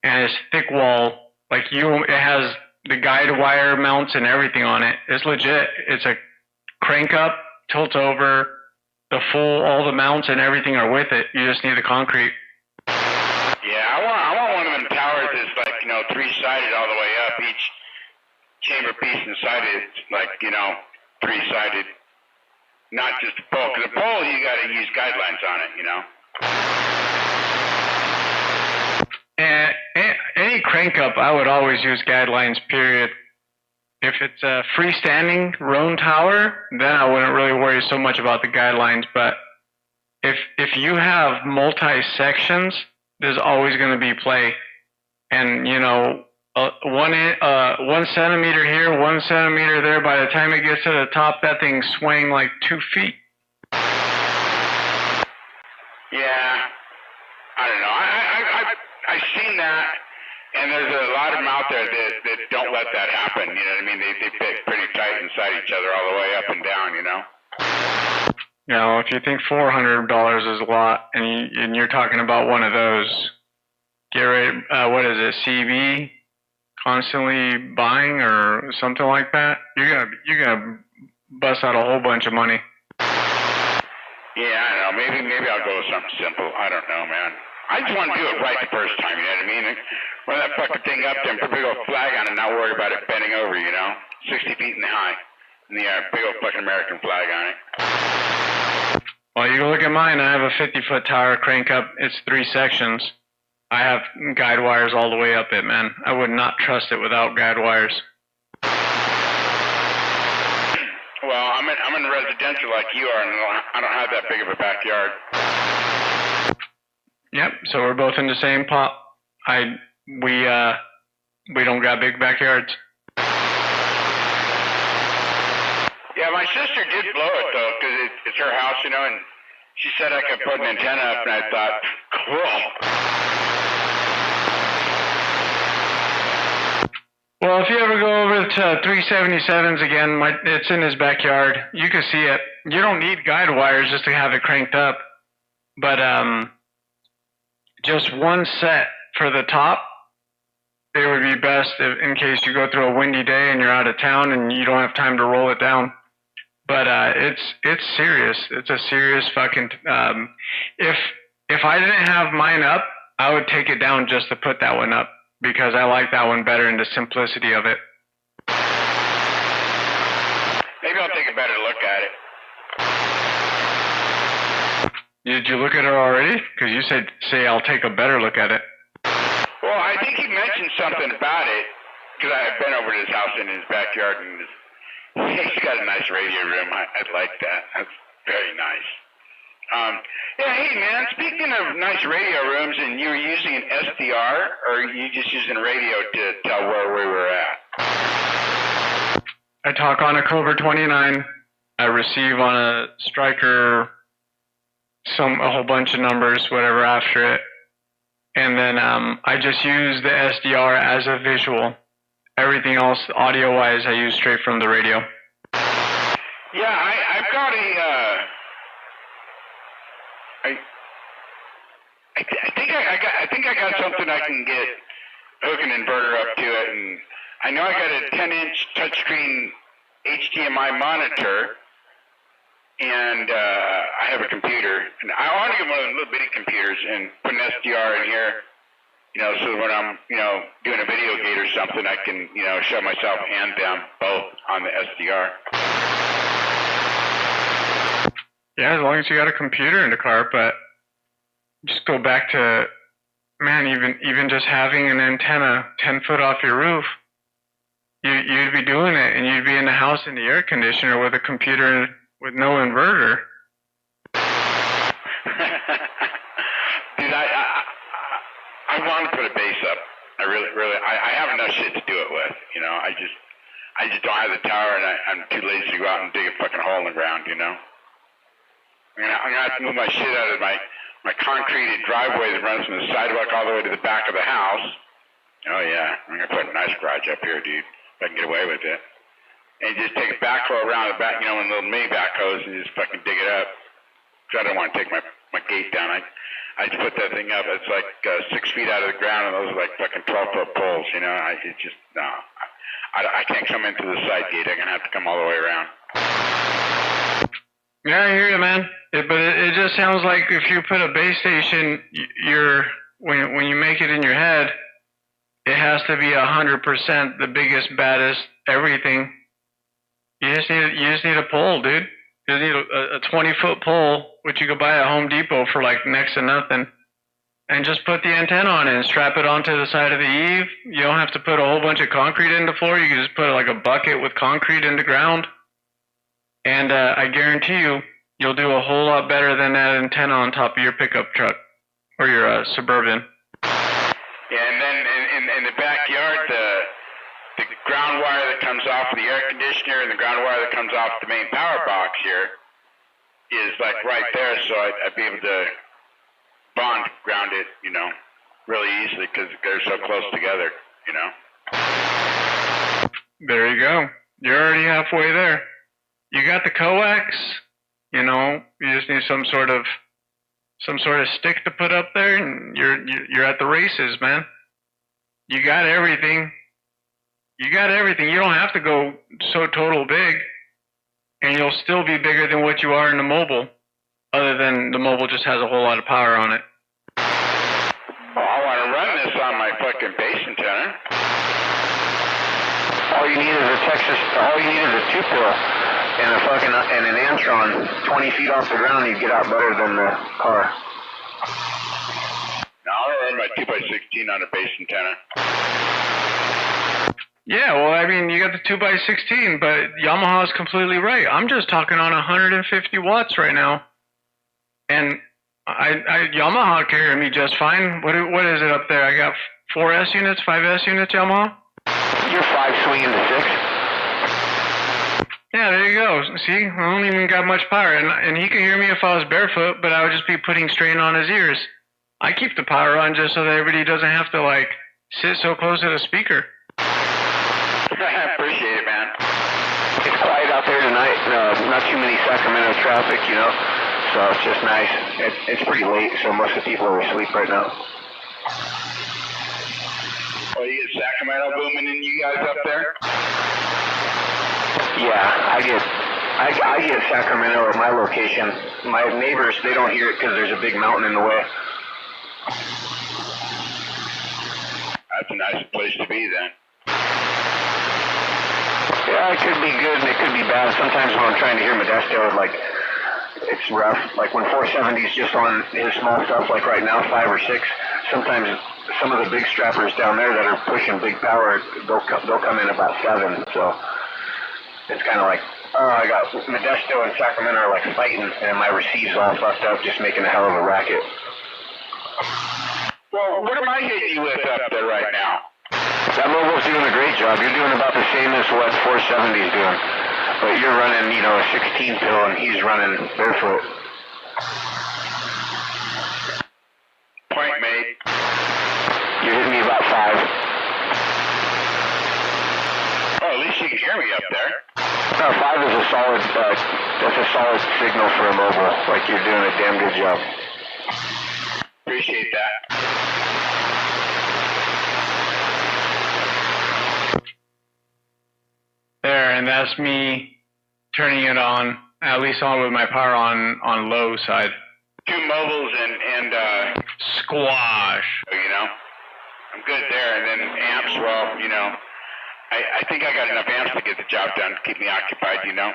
and it's thick wall. It has the guide wire mounts and everything on it. It's legit. It's a crank up, tilt over, all the mounts and everything are with it. You just need the concrete. Yeah, I want one of them towers that's like, 3-sided all the way up. Each chamber piece inside it, like, 3-sided. Not just a pole. Because a pole, you got to use guidelines on it, Any crank up, I would always use guidelines, period. If it's a freestanding Roan tower, then I wouldn't really worry so much about the guidelines. But if you have multi-sections, there's always going to be play. And, 1 centimeter here, 1 centimeter there, by the time it gets to the top, that thing's swaying like 2 feet. Yeah. I don't know. I've seen that. And there's a lot of them out there that don't let that happen, you know what I mean? They fit pretty tight inside each other all the way up and down, If you think $400 is a lot, and you're talking about one of those, get ready, what is it, CB? Constantly buying or something like that? You're gonna bust out a whole bunch of money. Yeah, I don't know. Maybe I'll go with something simple. I don't know, man. I just want to do it right the first time, you know what I mean? Run that fucking thing up there and put a big old flag on it and not worry about it bending over, 60 feet in the high. And the big old fucking American flag on it. Well, you can look at mine. I have a 50-foot tower crank up. It's 3 sections. I have guide wires all the way up it, man. I would not trust it without guide wires. Well, I'm in residential like you are, and I don't have that big of a backyard. Yep, so we're both in the same pot. We don't got big backyards. Yeah, my sister did blow it though, because it's her house, and she said I could put an antenna up, and I thought, cool. Well, if you ever go over to 377s again, it's in his backyard. You can see it. You don't need guide wires just to have it cranked up. But just one set for the top, it would be best in case you go through a windy day and you're out of town and you don't have time to roll it down. But it's serious. It's a serious fucking. If I didn't have mine up, I would take it down just to put that one up because I like that one better in the simplicity of it. Maybe I'll take a better look at it. Did you look at it already? Because you say I'll take a better look at it. Well, I think he mentioned something about it because I've been over to his house in his backyard and he's got a nice radio room. I'd like that. That's very nice. Yeah, hey man, speaking of nice radio rooms, and you were using an SDR, or are you just using radio to tell where we were at? I talk on a Cobra 29. I receive on a Striker a whole bunch of numbers, whatever after it. And then I just use the SDR as a visual. Everything else, audio-wise, I use straight from the radio. Yeah, I've got I think I got something I can get hook an inverter up to it, and I know I got a 10-inch touchscreen HDMI monitor, and I have a computer, and I want to get one of those little bitty computers and put an SDR in here, so when I'm, doing a video gate or something, I can, show myself and them both on the SDR. Yeah, as long as you got a computer in the car, but just go back to, man, even just having an antenna 10 foot off your roof, you'd be doing it, and you'd be in the house in the air conditioner with a computer with no inverter. Dude, I want to put a base up. I really, I have enough shit to do it with, I just don't have the tower, and I'm too lazy to go out and dig a fucking hole in the ground, I'm gonna have to move my shit out of my concreted driveway that runs from the sidewalk all the way to the back of the house. Oh yeah, I'm gonna put a nice garage up here, dude, if I can get away with it. And just take a backhoe around the back, one little mini backhoes, and just fucking dig it up. Because I don't want to take my gate down. I just put that thing up. It's like 6 feet out of the ground, and those are like fucking 12-foot poles. I can't come into the side gate. I'm gonna have to come all the way around. Yeah, I hear you, man. But it just sounds like if you put a base station, when you make it in your head, it has to be 100% the biggest, baddest, everything. You just need a pole, dude. You just need a 20-foot pole, which you could buy at Home Depot for like next to nothing, and just put the antenna on it and strap it onto the side of the eave. You don't have to put a whole bunch of concrete in the floor. You can just put like a bucket with concrete in the ground, and I guarantee you'll do a whole lot better than that antenna on top of your pickup truck or your Suburban. Yeah, and then in the backyard, the ground wire that comes off the air conditioner and the ground wire that comes off the main power box here is like right there, so I'd be able to ground it, really easily because they're so close together, There you go. You're already halfway there. You got the coax, you just need some sort of stick to put up there, and you're at the races, man. You got everything. You don't have to go so total big, and you'll still be bigger than what you are in the mobile, other than the mobile just has a whole lot of power on it. Well, I want to run this on my fucking base antenna. All you need is a two-pill and an Antron 20 feet off the ground. You get out better than the car. Now I'll run my 2x16 on a base antenna. Yeah, well, I mean, you got the 2x16, but Yamaha's completely right. I'm just talking on 150 watts right now, and Yamaha can hear me just fine. What is it up there? I got 4S units, 5S units, Yamaha. You're 5 swinging to 6. Yeah, there you go. See, I don't even got much power, and he could hear me if I was barefoot, but I would just be putting strain on his ears. I keep the power on just so that everybody doesn't have to like sit so close to the speaker. I appreciate it, man. It's quiet out there tonight. Not too many Sacramento traffic, you know. So it's just nice. It's pretty late, so most of the people are asleep right now. Well, you get Sacramento booming in you guys up there? Yeah, I get Sacramento at my location. My neighbors, they don't hear it because there's a big mountain in the way. That's a nice place to be then. Yeah, it could be good and it could be bad. Sometimes when I'm trying to hear Modesto, like, it's rough. Like when 470's just on his small stuff, like right now, 5 or 6, sometimes some of the big strappers down there that are pushing big power, they'll come in about 7, so it's kind of like, I got Modesto and Sacramento are like fighting, and my receive's all fucked up, just making a hell of a racket. Well, what am I hitting you with up there right now? That mobile's doing a great job. You're doing about the same as what 470's doing. But you're running, you know, a 16 pill and he's running barefoot. Point made. You're hitting me about 5. Oh, at least you can hear me up there. No, 5 is a solid, that's a solid signal for a mobile. Like you're doing a damn good job. Appreciate that. There, and that's me turning it on, at least on with my power on low side. 2 mobiles and Squash. you know, I'm good there. And then amps, well, you know, I think I got enough amps to get the job done to keep me occupied, you know.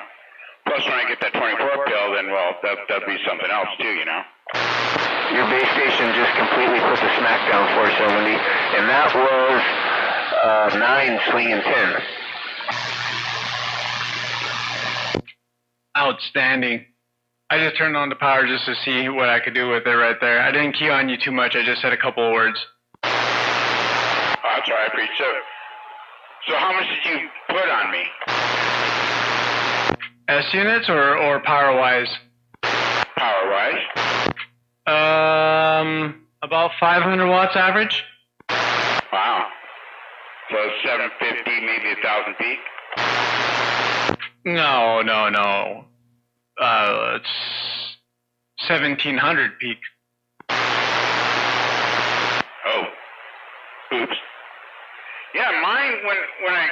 Plus, when I get that 24 pill, then, well, that'll be something else, too, you know. Your base station just completely put the smack down 470, and that was 9 swinging 10. Outstanding. I just turned on the power just to see what I could do with it right there. I didn't key on you too much. I just said a couple of words. Oh, that's all right, Preach. So how much did you put on me? S units or power wise? Power wise? About 500 watts average. Wow. So 750, maybe 1,000 peak? No. It's 1,700 peak. Oh. Oops. Yeah, mine, when I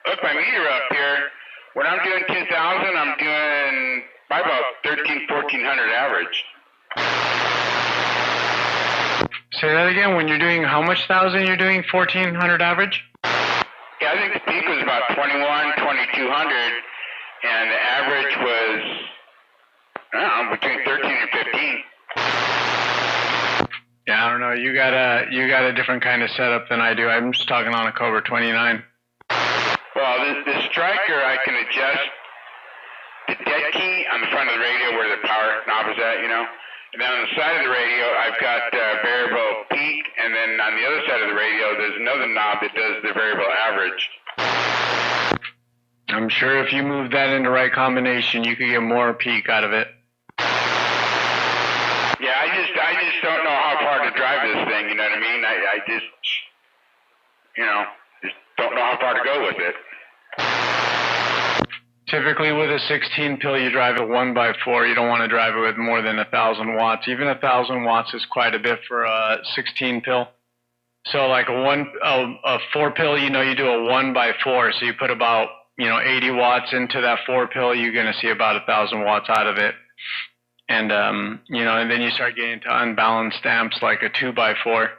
hook my meter up here, when I'm doing 2,000, I'm doing by about 1,400 average. Say that again. When you're doing how much thousand? You're doing 1,400 average? Yeah, I think the peak was about 2,200, and the average was, I don't know, between 13 and 15. Yeah, I don't know. You got a different kind of setup than I do. I'm just talking on a Cobra 29. Well, the striker, I can adjust the dead key on the front of the radio where the power knob is at, you know. And then on the side of the radio, I've got variable peak, and then on the other side of the radio, there's another knob that does the variable average. I'm sure if you move that into right combination, you could get more peak out of it. Yeah, I just don't know how far to drive this thing, you know what I mean? I just don't know how far to go with it. Typically with a 16 pill, you drive it 1x4. You don't want to drive it with more than 1,000 watts. Even 1,000 watts is quite a bit for a 16 pill. So like a 4 pill, you do a 1x4. So you put about 80 watts into that 4 pill, you're going to see about 1,000 watts out of it. And and then you start getting to unbalanced amps like a 2x4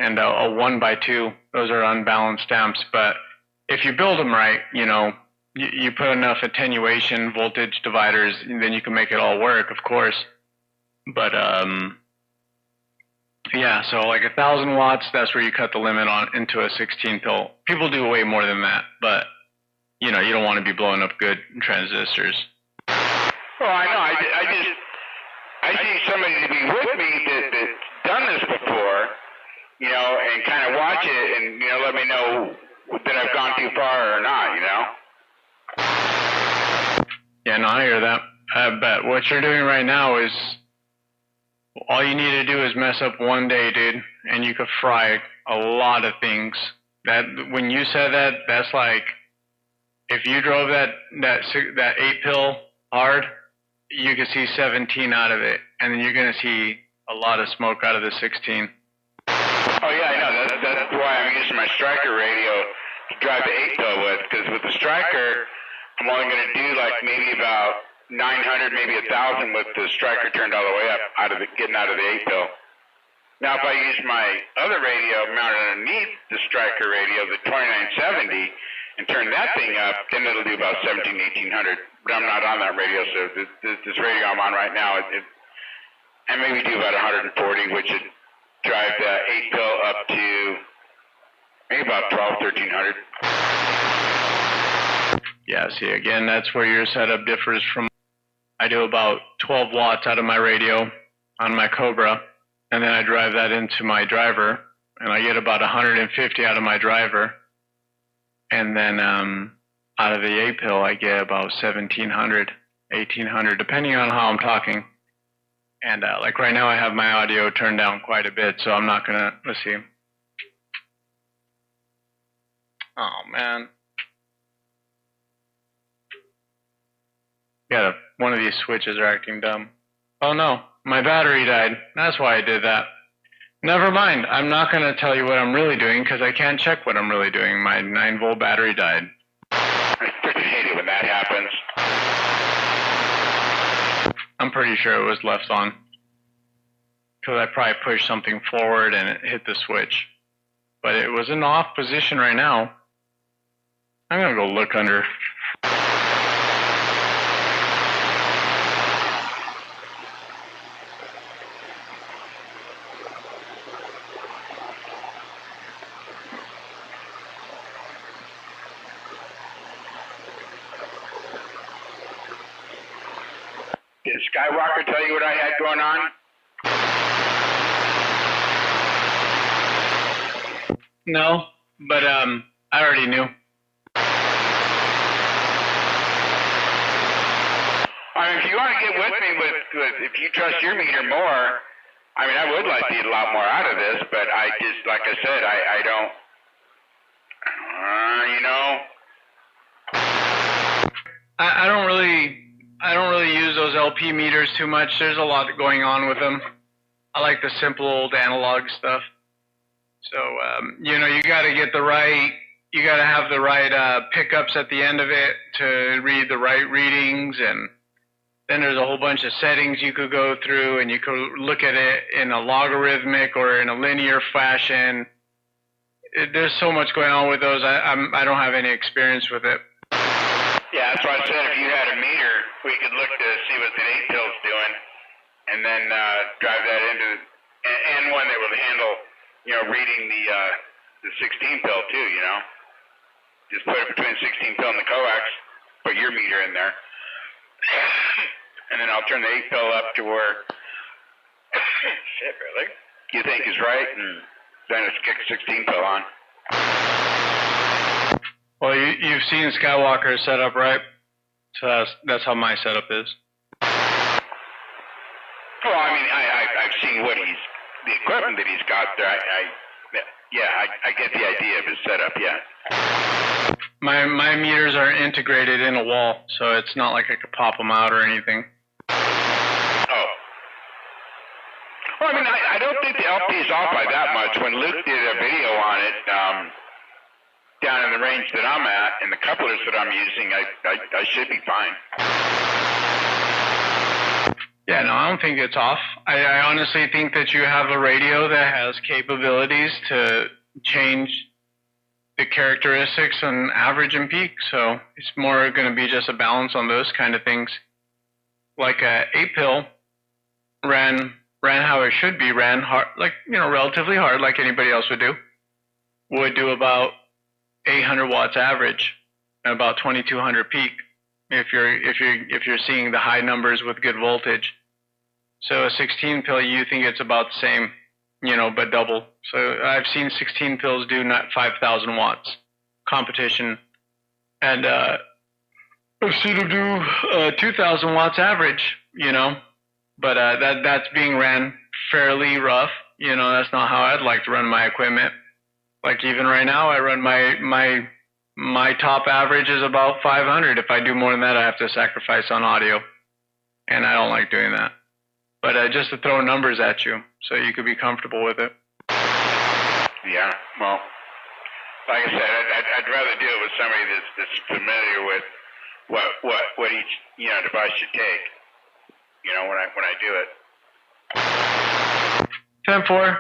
and a 1x2. Those are unbalanced amps. But if you build them right, you put enough attenuation voltage dividers, and then you can make it all work, of course. But yeah, so like 1,000 watts, that's where you cut the limit on into a 16 pill. People do way more than that, but you don't want to be blowing up good transistors. Well, I know. I see somebody to be with me that's done this before, and kind of watch it and let me know that I've gone too far or not, Yeah, no, I hear that. But what you're doing right now is all you need to do is mess up one day, dude, and you could fry a lot of things. That when you said that, that's like if you drove that 8-pill hard, you could see 17 out of it, and then you're gonna see a lot of smoke out of the 16. Oh yeah, I know. That's why I'm using my Striker radio to drive the 8-pill with, because with the Striker, I'm only going to do like maybe about 900, maybe 1,000 with the Striker turned all the way up, getting out of the 8-pill. Now, if I use my other radio mounted underneath the Striker radio, the 2970, and turn that thing up, then it'll do about 1,700, 1,800. But I'm not on that radio, so this radio I'm on right now, I maybe do about 140, which would drive the 8-pill up to maybe about 1,200, 1,300. Yeah, see, again, that's where your setup differs from. I do about 12 watts out of my radio on my Cobra, and then I drive that into my driver, and I get about 150 out of my driver. And then out of the 8-pill, I get about 1,700, 1,800, depending on how I'm talking. And like right now, I have my audio turned down quite a bit, so I'm not gonna. Let's see. Oh man. Yeah, one of these switches are acting dumb. Oh no, my battery died. That's why I did that. Never mind. I'm not going to tell you what I'm really doing because I can't check what I'm really doing. My 9-volt battery died. I freaking hate it when that happens. I'm pretty sure it was left on. Because I probably pushed something forward and it hit the switch. But it was in the off position right now. I'm going to go look under. Did Skywalker tell you what I had going on? No, but I already knew. I mean, if you want to get with me with if you trust your meter more, I mean, I would like to get a lot more out of this, but I just, like I said, I don't, you know. I don't really use those LP meters too much. There's a lot going on with them. I like the simple old analog stuff. So, you know, you gotta have the right pickups at the end of it to read the right readings, and then there's a whole bunch of settings you could go through, and you could look at it in a logarithmic or in a linear fashion. There's so much going on with those. I don't have any experience with it. Yeah, that's why I said if you had a meter, we could look to see what the 8-pill's doing, and then drive that into, and one that would handle, you know, reading the 16-pill too, you know. Just put it between 16-pill and the coax, put your meter in there, and then I'll turn the 8-pill up to where shit, really, you think is right, and then it's kick 16-pill on. Well, you've seen Skywalker's setup, right? So that's how my setup is. Well, I mean, I've seen what the equipment that he's got there. I get the idea of his setup, yeah. My meters are integrated in a wall, so it's not like I could pop them out or anything. Oh. Well, I mean, I don't think the LP is off by that much. When Luke did a video on it, down in the range that I'm at, and the couplers that I'm using, I should be fine. Yeah, no, I don't think it's off. I honestly think that you have a radio that has capabilities to change the characteristics on average and peak, so it's more going to be just a balance on those kind of things. Like a 8-pill ran how it should be, ran hard, like, you know, relatively hard, like anybody else would do about 800 watts average and about 2200 peak if you're seeing the high numbers with good voltage. So a 16-pill, you think it's about the same, you know, but double. So I've seen 16 pills do not 5,000 watts competition, and I've seen them do 2,000 watts average, you know, but that's being ran fairly rough. You know, that's not how I'd like to run my equipment. Like even right now, I run my top average is about 500. If I do more than that, I have to sacrifice on audio, and I don't like doing that. But just to throw numbers at you, so you could be comfortable with it. Yeah, well, like I said, I'd rather deal with somebody that's familiar with what each device should take. You know, when I do it. 10-4.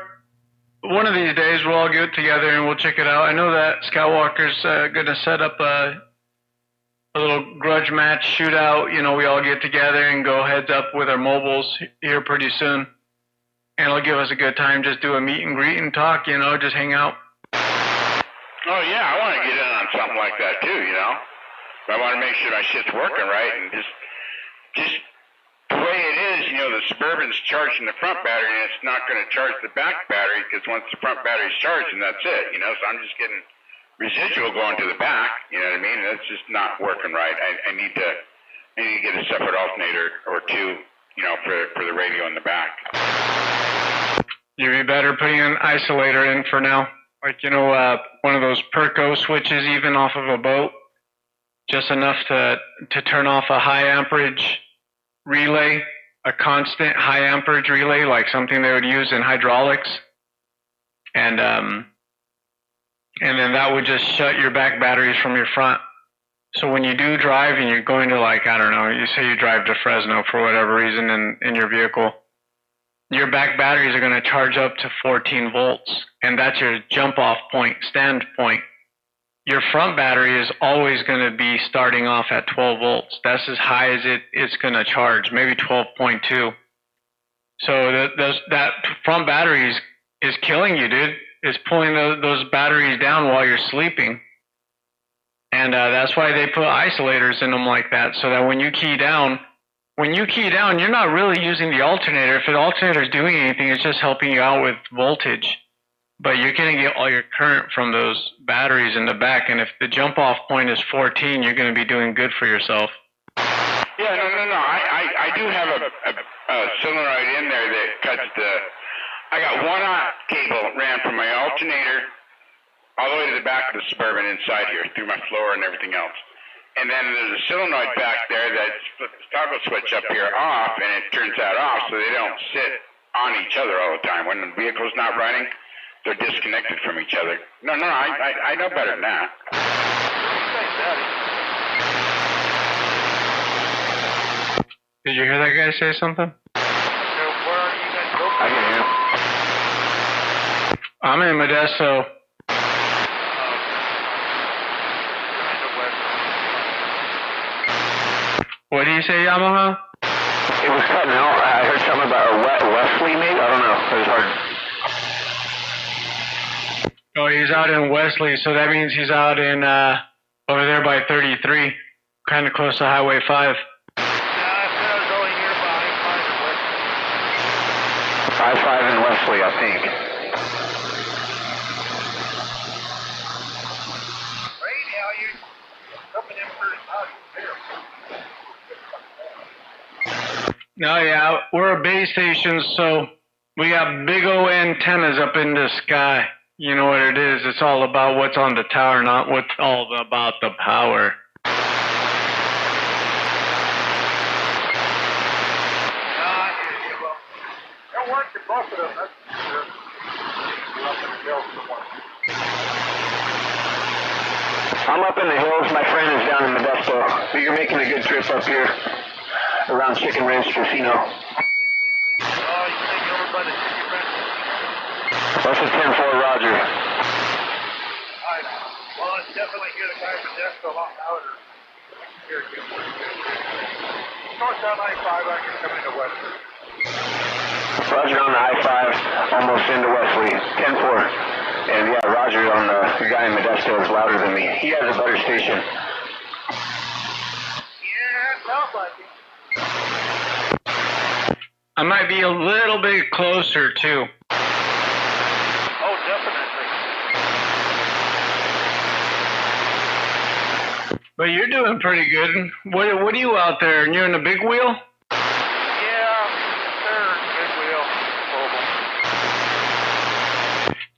One of these days we'll all get together and we'll check it out. I know that Skywalker's gonna set up a little grudge match shootout. You know, we all get together and go heads up with our mobiles here pretty soon. And it'll give us a good time. Just do a meet and greet and talk, you know, just hang out. Oh yeah, I want to get in on something like that too, you know. I want to make sure my shit's working right, and just the way it is, you know, the Suburban's charging the front battery, and it's not going to charge the back battery, because once the front battery's charged, and that's it, you know. So I'm just getting residual going to the back, you know what I mean? And it's just not working right. I need to get a separate alternator or two, you know, for the radio in the back. You'd be better putting an isolator in for now. Like, you know, one of those Perco switches even off of a boat. Just enough to turn off a high amperage relay, a constant high amperage relay, like something they would use in hydraulics. And then that would just shut your back batteries from your front. So when you do drive and you're going to, like, I don't know, you say you drive to Fresno for whatever reason in your vehicle, your back batteries are going to charge up to 14 volts, and that's your jump-off point, stand point. Your front battery is always going to be starting off at 12 volts. That's as high as it's going to charge, maybe 12.2. So that front battery is killing you, dude. It's pulling those batteries down while you're sleeping. And that's why they put isolators in them like that, so that when you key down, you're not really using the alternator. If the alternator is doing anything, it's just helping you out with voltage. But you're going to get all your current from those batteries in the back. And if the jump-off point is 14, you're going to be doing good for yourself. Yeah, no. I do have a solenoid in there that cuts I got 1/0 cable ran from my alternator all the way to the back of the Suburban inside here, through my floor and everything else. And then there's a solenoid back there that splits the toggle switch up here off, and it turns that off so they don't sit on each other all the time. When the vehicle's not running, they're disconnected from each other. No, I know better than that. Did you hear that guy say something? I can hear him. I'm in Modesto. What do you say, Yamaha? It was cutting out. I heard something about Wesley, maybe? I don't know. It was hard. Oh, he's out in Wesley, so that means he's out in over there by 33, kind of close to Highway 5. I-5 in Wesley, I think. Right now, you're coming in for No, yeah, we're a base station, so we got big old antennas up in the sky. You know what it is? It's all about what's on the tower, not what's all about the power. They'll work the both of them, that's for sure. You're up in the hills somewhere. I'm up in the hills. My friend is down in Modesto. So you're making a good trip up here around Chicken Ranch Casino. Oh, you think over by the Chicken Ranch? That's a 10-4, Roger. Alright. Well, it's definitely here. The guy from Modesto a lot louder. Here, north down I-5, I can come into Western. Roger on the I-5, almost into Wesley. 10-4. And yeah, Roger on the guy in Modesto is louder than me. He has a better station. Yeah, it sounds like it. I might be a little bit closer, too. Oh, definitely. But you're doing pretty good. What are you out there? You're in the big wheel? Yeah, sir, big wheel.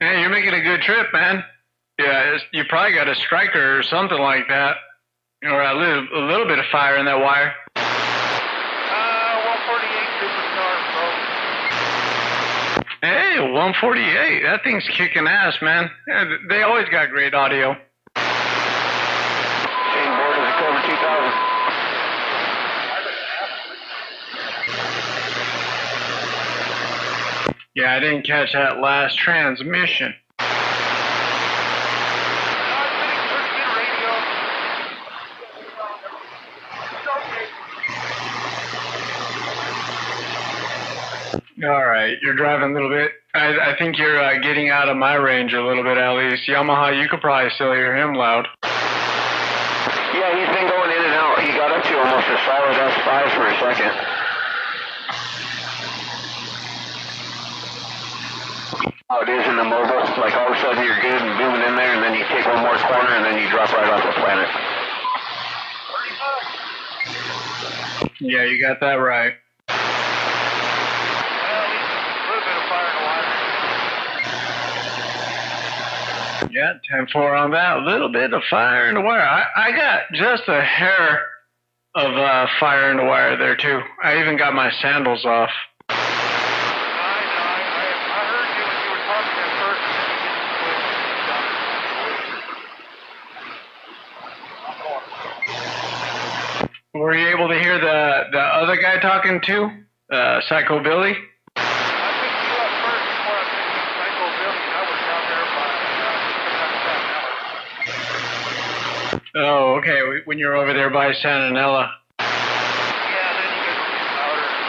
Hey, you're making a good trip, man. Yeah, you probably got a striker or something like that. Or a little bit of fire in that wire. 148 superstar, bro. Hey, 148. That thing's kicking ass, man. Yeah, they always got great audio. Same board as the Cobra 2000. Yeah, I didn't catch that last transmission. All right, you're driving a little bit. I think you're getting out of my range a little bit, at least. Yamaha, you could probably still hear him loud. Yeah, he's been going in and out. He got up to almost a solid S5 for a second. How it is in the mobile, like all of a sudden you're good and booming in there, and then you take one more corner, and then you drop right off the planet. Yeah, you got that right. Yeah, 10-4 on that. A little bit of fire in the wire. I got just a hair of fire in the wire there, too. I even got my sandals off. I heard you when you were talking at first. Were you able to hear the other guy talking, too? Psycho Billy? I picked you up first before I picked up Psycho Billy, and I was down there by Oh, okay. When you were over there by Santa Nella. Yeah, then you guys were getting louder and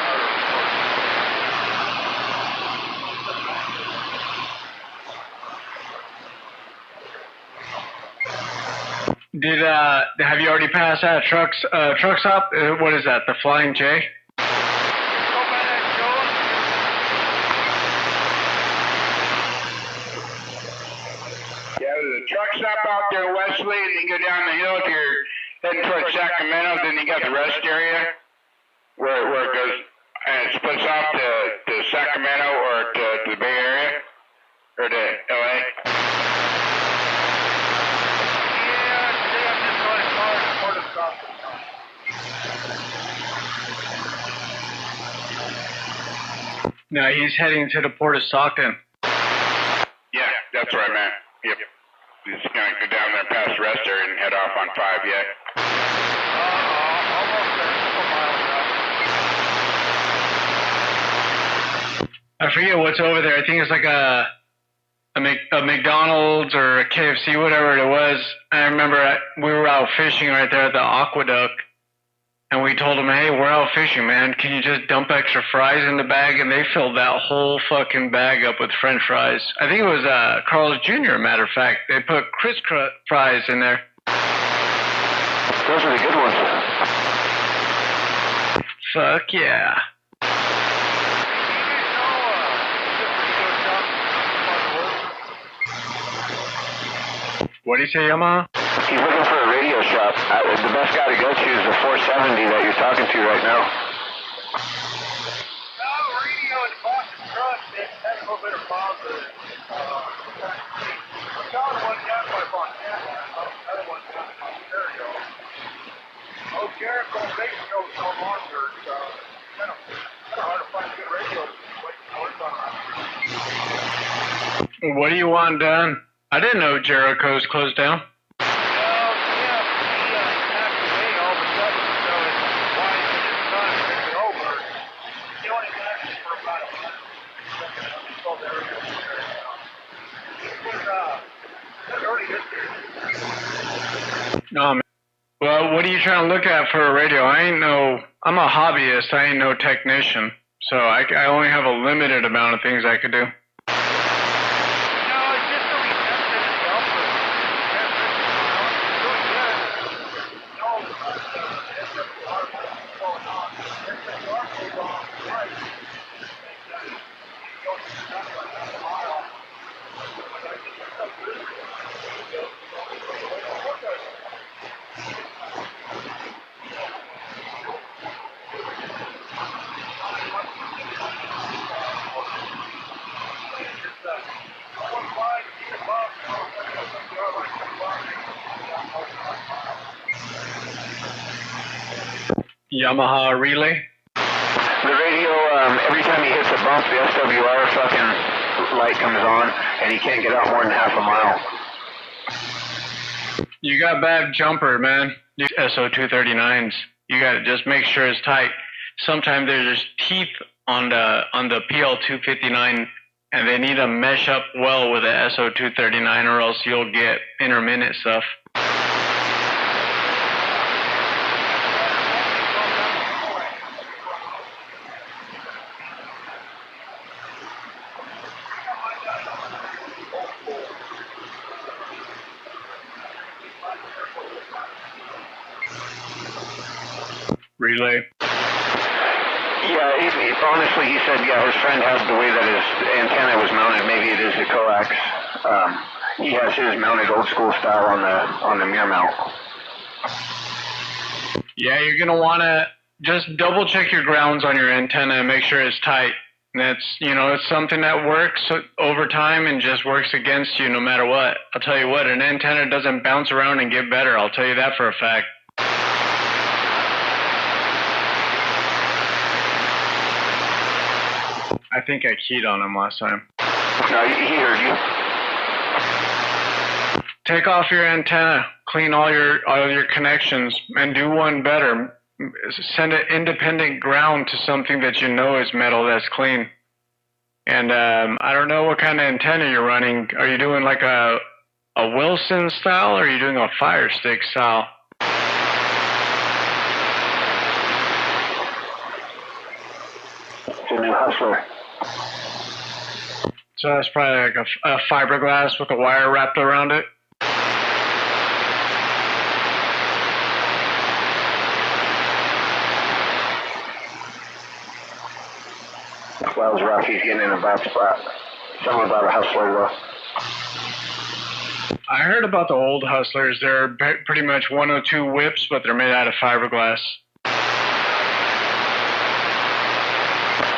louder. Have you already passed that truck stop? What is that? The Flying J? Yeah, there's a truck stop out there, Wesley, and you go down the hill if you're heading towards Sacramento, then you got the rest area where it goes, and it splits off to Sacramento or to the Bay Area or to LA. No, he's heading to the Port of Stockton. Yeah, that's where I'm at. Yep. He's going to go down there past the rest area and head off on 5 yet. Almost there, a couple miles out. I forget what's over there. I think it's like a McDonald's or a KFC, whatever it was. I remember we were out fishing right there at the Aqueduct, and we told them, hey, we're out fishing, man. Can you just dump extra fries in the bag? And they filled that whole fucking bag up with French fries. I think it was Carl's Jr., matter of fact. They put crisp fries in there. Those are the good ones. Fuck yeah. What do you say, Yamaha? He's looking for a radio shop. The best guy to go to is the 470 that you're talking to right now. Radio and Boston Truck, they had a little bit of problems with it. Found one down by Montana, another one down in Ontario. Oh, Jericho Bakersfield's no longer, so it's kind of hard to find good radio. What do you want done? I didn't know Jericho's closed down. No, well, what are you trying to look at for a radio? I'm a hobbyist. I ain't no technician. So I only have a limited amount of things I could do. Yamaha relay? The radio, every time he hits a bump, the SWR fucking light comes on, and he can't get out more than half a mile. You got bad jumper, man. These SO239s. You gotta just make sure it's tight. Sometimes there's teeth on the PL259, and they need to mesh up well with the SO239, or else you'll get intermittent stuff. Relay. Yeah, honestly, he said, yeah, his friend has the way that his antenna was mounted. Maybe it is a coax. He has his mounted old school style on the mirror mount. Yeah, you're gonna wanna just double check your grounds on your antenna and make sure it's tight. And that's, it's something that works over time and just works against you no matter what. I'll tell you what, an antenna doesn't bounce around and get better. I'll tell you that for a fact. I think I keyed on him last time. No, he heard you. Take off your antenna, clean all your connections, and do one better. Send an independent ground to something that you know is metal that's clean. And I don't know what kind of antenna you're running. Are you doing like a Wilson style, or are you doing a Fire Stick style? It's a new Hustler. So that's probably like a fiberglass with a wire wrapped around it. Well, it was rough. He's getting in a bad spot. Something about a Hustler, though. I heard about the old Hustlers. They're pretty much 102 whips, but they're made out of fiberglass.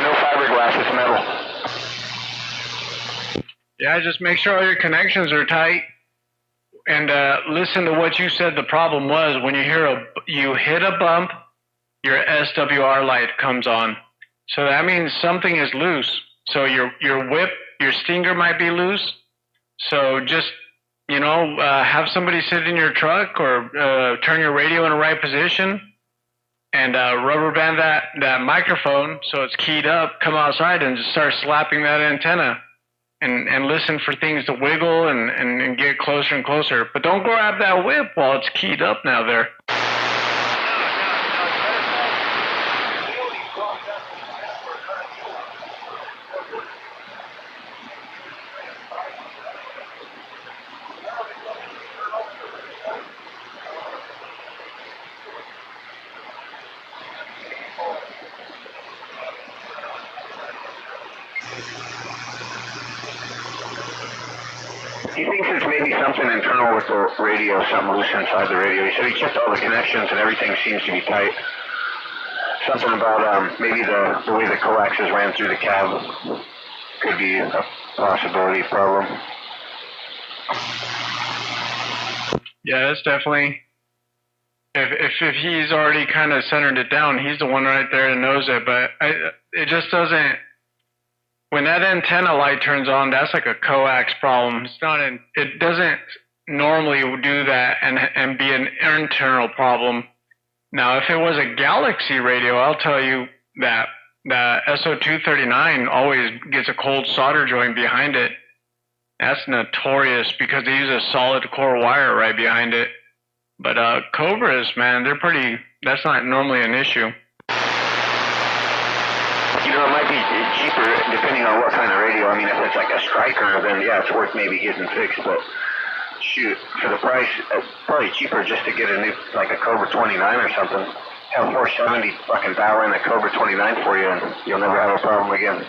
No fiberglass, it's metal. Yeah, just make sure all your connections are tight. And listen to what you said the problem was. When you hit a bump, your SWR light comes on. So that means something is loose. So your whip, your stinger might be loose. So just, have somebody sit in your truck, or turn your radio in the right position, and rubber band that microphone so it's keyed up. Come outside and just start slapping that antenna, and listen for things to wiggle and get closer and closer. But don't grab that whip while it's keyed up now there. He thinks it's maybe something internal with the radio, something loose inside the radio. He said he checked all the connections and everything seems to be tight. Something about maybe the way the coaxes ran through the cab could be a possibility problem. Yeah, that's definitely. If he's already kind of centered it down, he's the one right there that knows it. But it just doesn't. When that antenna light turns on, that's like a coax problem. It doesn't normally do that and be an internal problem. Now, if it was a Galaxy radio, I'll tell you that the SO239 always gets a cold solder joint behind it. That's notorious because they use a solid core wire right behind it. But Cobras, man, that's not normally an issue. It might be cheaper depending on what kind of radio. I mean, if it's like a Striker, then yeah, it's worth maybe getting fixed. But shoot, for the price, it's probably cheaper just to get a new, like a Cobra 29 or something. Have 470 fucking dial in a Cobra 29 for you, and you'll never have a problem again.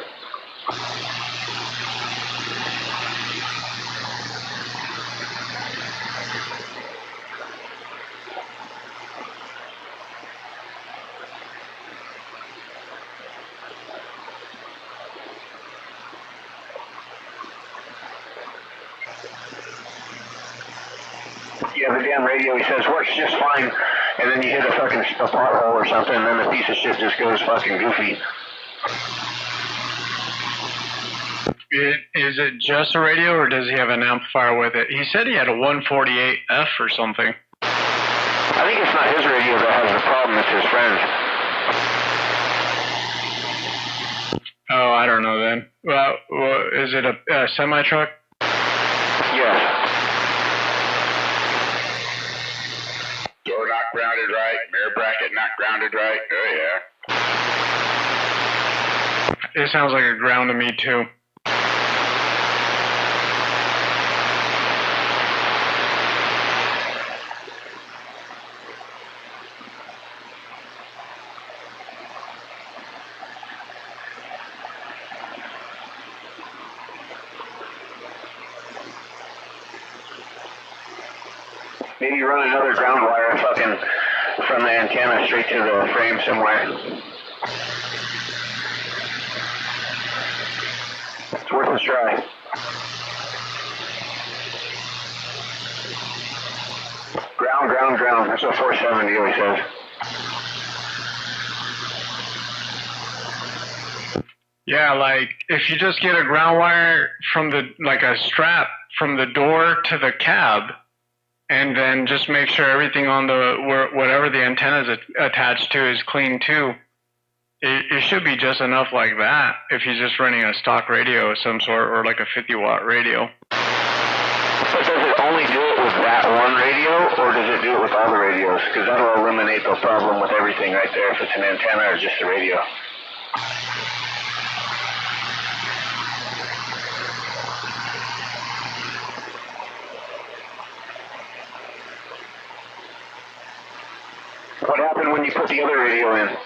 Yeah, the damn radio, he says, works just fine. And then you hit a fucking a pothole or something, and then the piece of shit just goes fucking goofy. Is it just a radio, or does he have an amplifier with it? He said he had a 148F or something. I think it's not his radio that has the problem, it's his friend's. Oh, I don't know then. Well, is it a semi-truck? Yeah. Door not grounded right, mirror bracket not grounded right. Oh, yeah. It sounds like a ground to me, too. Maybe run another ground wire fucking from the antenna straight to the frame somewhere. It's worth a try. Ground. That's what 470 always says. Yeah, like, if you just get a ground wire from like a strap from the door to the cab, and then just make sure everything on whatever the antenna is attached to is clean too. It should be just enough like that if he's just running a stock radio of some sort, or like a 50-watt radio. But does it only do it with that one radio, or does it do it with all the radios? Because that'll eliminate the problem with everything right there, if it's an antenna or just a radio. What happened when you put the other radio in?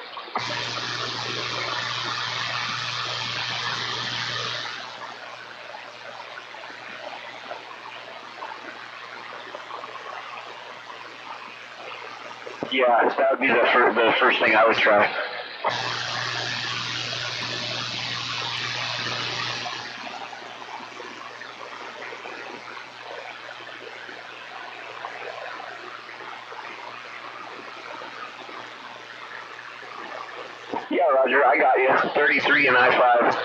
Yeah, that would be the first thing I would try. Yeah, Roger, I got you. 33 and I-5.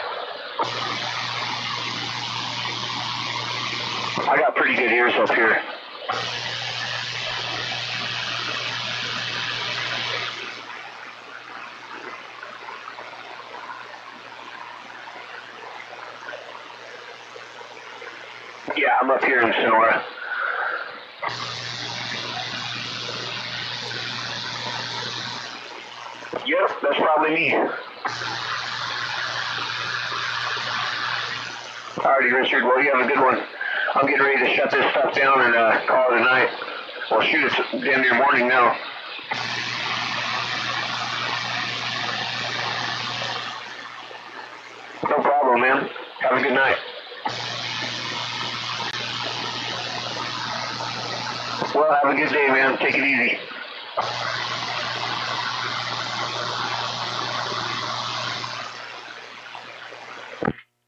I got pretty good ears up here. Yeah, I'm up here in Sonora. Yep, that's probably me. Alrighty, Richard. Well, you have a good one. I'm getting ready to shut this stuff down and call it a night. Well, shoot, it's damn near morning now. No problem, man. Have a good night. Well, have a good day, man. Take it easy.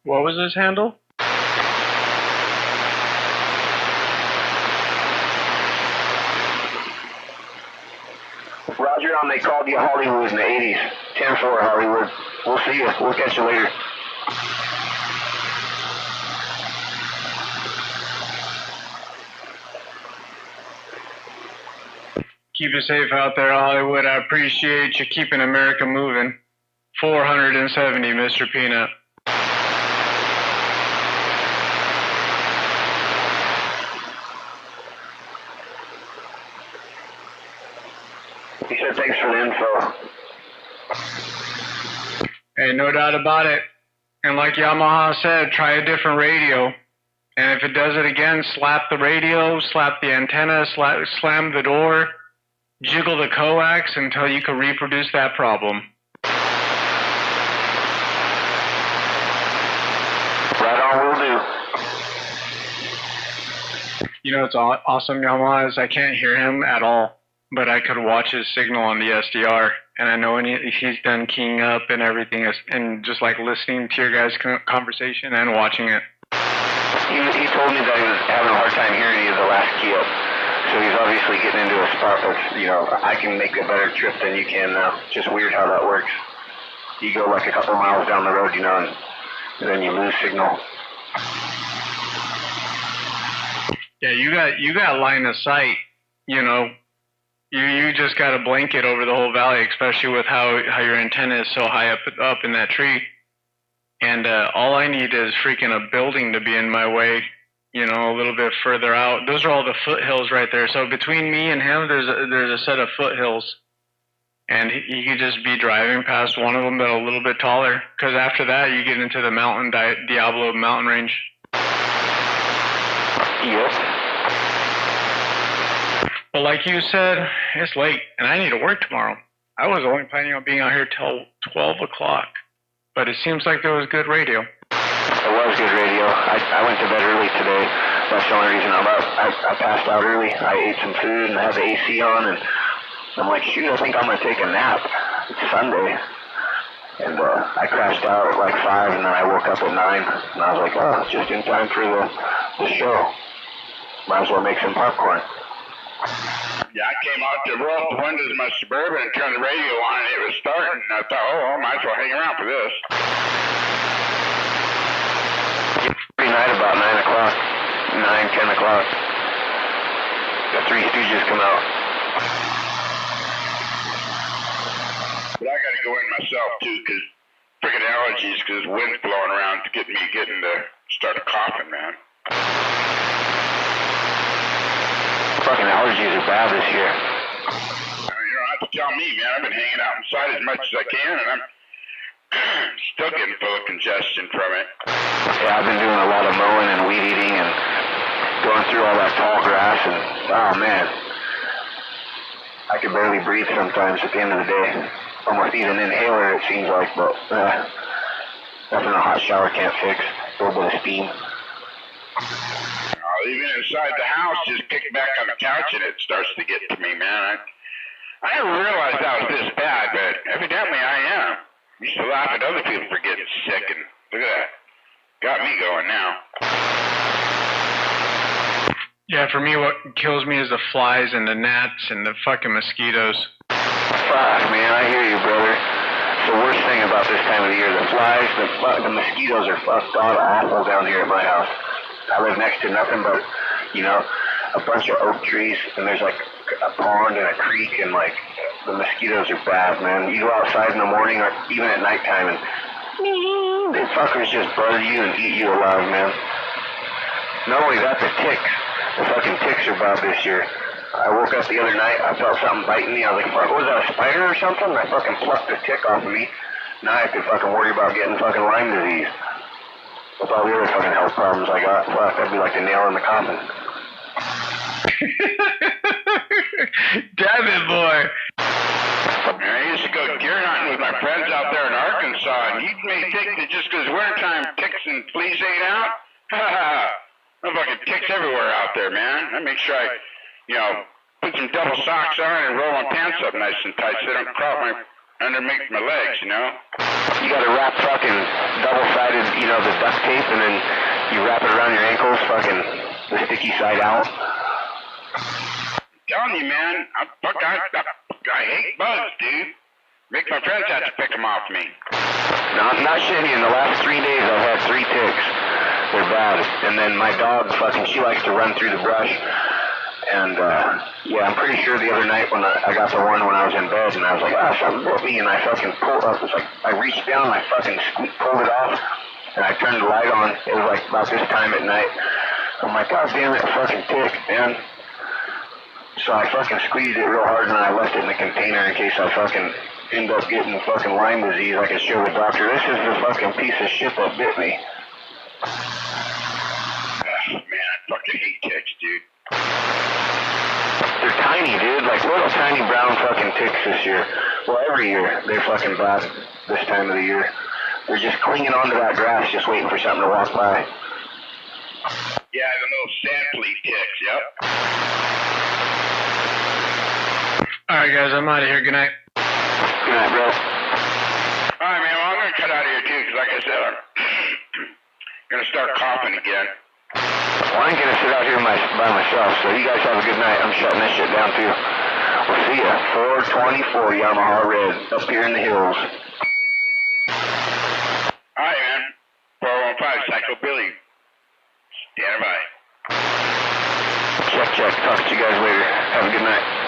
What was his handle? Roger on, they called you Hollywood in the 80s. 10-4 Hollywood. We'll see you. We'll catch you later. Keep it safe out there, Hollywood. I appreciate you keeping America moving. 470, Mr. Peanut. He said thanks for the info. Hey, no doubt about it. And like Yamaha said, try a different radio. And if it does it again, slap the radio, slap the antenna, slam the door, jiggle the coax until you can reproduce that problem. Right on, will do. You know what's awesome, Yamaha, is I can't hear him at all, but I could watch his signal on the SDR, and I know if he's done keying up and everything, and just like listening to your guys' conversation and watching it. He told me that he was having a hard time hearing you the last key up. So he's obviously getting into a spot that's, you know, I can make a better trip than you can now. Just weird how that works. You go like a couple miles down the road, you know, and then you lose signal. Yeah, you got line of sight, you know. You just got a blanket over the whole valley, especially with how your antenna is so high up in that tree. And all I need is freaking a building to be in my way, you know, a little bit further out. Those are all the foothills right there. So between me and him, there's a set of foothills. And he could just be driving past one of them, but a little bit taller. Because after that, you get into the mountain, Diablo mountain range. Yep. But like you said, it's late, and I need to work tomorrow. I was only planning on being out here till 12 o'clock. But it seems like there was good radio. It was good radio. I went to bed early today. That's the only reason I'm up. I passed out early. I ate some food and had the AC on, and I'm like, shoot, I think I'm going to take a nap. It's Sunday. And I crashed out at like 5, and then I woke up at 9. And I was like, oh, it's just in time for the show. Might as well make some popcorn. Yeah, I came out to roll up the windows of my Suburban and turned the radio on, and it was starting. And I thought, oh, I might as well hang around for this. Every night about 9 o'clock, 9, 10 o'clock, the Three Stooges come out. But I got to go in myself, too, because freaking allergies, because the wind's blowing around to get me getting to start coughing, man. Fucking allergies are bad this year. You don't have to tell me, man. I've been hanging out inside as much as I can, and I'm still getting full of congestion from it. Yeah, I've been doing a lot of mowing and weed eating and going through all that tall grass, and oh man, I could barely breathe sometimes at the end of the day. Almost need an inhaler, it seems like, but nothing a hot shower can't fix. A little bit of steam. Even inside the house, just kick back on the couch and it starts to get to me, man. I never realized I was this bad, but evidently I am. I used to laugh at other people for getting sick, and look at that. Got me going now. Yeah, for me, what kills me is the flies and the gnats and the fucking mosquitoes. Fuck, man, I hear you, brother. It's the worst thing about this time of the year. The flies, the mosquitoes are fucked awful down here at my house. I live next to nothing but, you know, a bunch of oak trees, and there's like a pond and a creek, and like the mosquitoes are bad, man. You go outside in the morning or even at nighttime, and the fuckers just buzz you and eat you alive, man. Not only that, the fucking ticks are bad this year. I woke up the other night, I felt something biting me. I was like, fuck, was that a spider or something? And I fucking plucked the tick off of me. Now I have to fucking worry about getting fucking Lyme disease. With all the other fucking health problems I got, fuck, that'd be like the nail in the coffin. Damn it, boy. I used to go deer hunting with my friends out there in Arkansas, and you may think that just because wintertime ticks and fleas ain't out, no fucking ticks everywhere out there, man. I make sure I, you know, put some double socks on and roll my pants up nice and tight so they don't crop underneath my legs, you know? You gotta wrap fucking double-sided, you know, the duct tape, and then you wrap it around your ankles, fucking the sticky side out. I'm telling you, man, I hate bugs, dude. Make my friends have to pick them off me. No, I'm not shitting you. In the last 3 days, I've had 3 ticks. They're bad. And then my dog, fucking, she likes to run through the brush. And, yeah, I'm pretty sure the other night when I got the one when I was in bed, and I was like, something bit me, and I fucking pulled up. It's like, I reached down, and I fucking pulled it off, and I turned the light on. It was like about this time at night. I'm like, God damn it, fucking tick, man. So I fucking squeezed it real hard, and then I left it in the container in case I fucking end up getting fucking Lyme disease. I could show the doctor, this is the fucking piece of shit that bit me. Man, I fucking hate ticks, dude. They're tiny, dude. Like little tiny brown fucking ticks this year. Well, every year they're fucking bad this time of the year. They're just clinging onto that grass, just waiting for something to walk by. Yeah, the little sand flea ticks, yep. Alright, guys, I'm out of here. Good night. Good night, bro. Alright, man, well, I'm gonna cut out of here, too, because like I said, I'm gonna start coughing again. Well, I ain't gonna sit out here by myself, so you guys have a good night. I'm shutting this shit down too. We'll see ya. 424 Yamaha Red up here in the hills. Alright, man. 415 Psycho Billy. Stand by. Check. Talk to you guys later. Have a good night.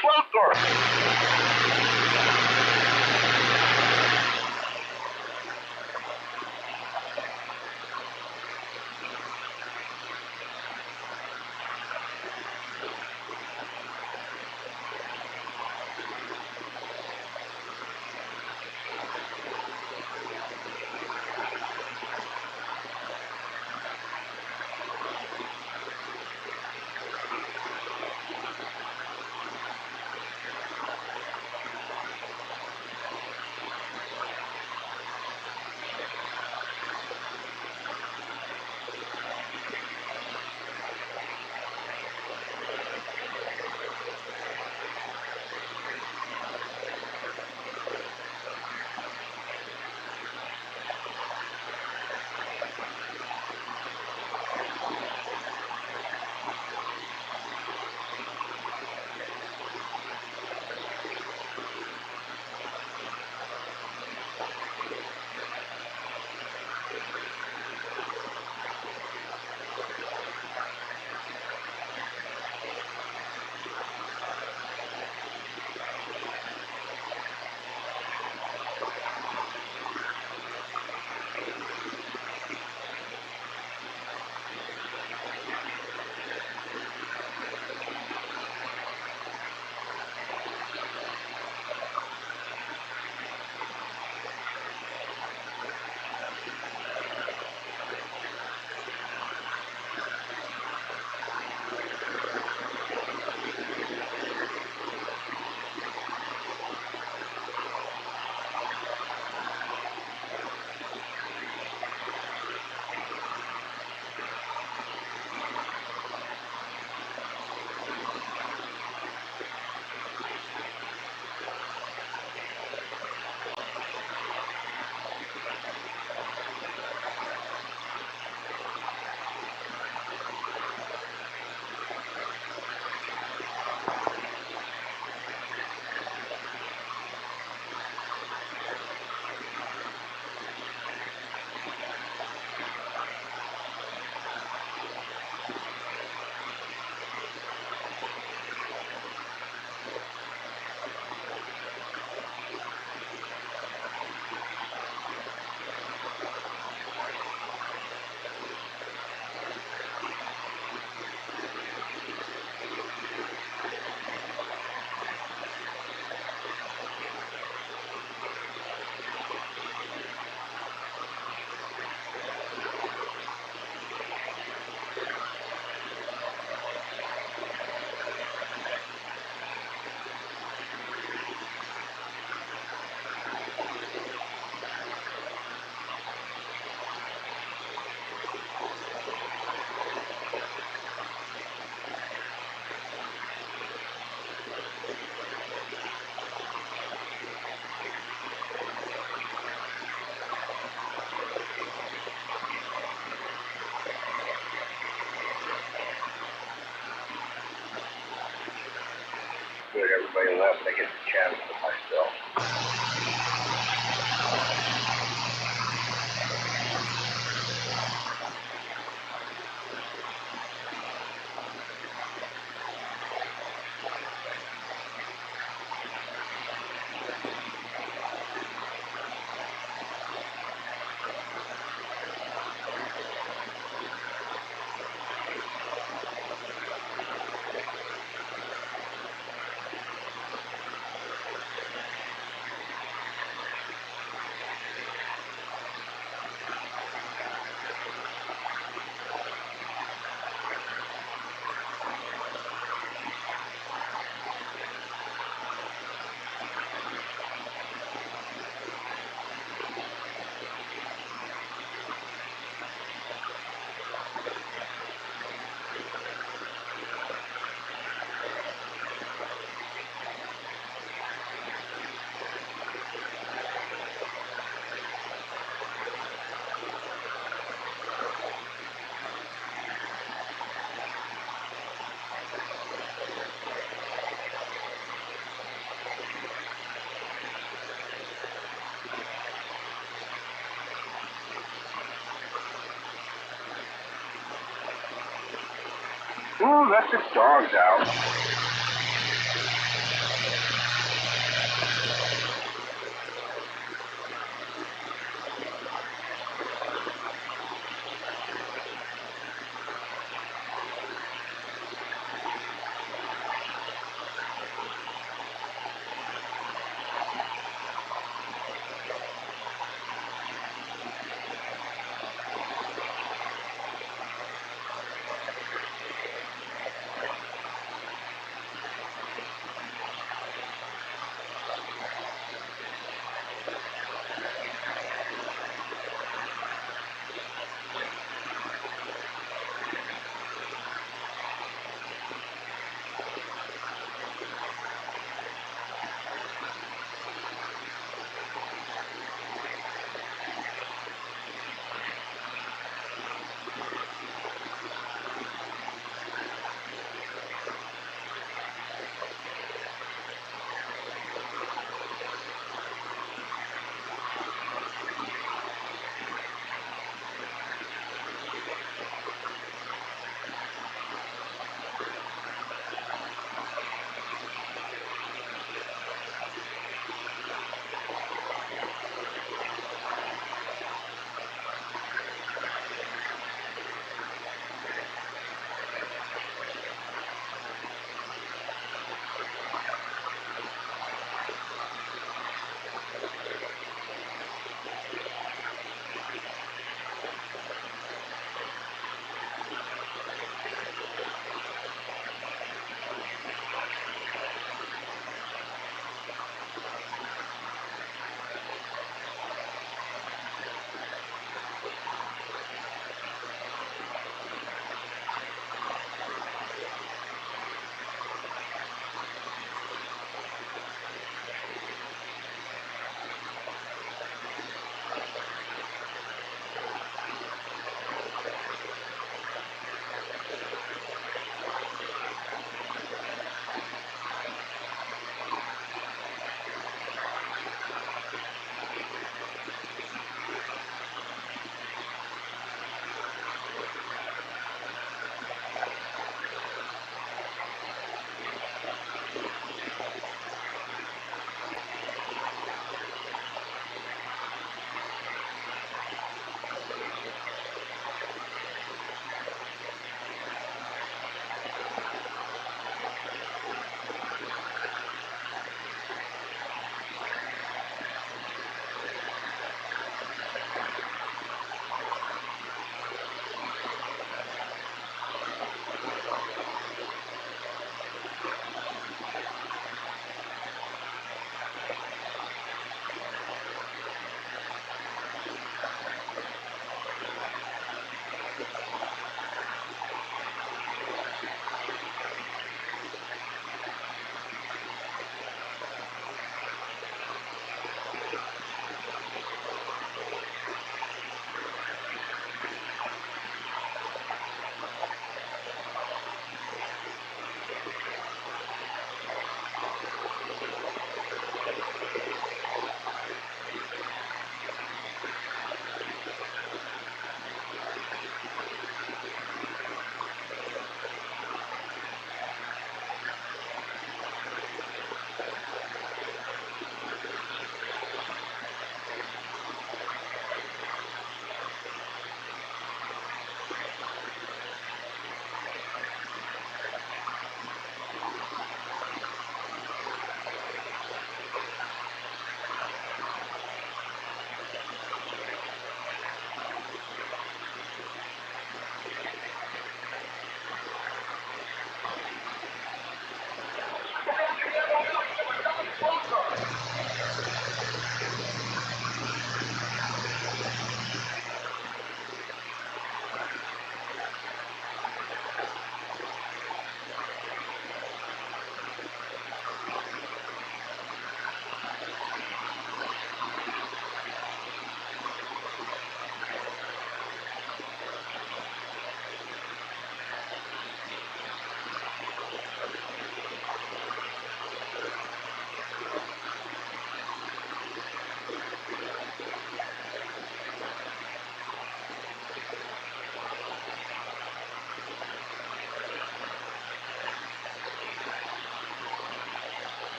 swamp car. Good, everybody left. I get the chance to myself. Ooh, let the dogs out.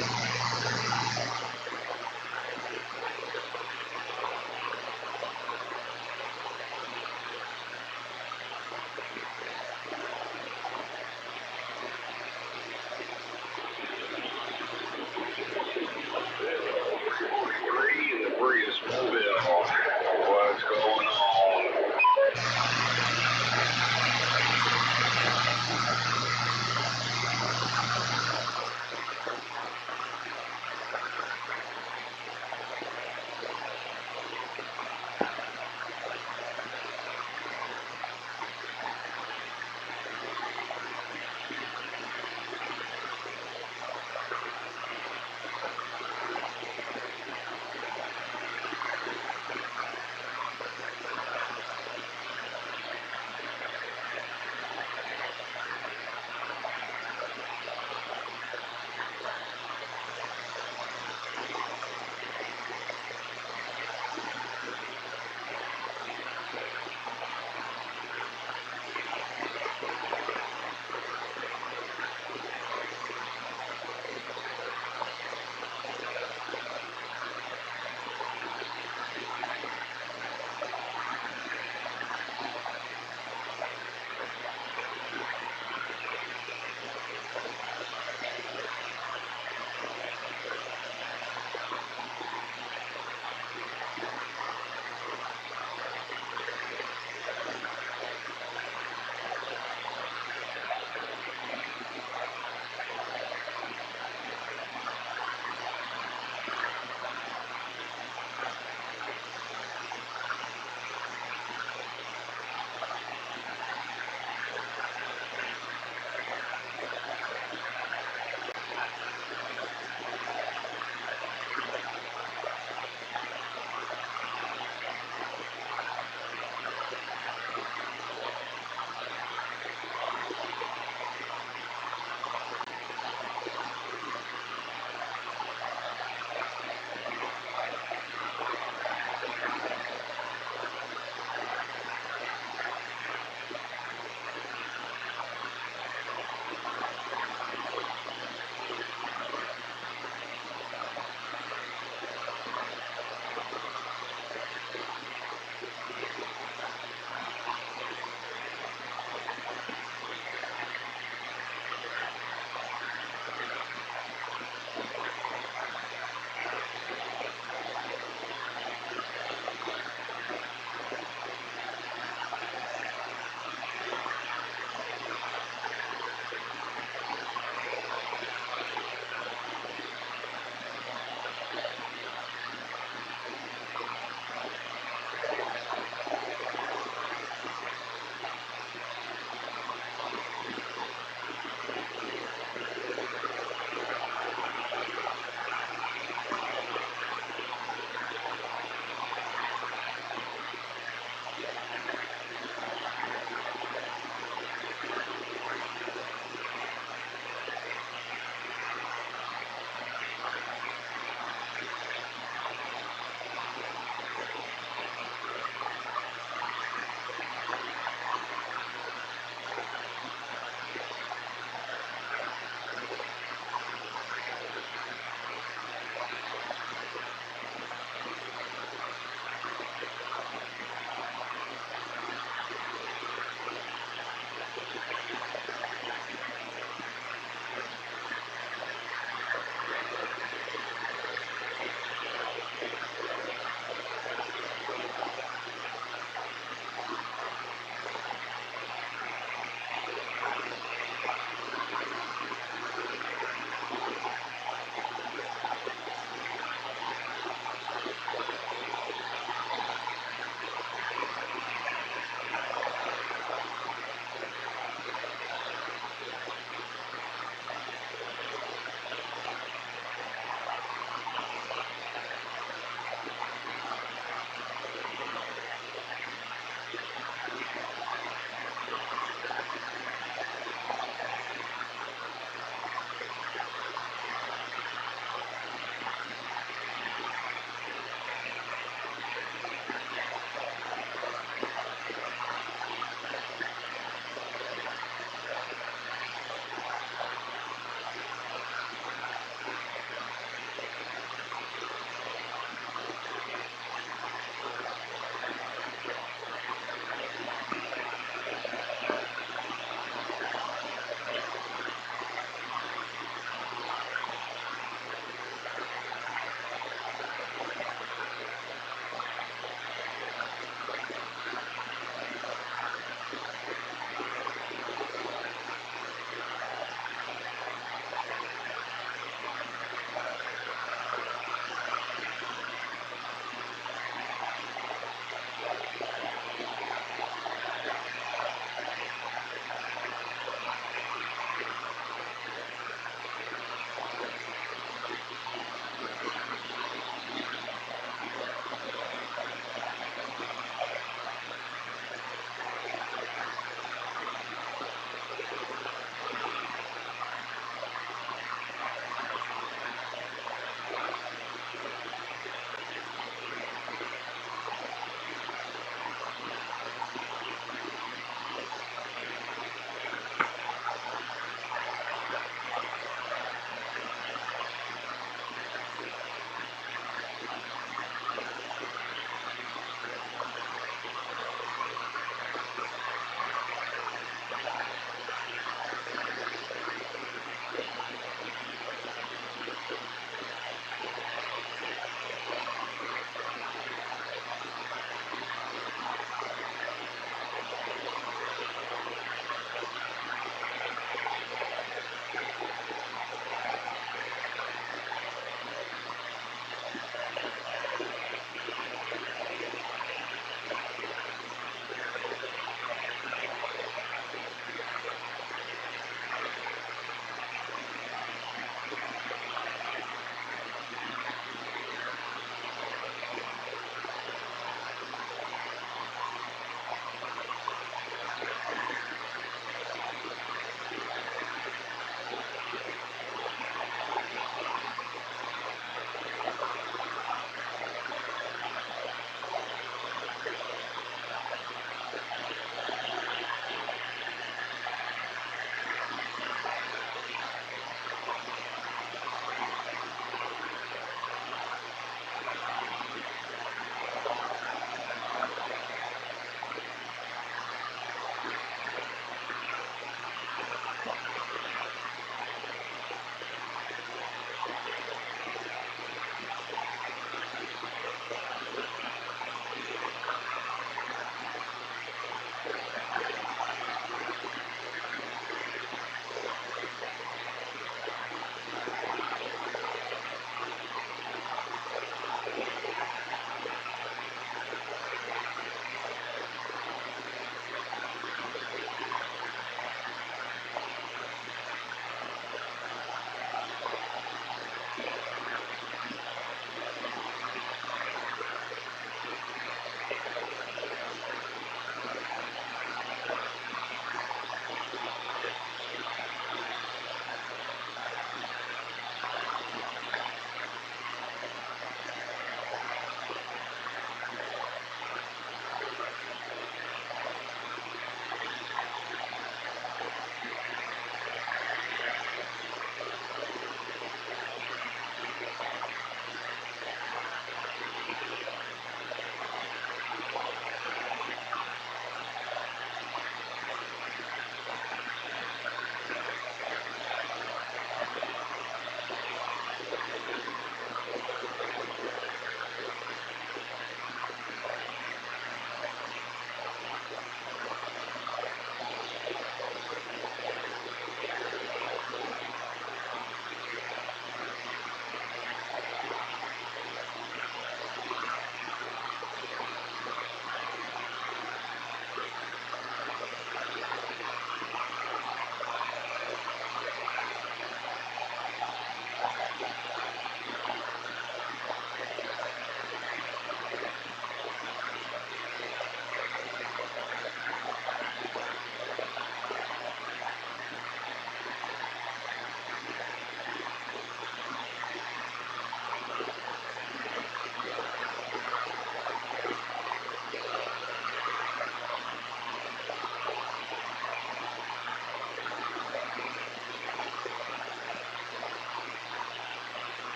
What's going on?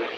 on.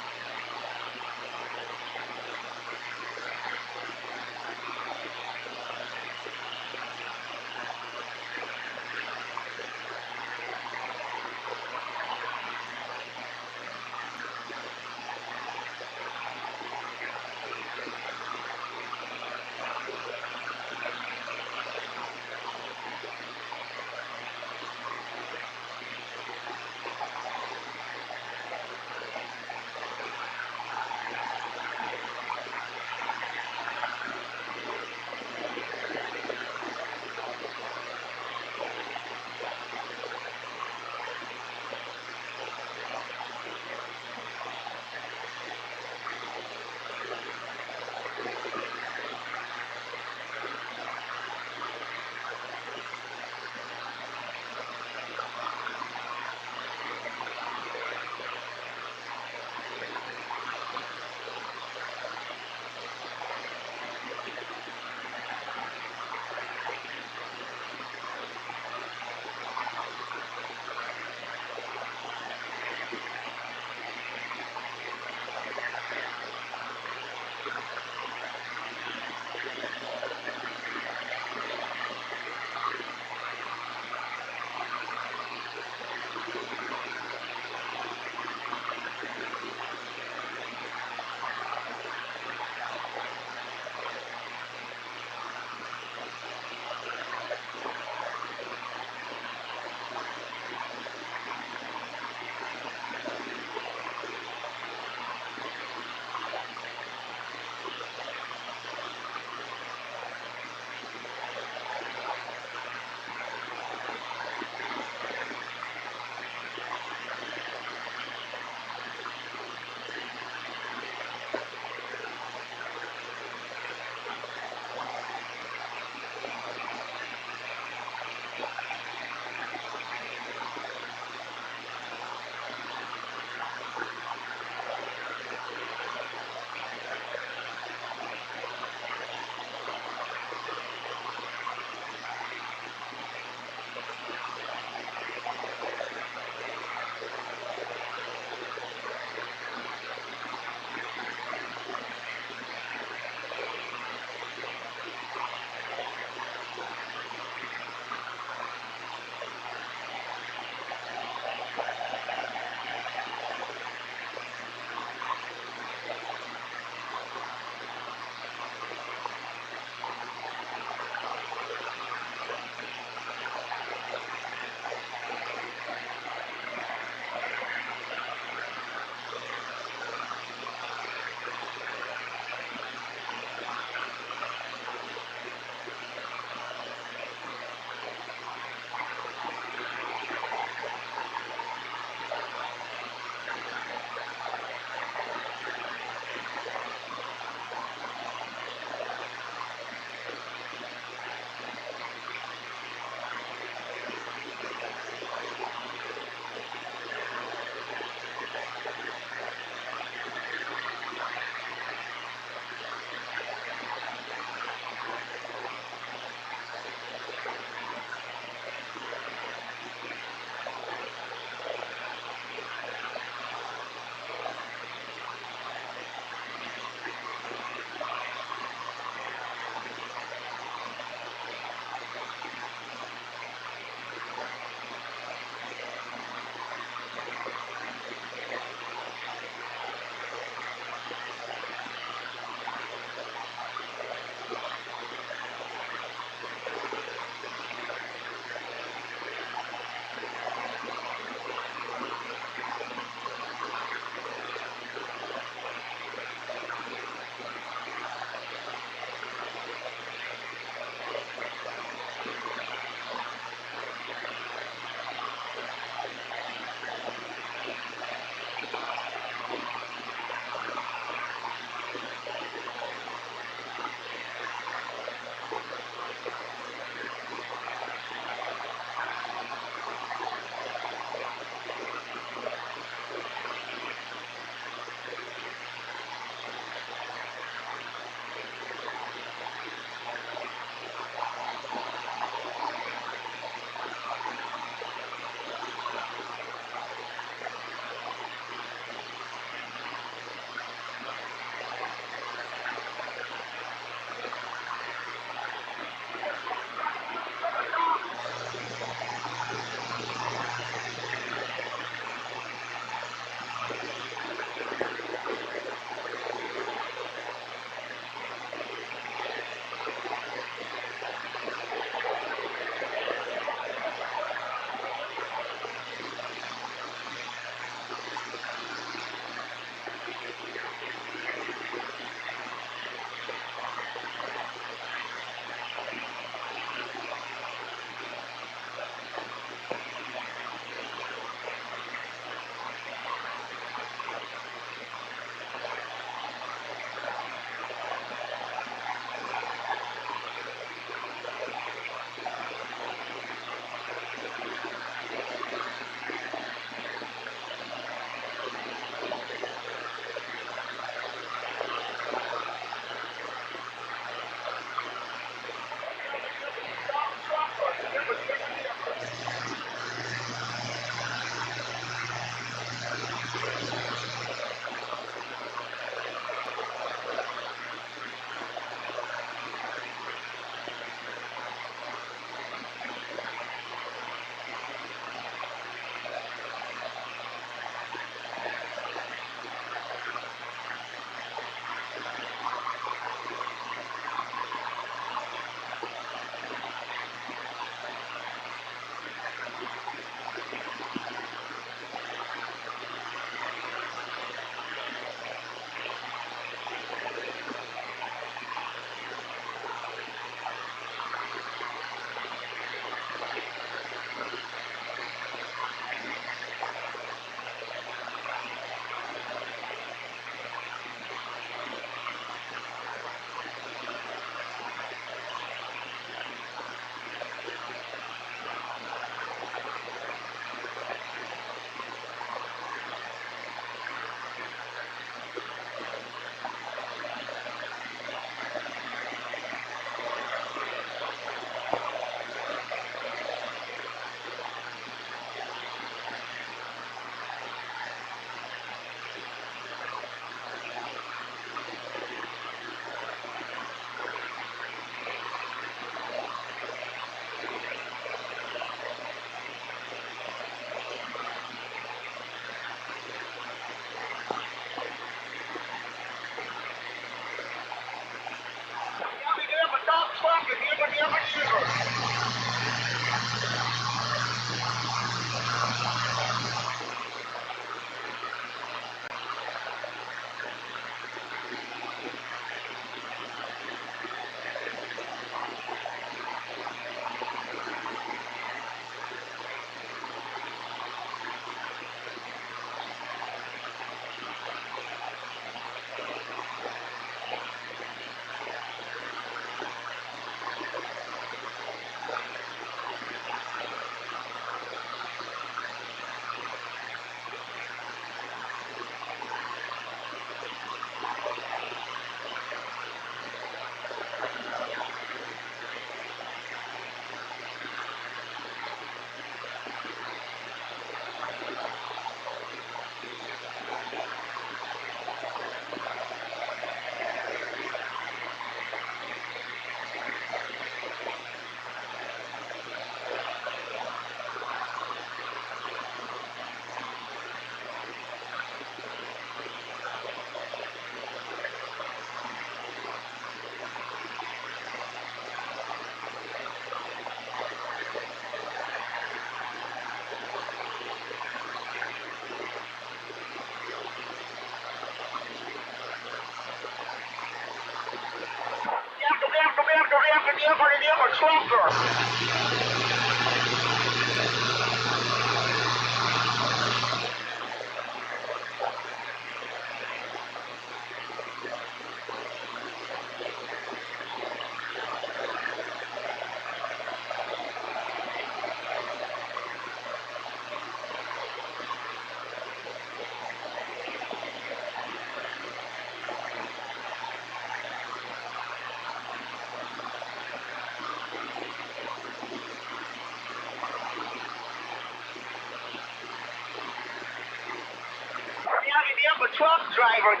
Truck driver,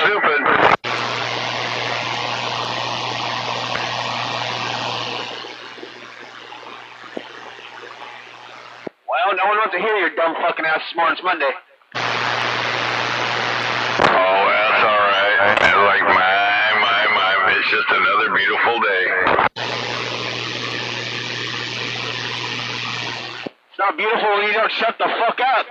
stupid. Well, no one wants to hear your dumb fucking ass this morning. It's Monday. Oh, that's all right. And like my, it's just another beautiful day. It's not beautiful when you don't shut the fuck up.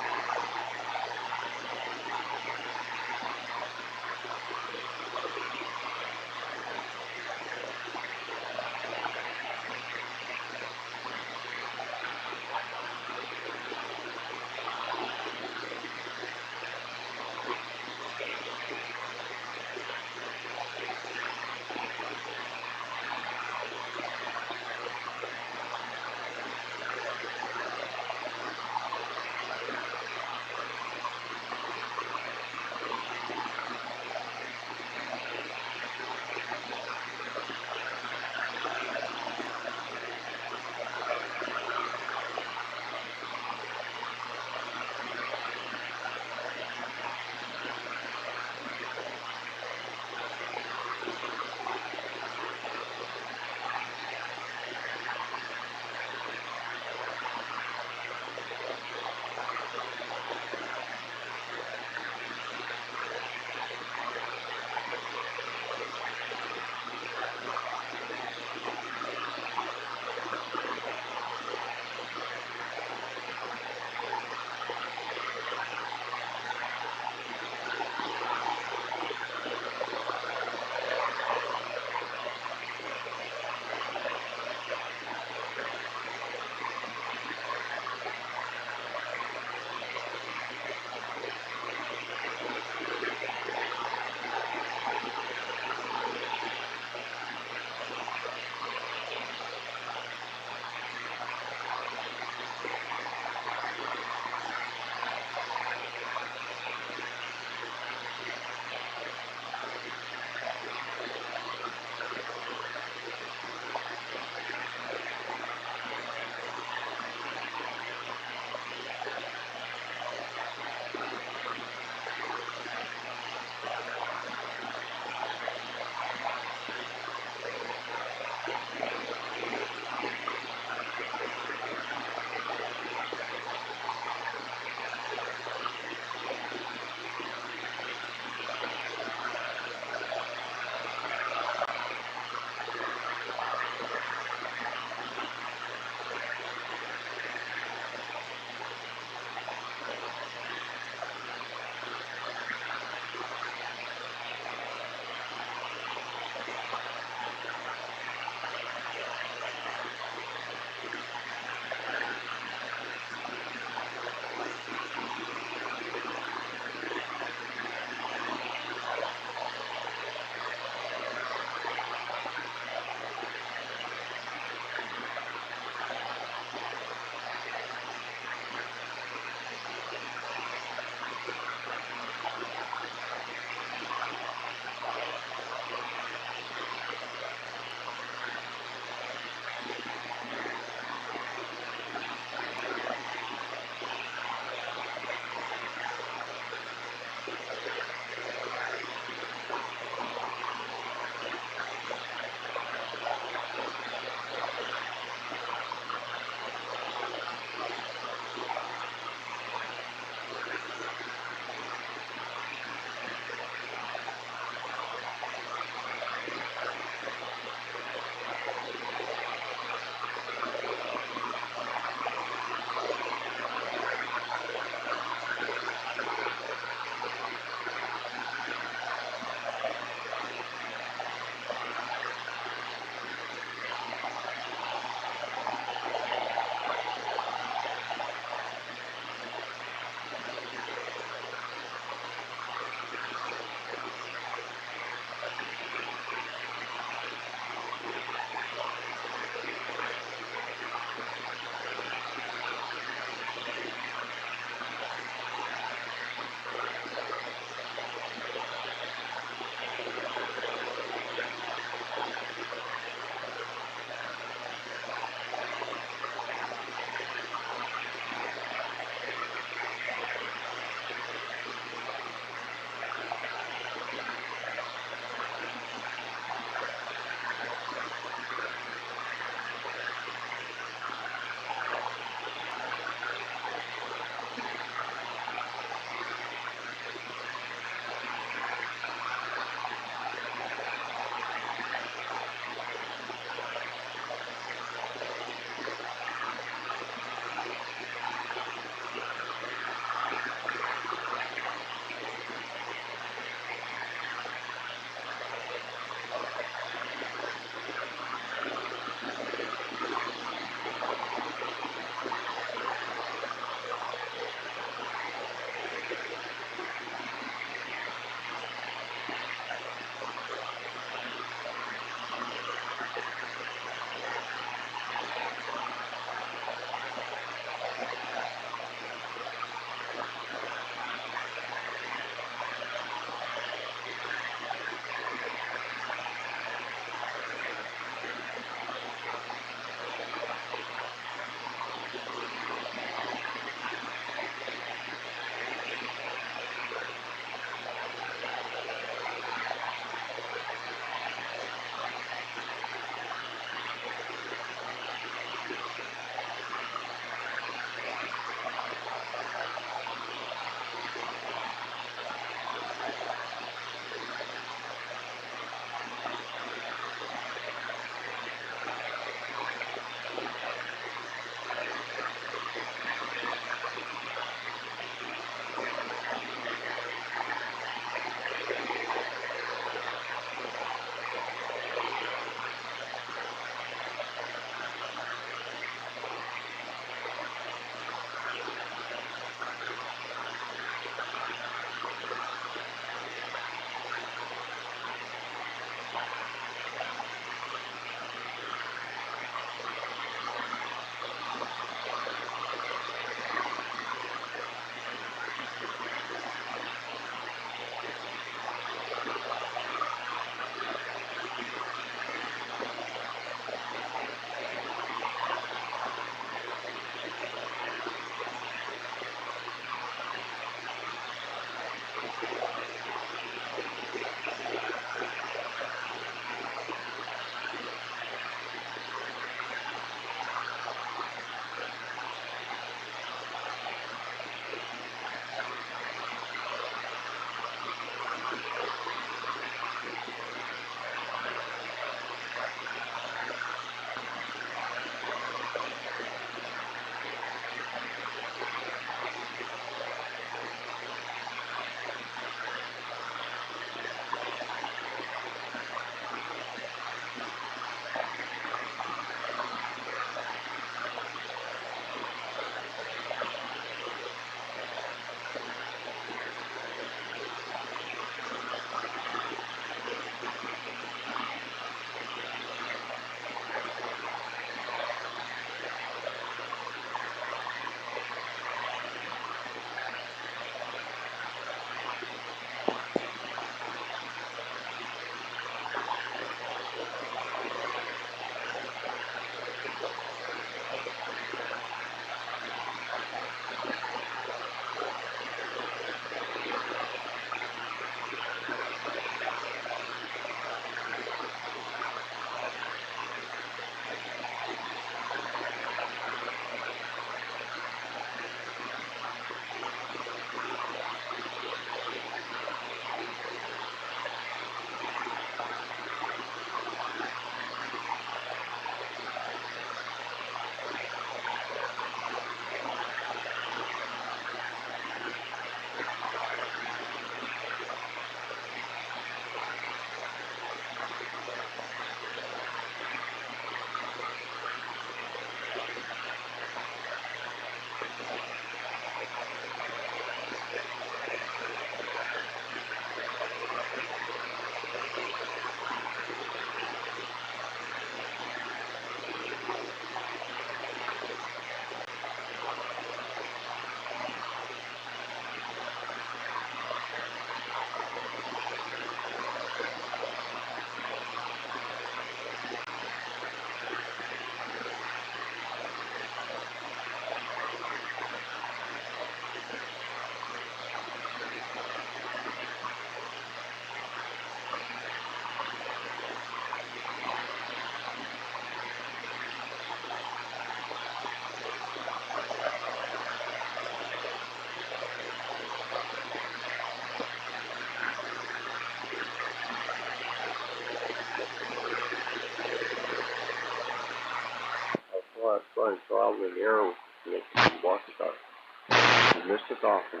arrow next to the walkie-talkie. You missed it often.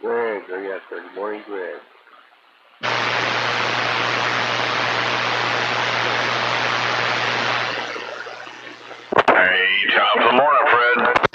Greg, oh yes, sir. Good morning, Greg. Hey, top of the morning, Fred.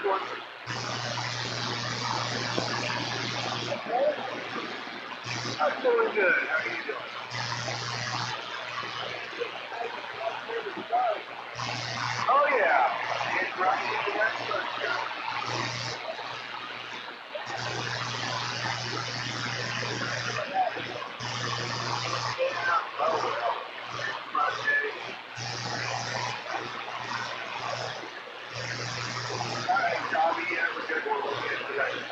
I'm doing good. How are you doing? Oh, yeah. It's right into that sunshine. Yeah. Oh, well. It's my day. All right, Tommy. You have a good one. We'll get to that.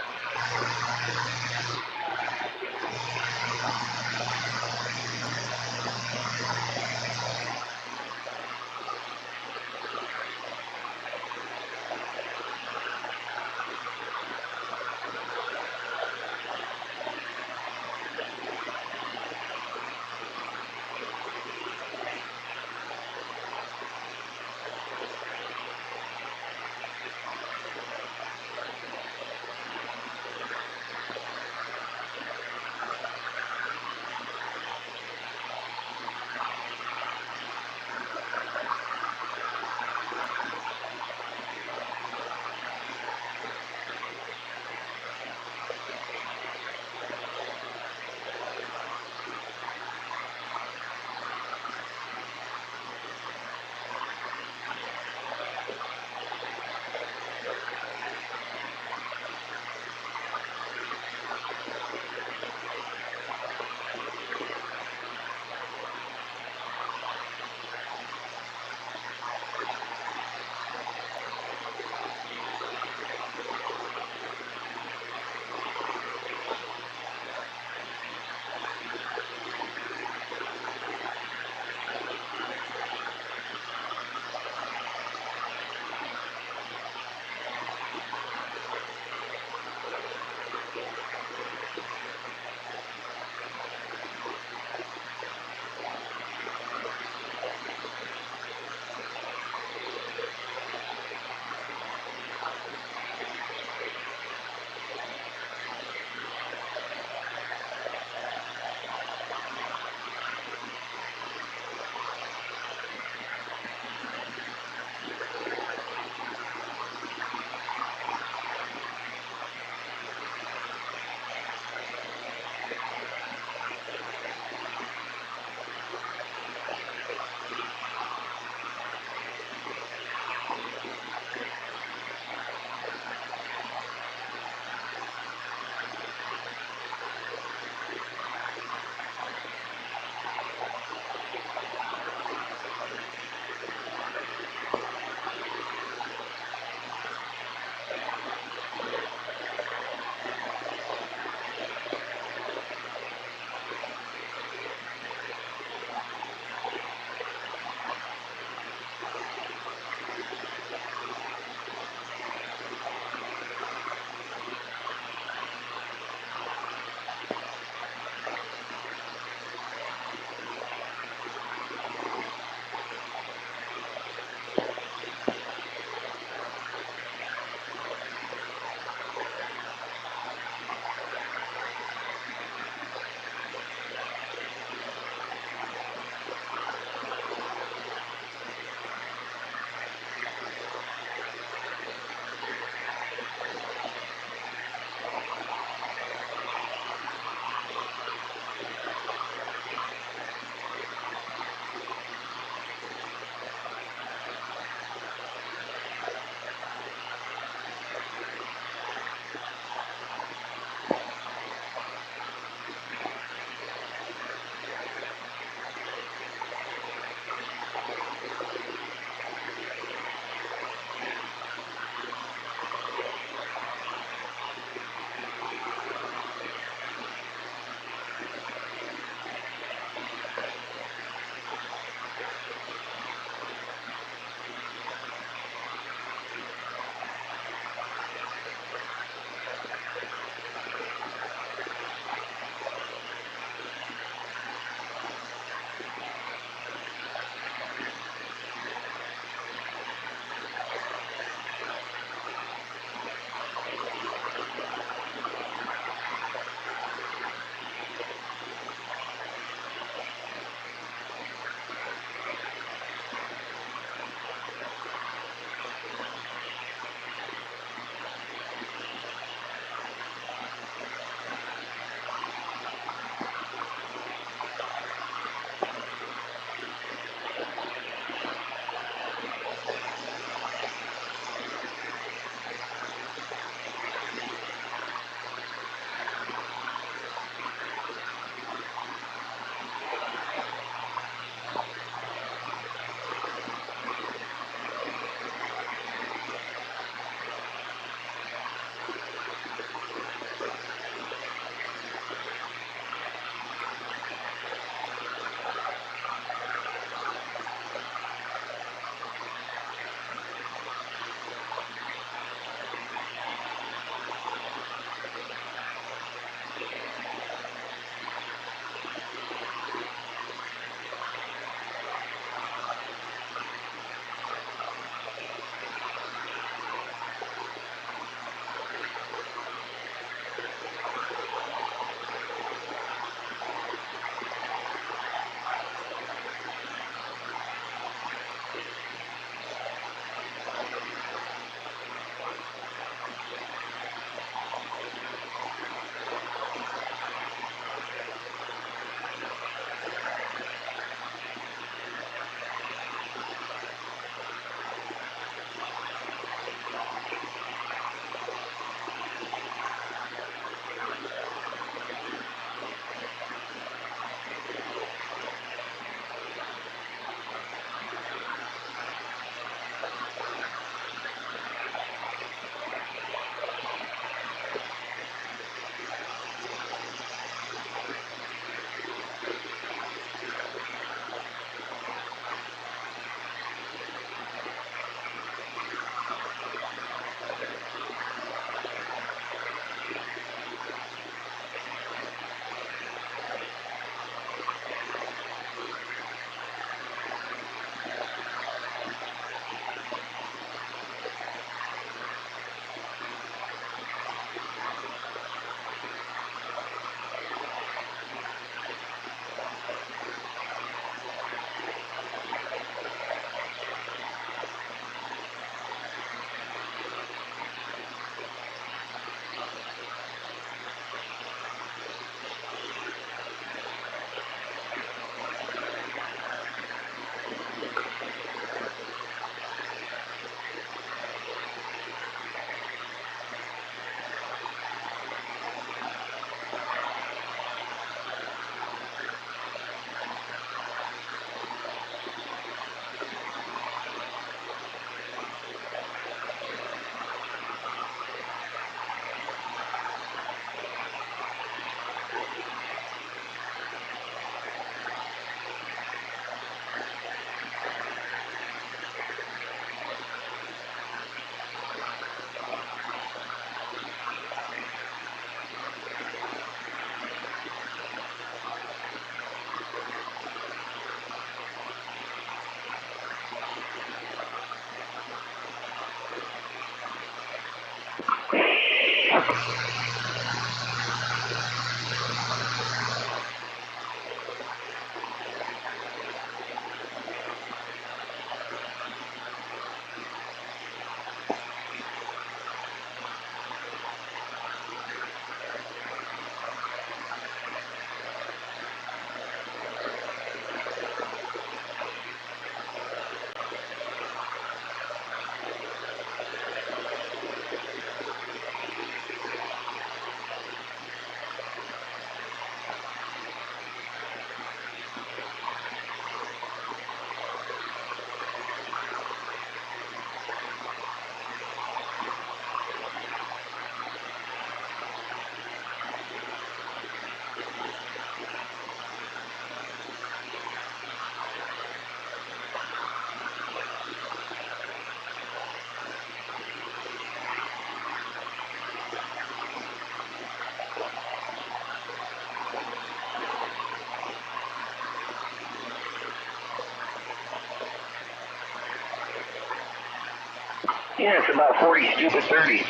Yeah, it's about 40 stupid 30.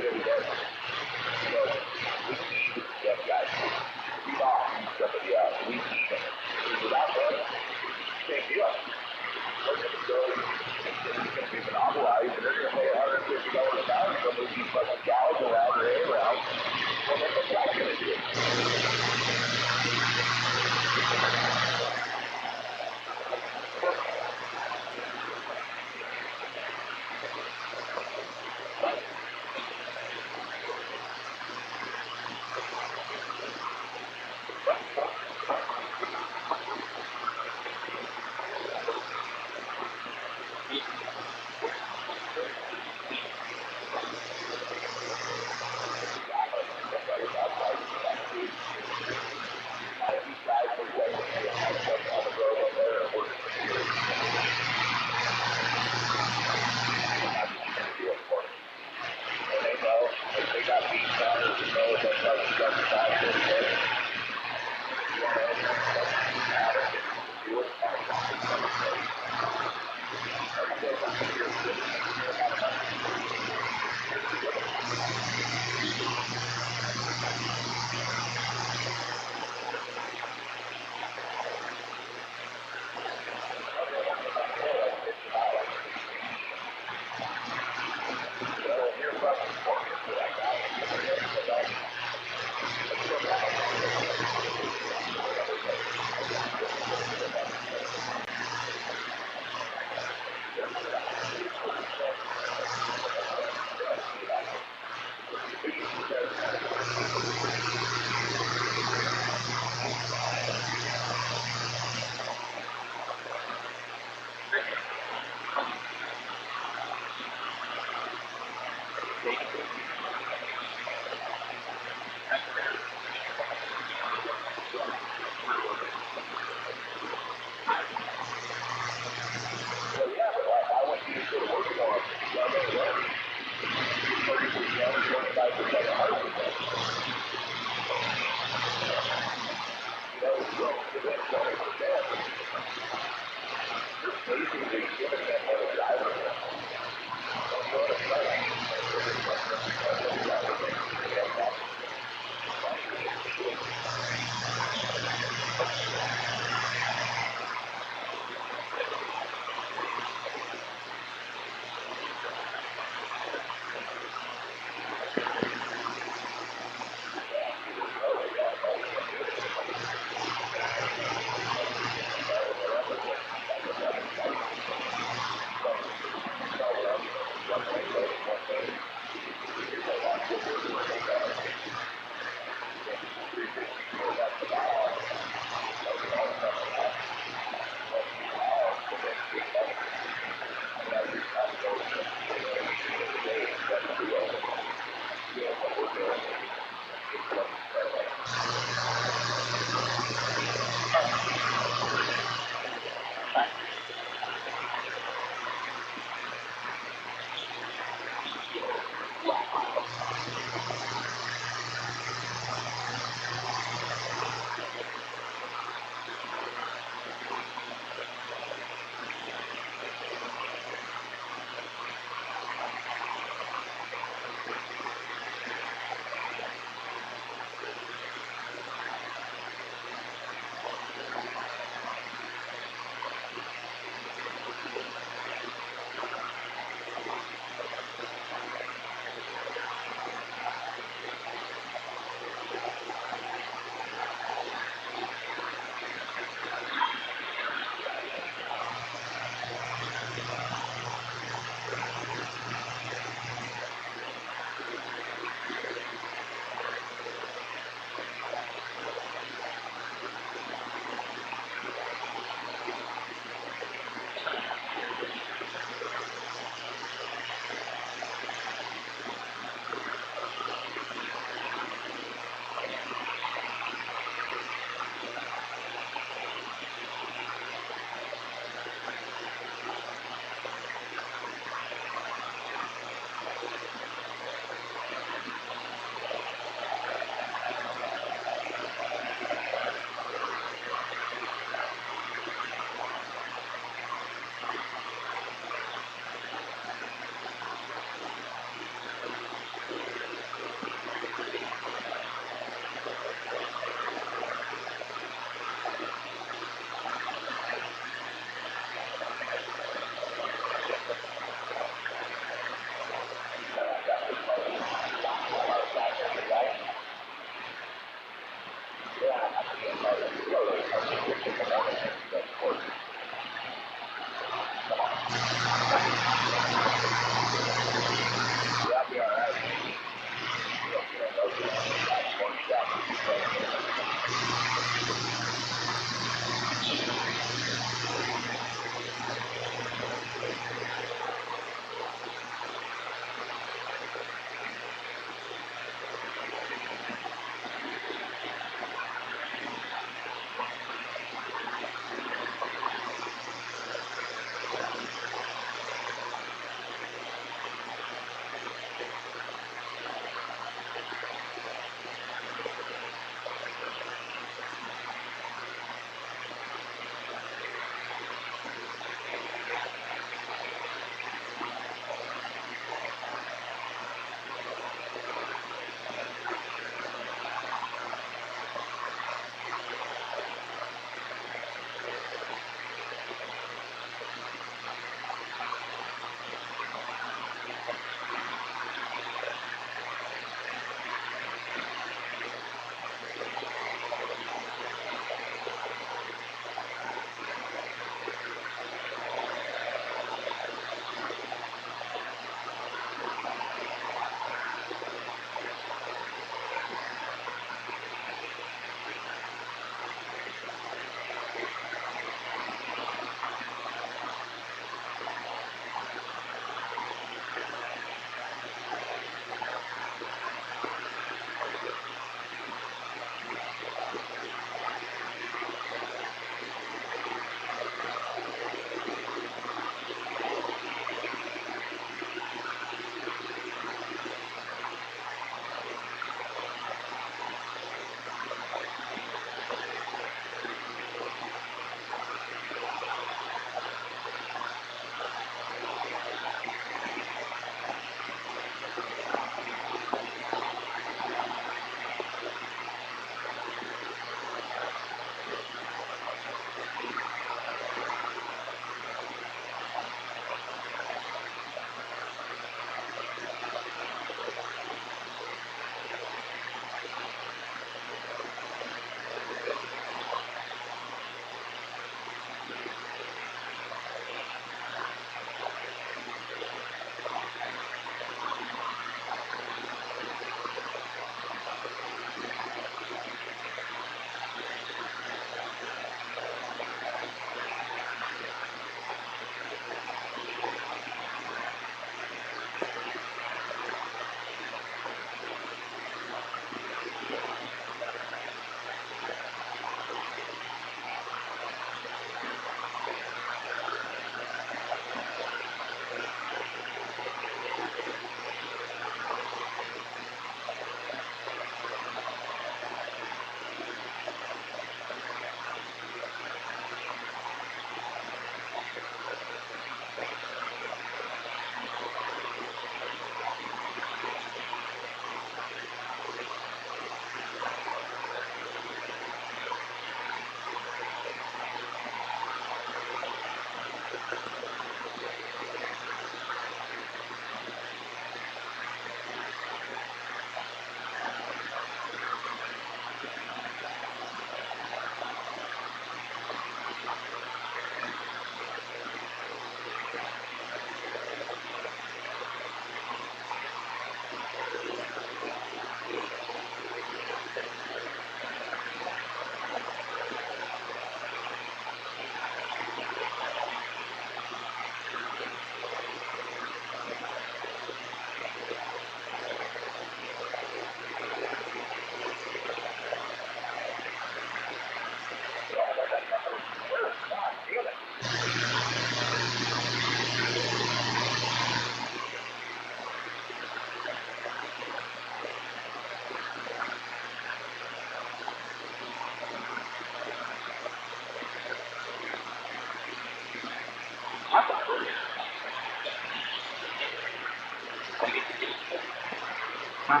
I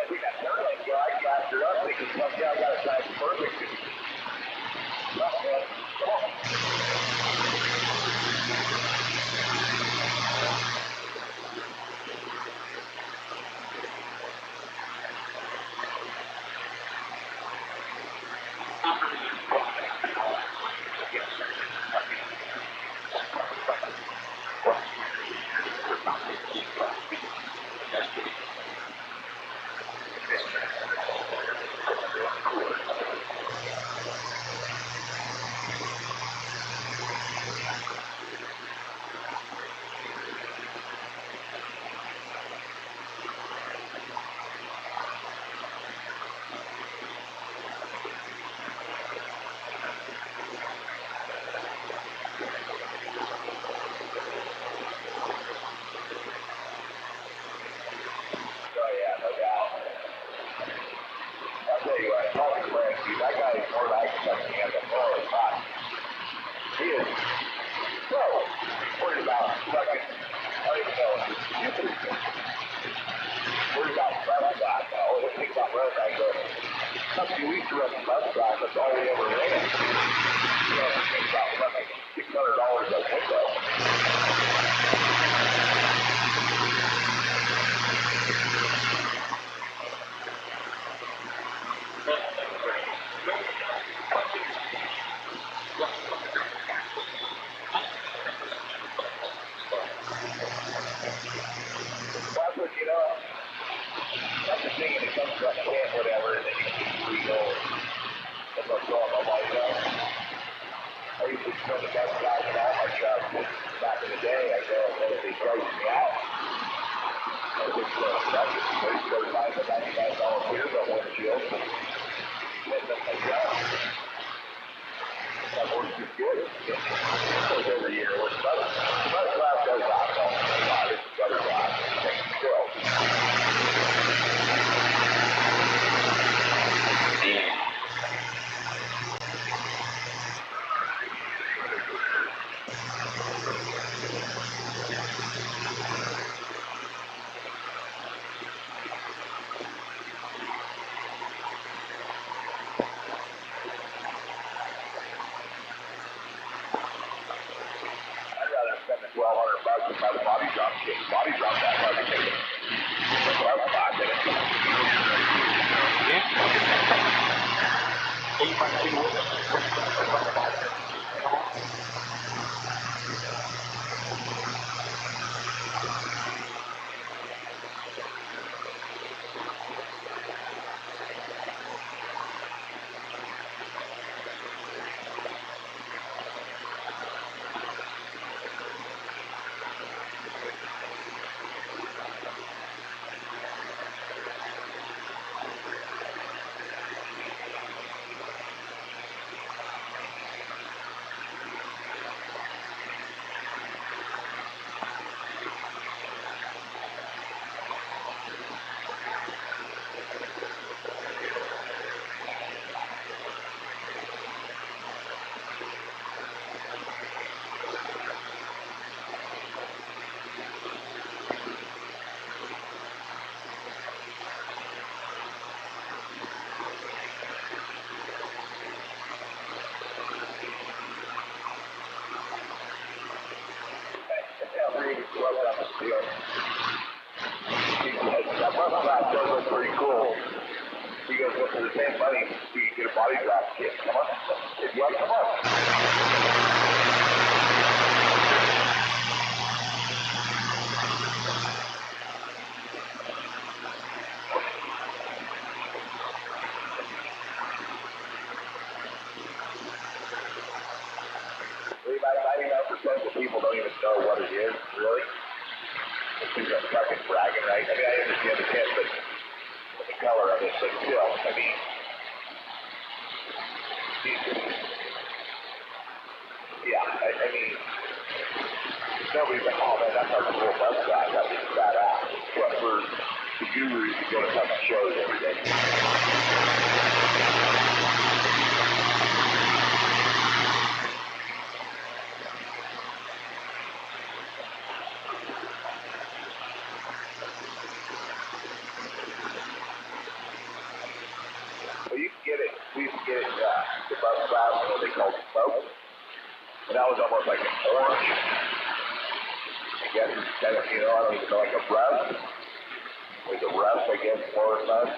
think that third lane guy captured us thinking, well, yeah, I got a time perfect. Come on. smoke. And that was almost like an orange. I guess it's kind of, you know, I don't even know, like a rust. It was a rust, I guess, more or less.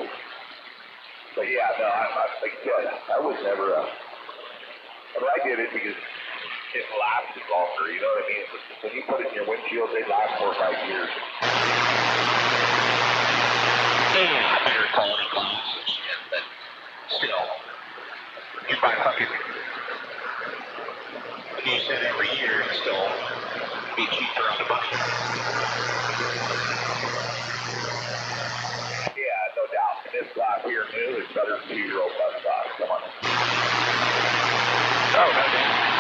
But yeah, no, like I said, I was never, I mean, I did it because it lasted longer, you know what I mean? When you put it in your windshield, they last 4 or 5 years. Yeah, better quality glass and shit, but still, you buy fucking, if you use it every year, it's still be cheaper on the bucket. Yeah, no doubt. This glass here new is better than 2-year-old glass. Come on. Oh, no doubt.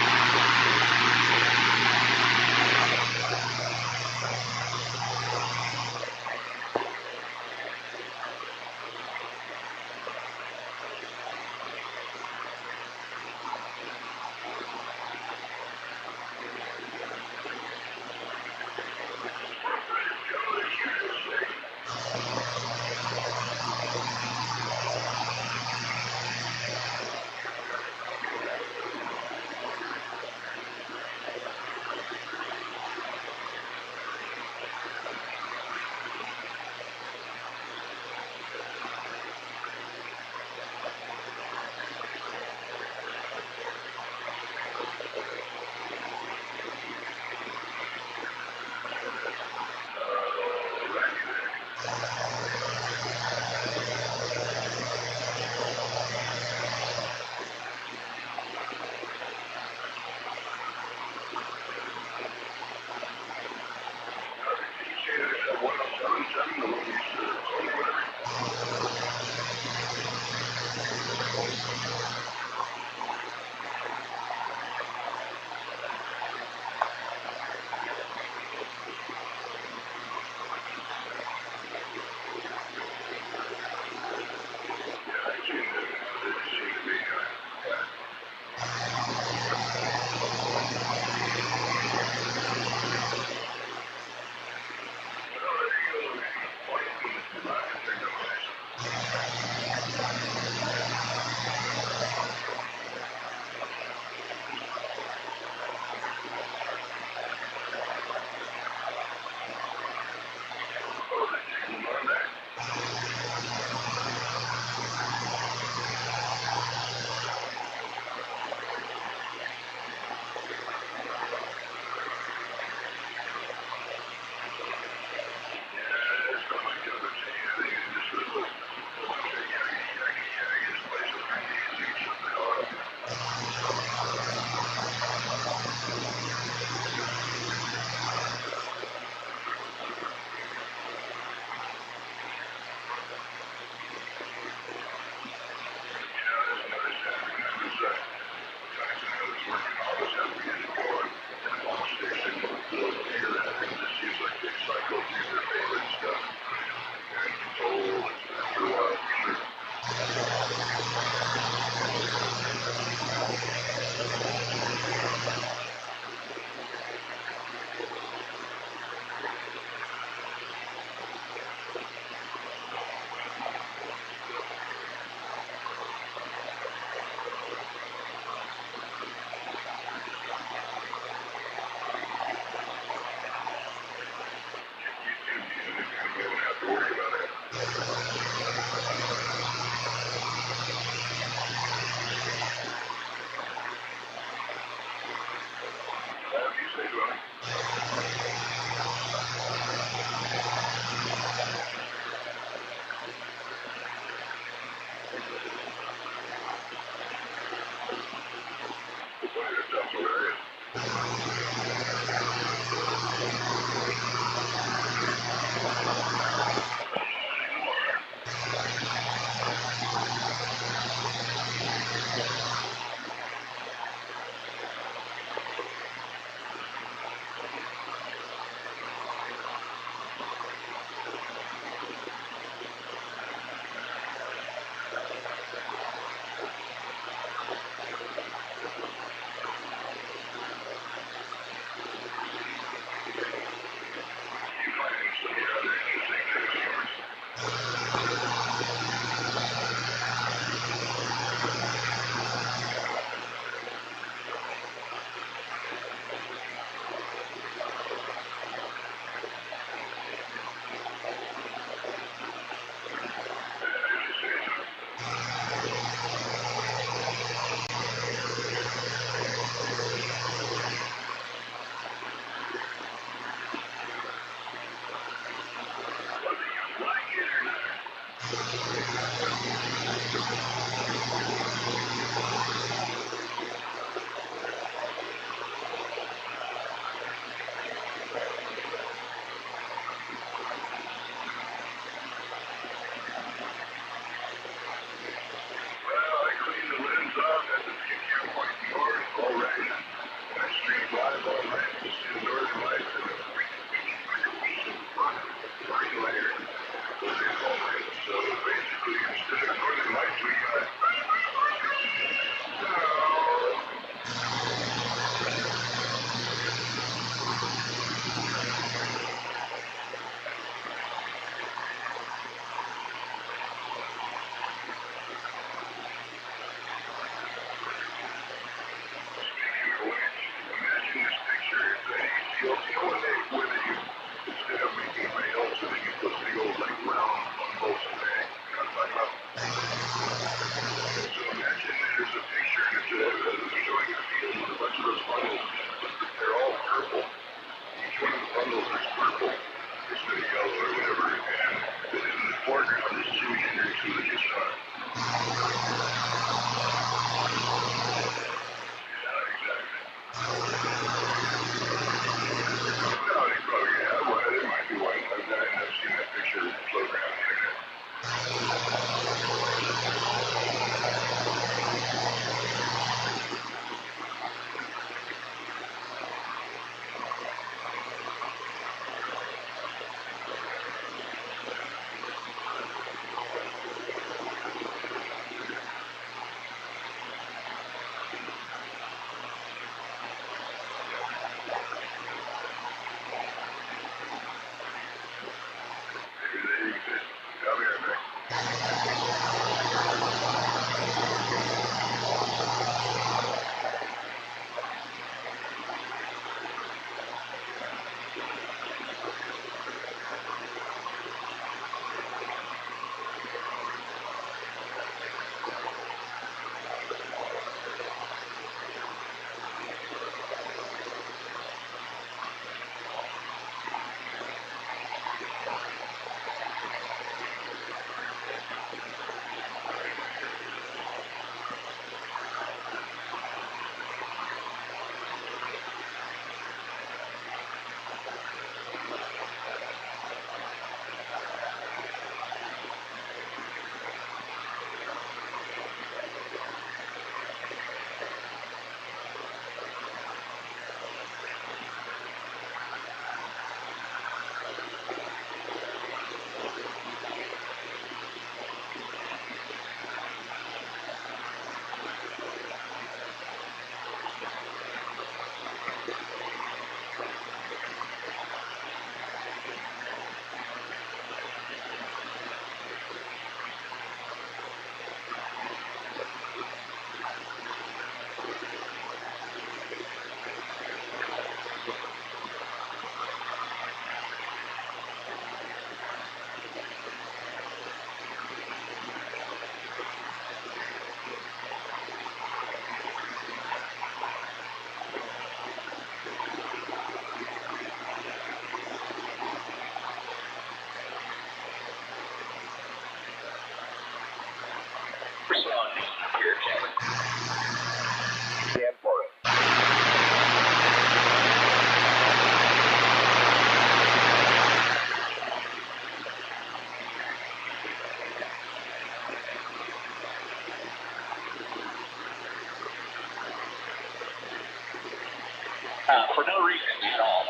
For no reason at all.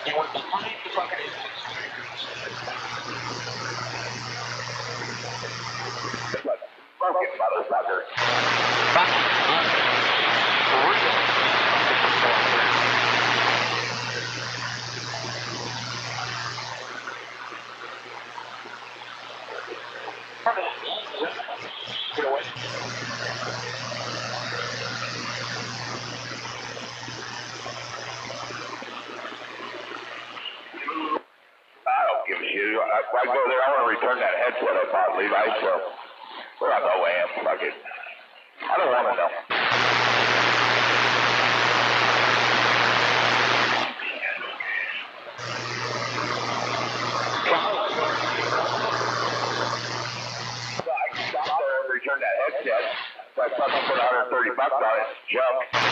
He went behind the fucking fucking motherfucker. Get away. I don't give a shit. I go there, I want to return that headset I bought Levi, so we're on the way. Fuck it. I don't want to know. $130 on it. Jump.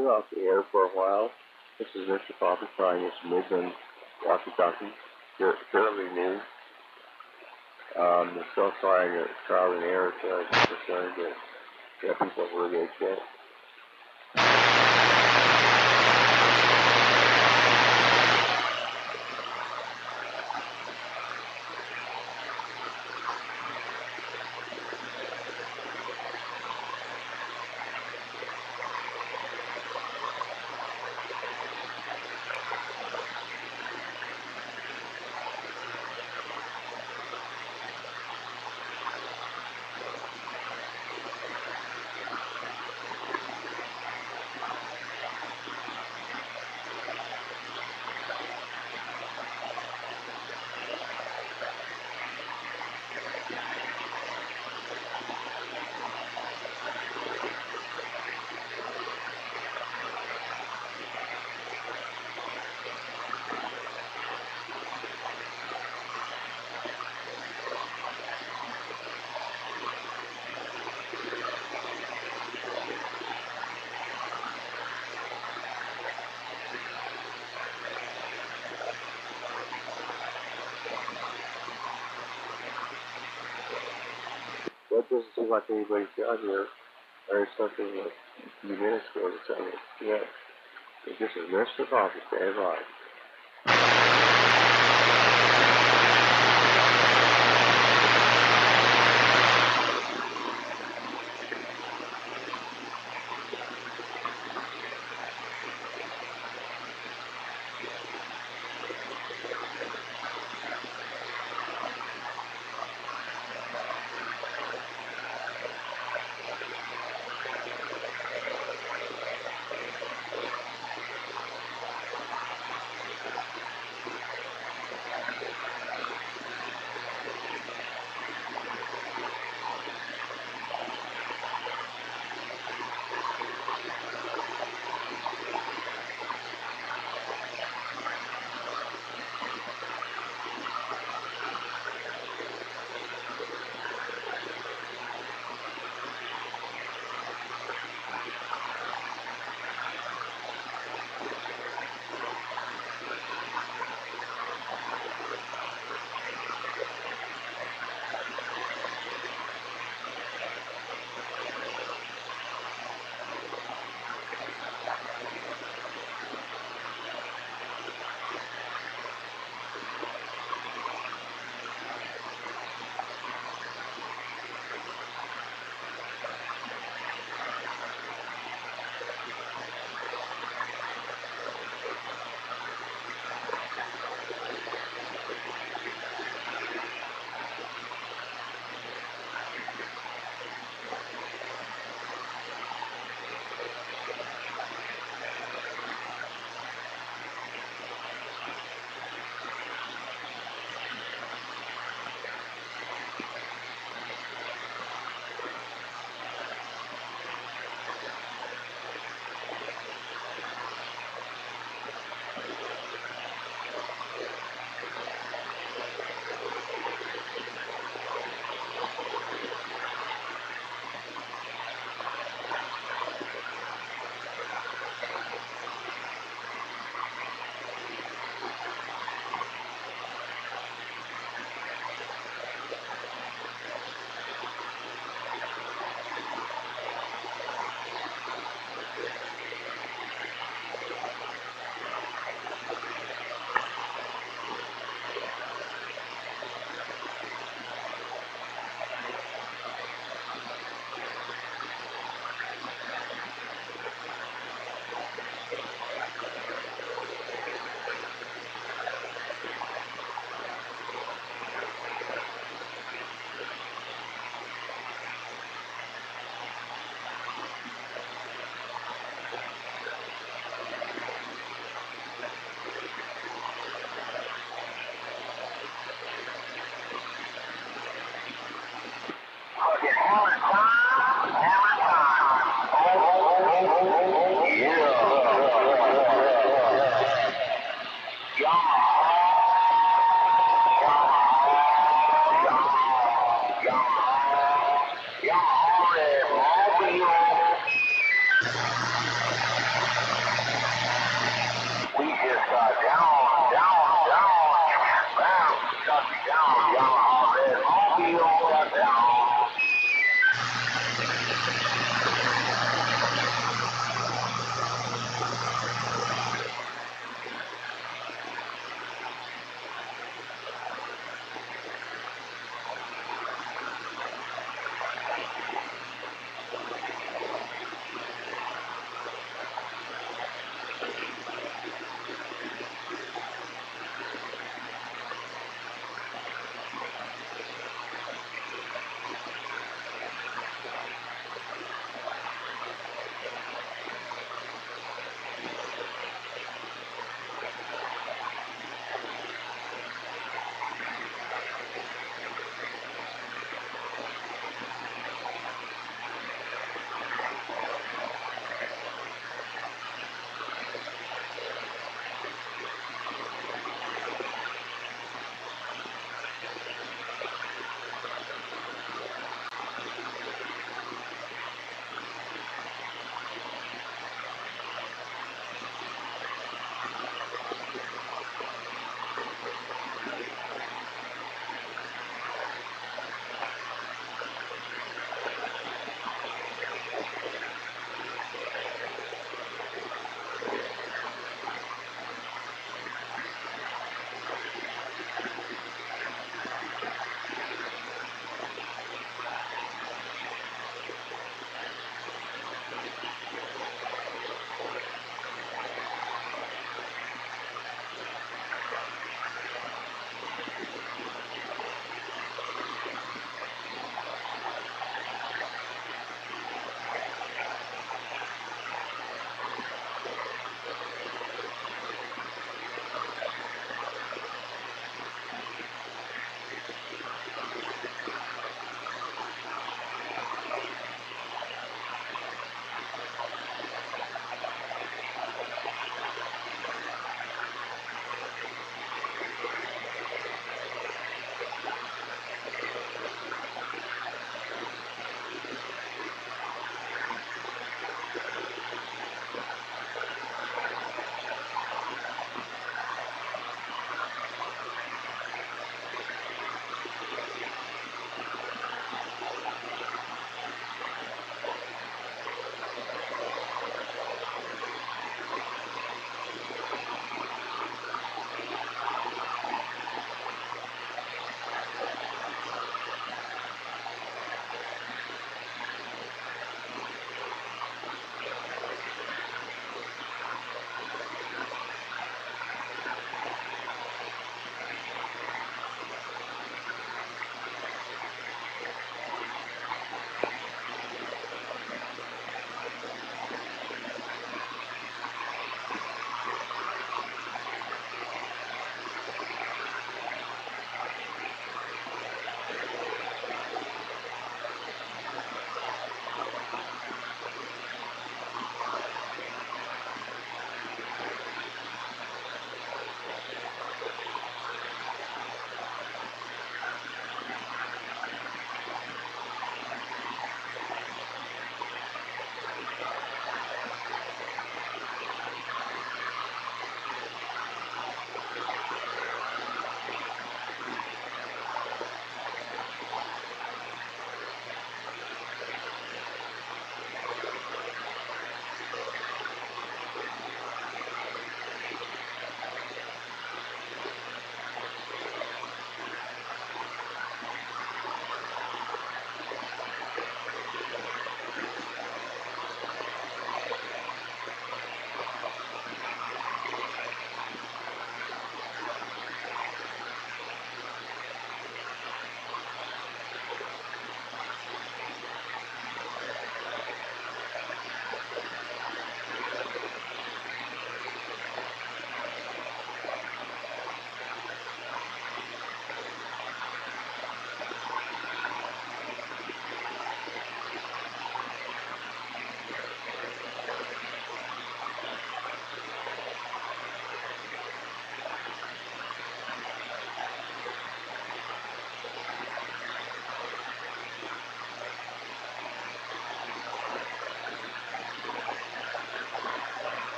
it off the air for a while. This is Mr. Coffee trying his Midland walkie-talkie. Fairly new. They're still trying to trial and error as far as I'm concerned, but yeah, people really get it. That doesn't seem like anybody's got here. There's something like a few minutes ago or something. Yeah. This is Mr. Coffee. Stand by.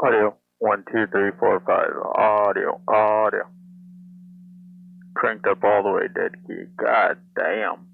Audio. 1, 2, 3, 4, 5. Audio. Audio. Cranked up all the way, dead key. God damn.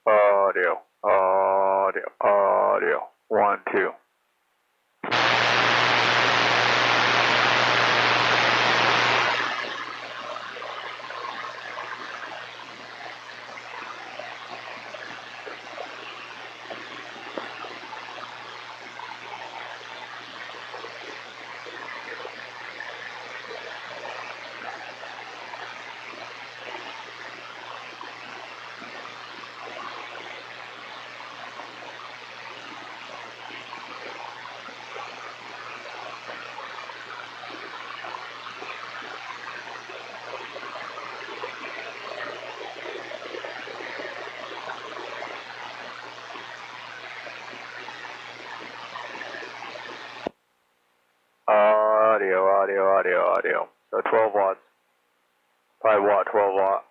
Audio. Audio. Audio. 1, 2. Audio. So 12 watts. 5 watt, 12 watt.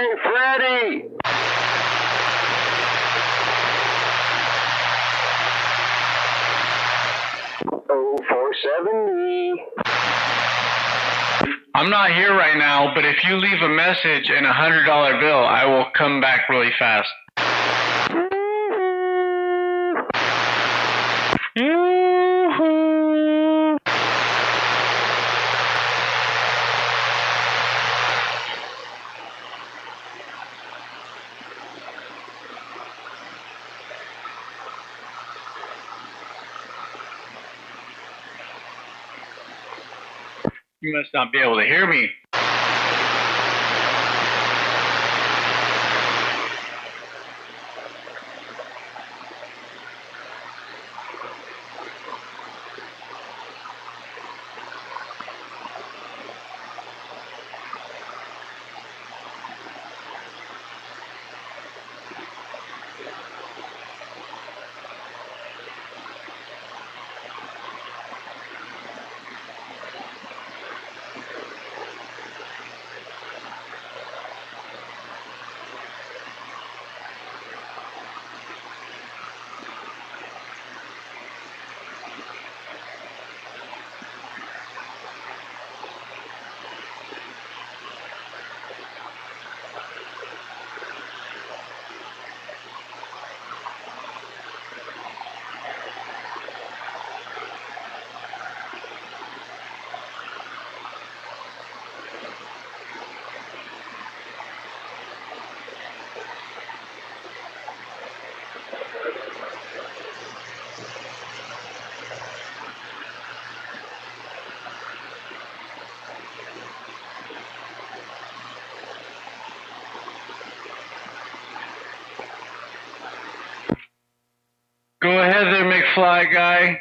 Flying Freddy! Oh, 470. I'm not here right now, but if you leave a message and $100 bill, I will come back really fast. Yoo-hoo. You must not be able to hear me. Go ahead there, McFly guy.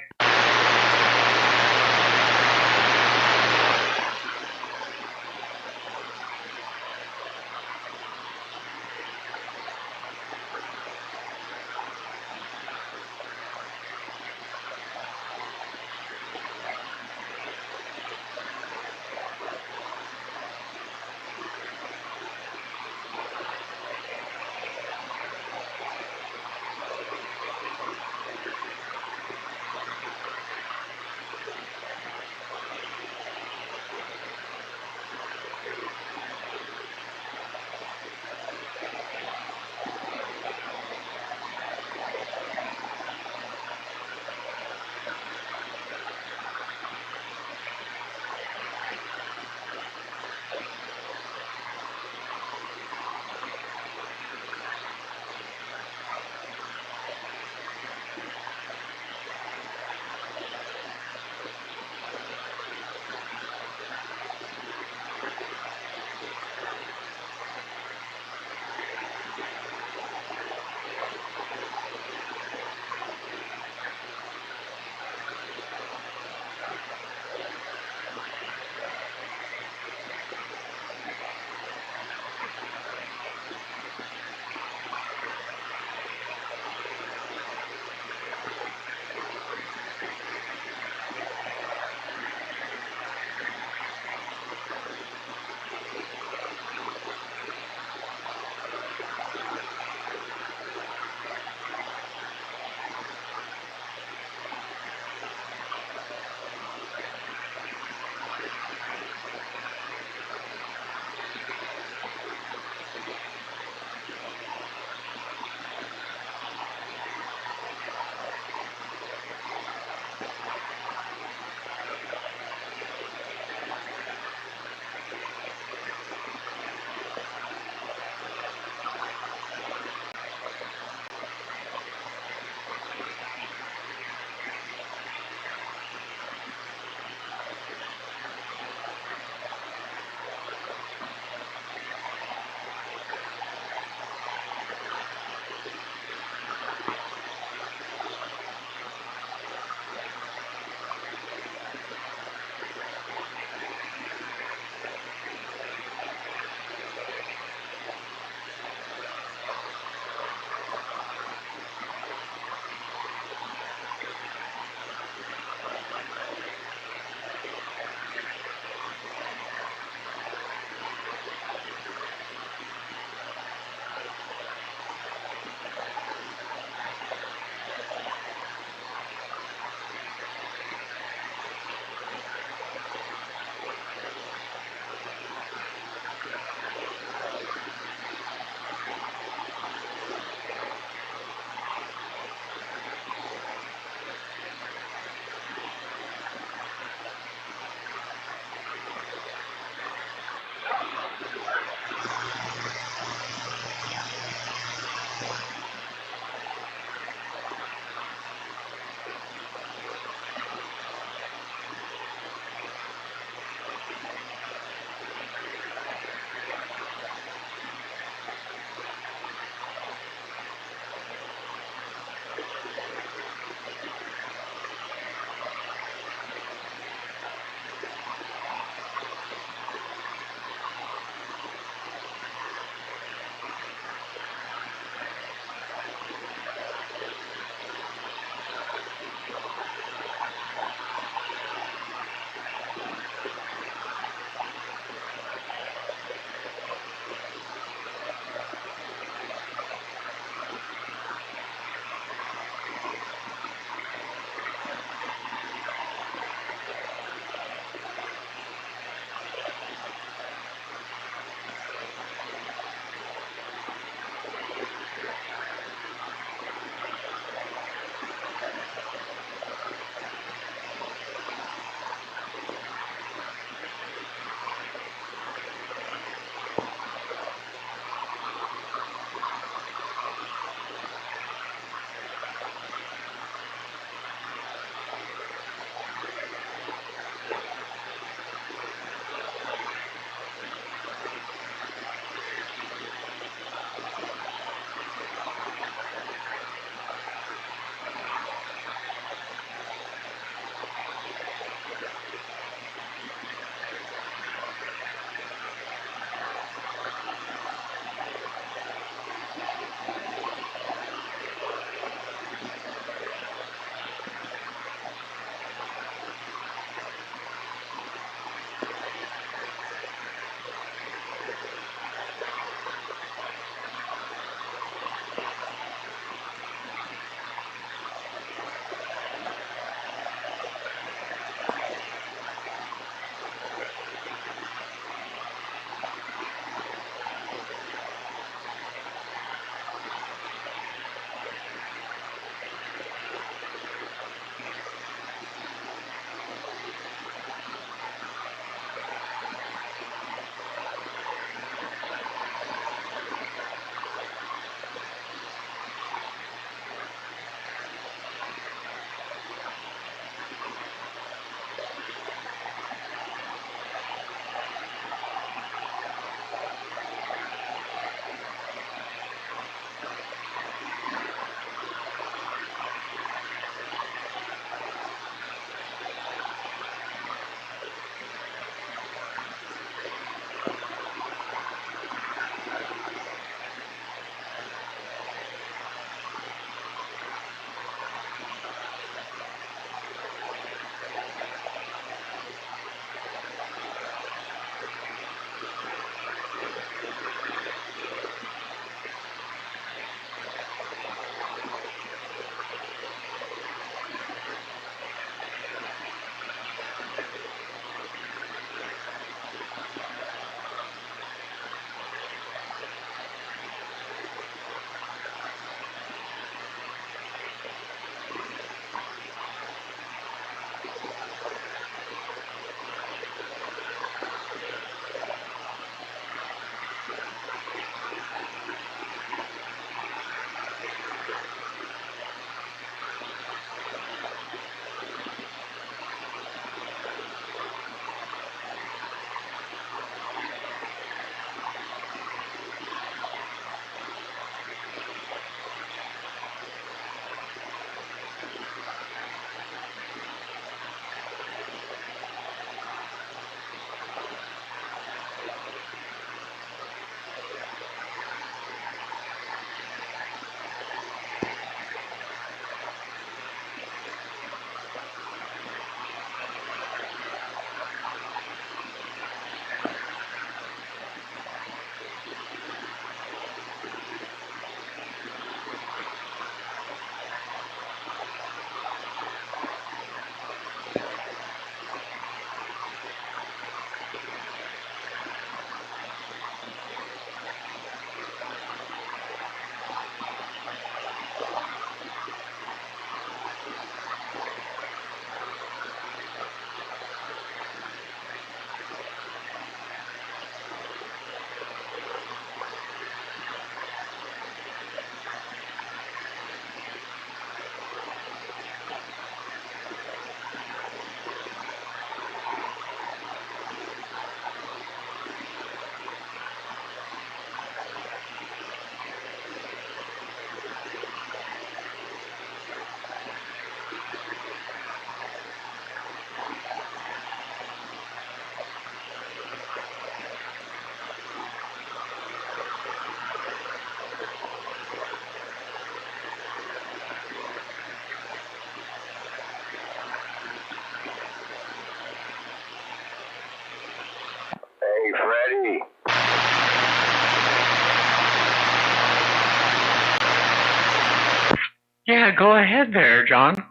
Yeah, go ahead there, John.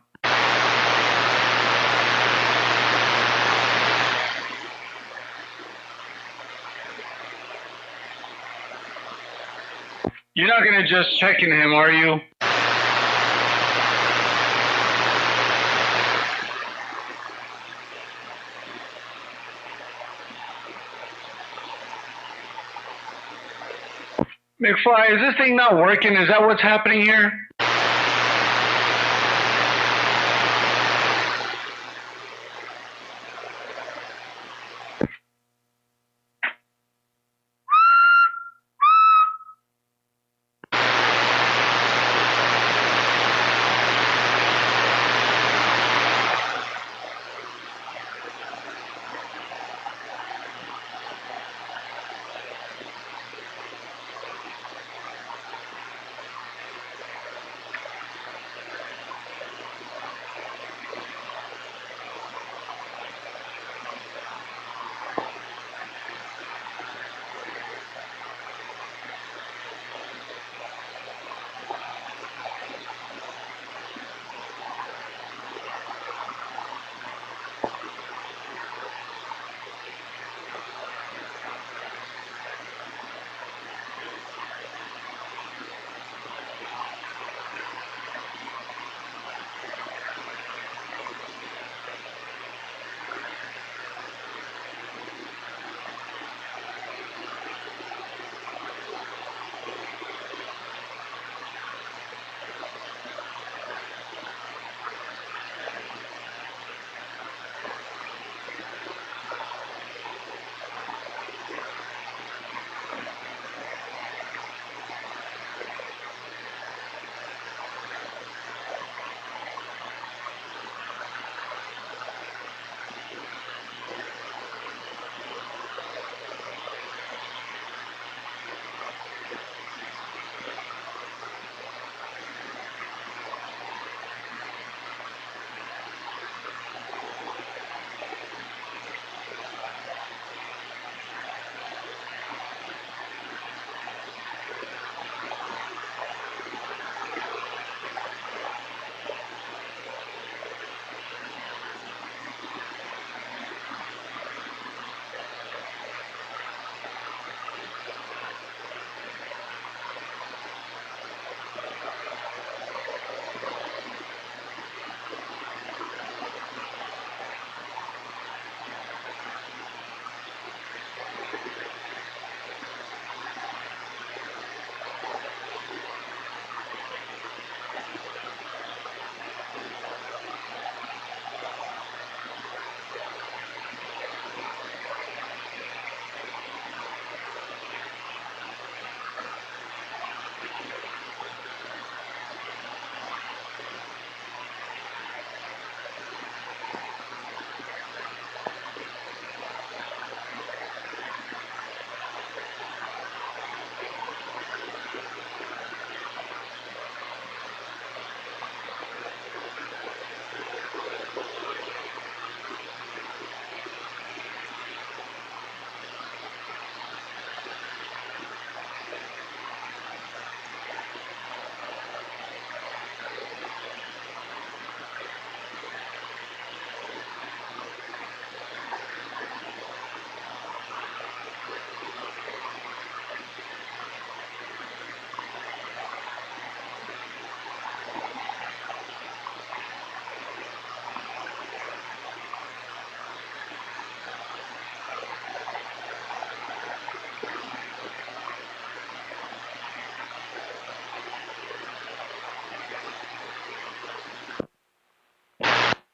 You're not gonna just check in him, are you? McFly, is this thing not working? Is that what's happening here?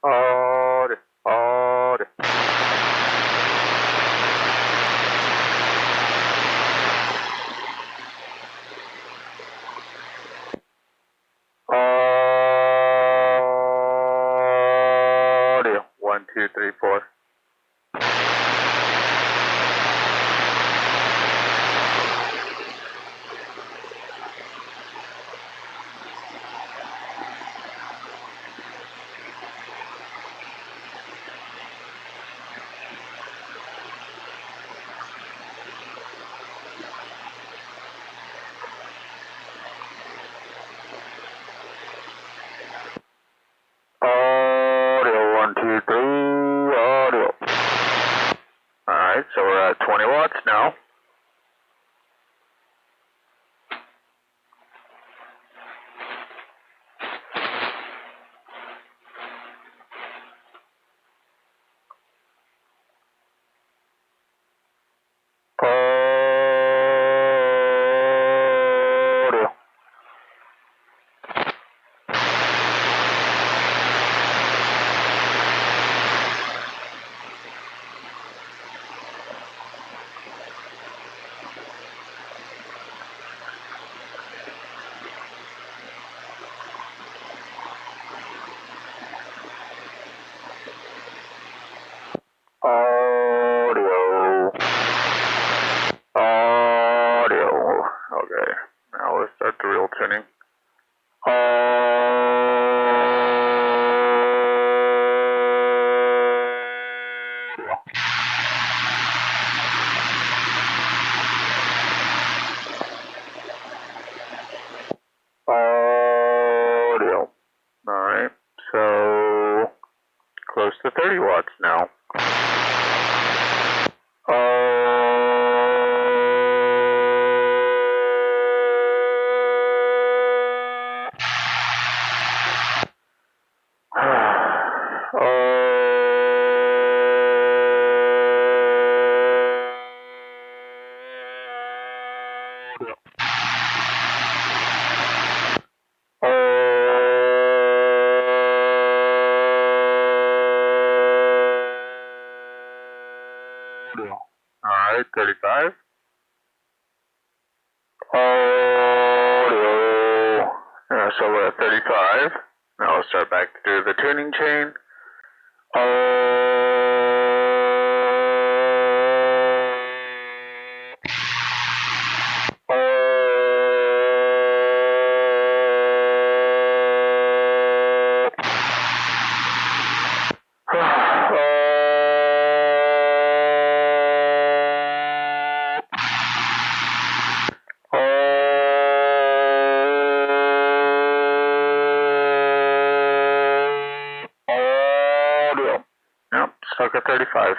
Audio. 1, 2, 3, 4. start the real tuning. Audio. Alright, so close to 30 watts now. Alright, 35. Audio. Yeah, so we're at 35. Now we'll start back to do the tuning chain. Yep, stuck at 35.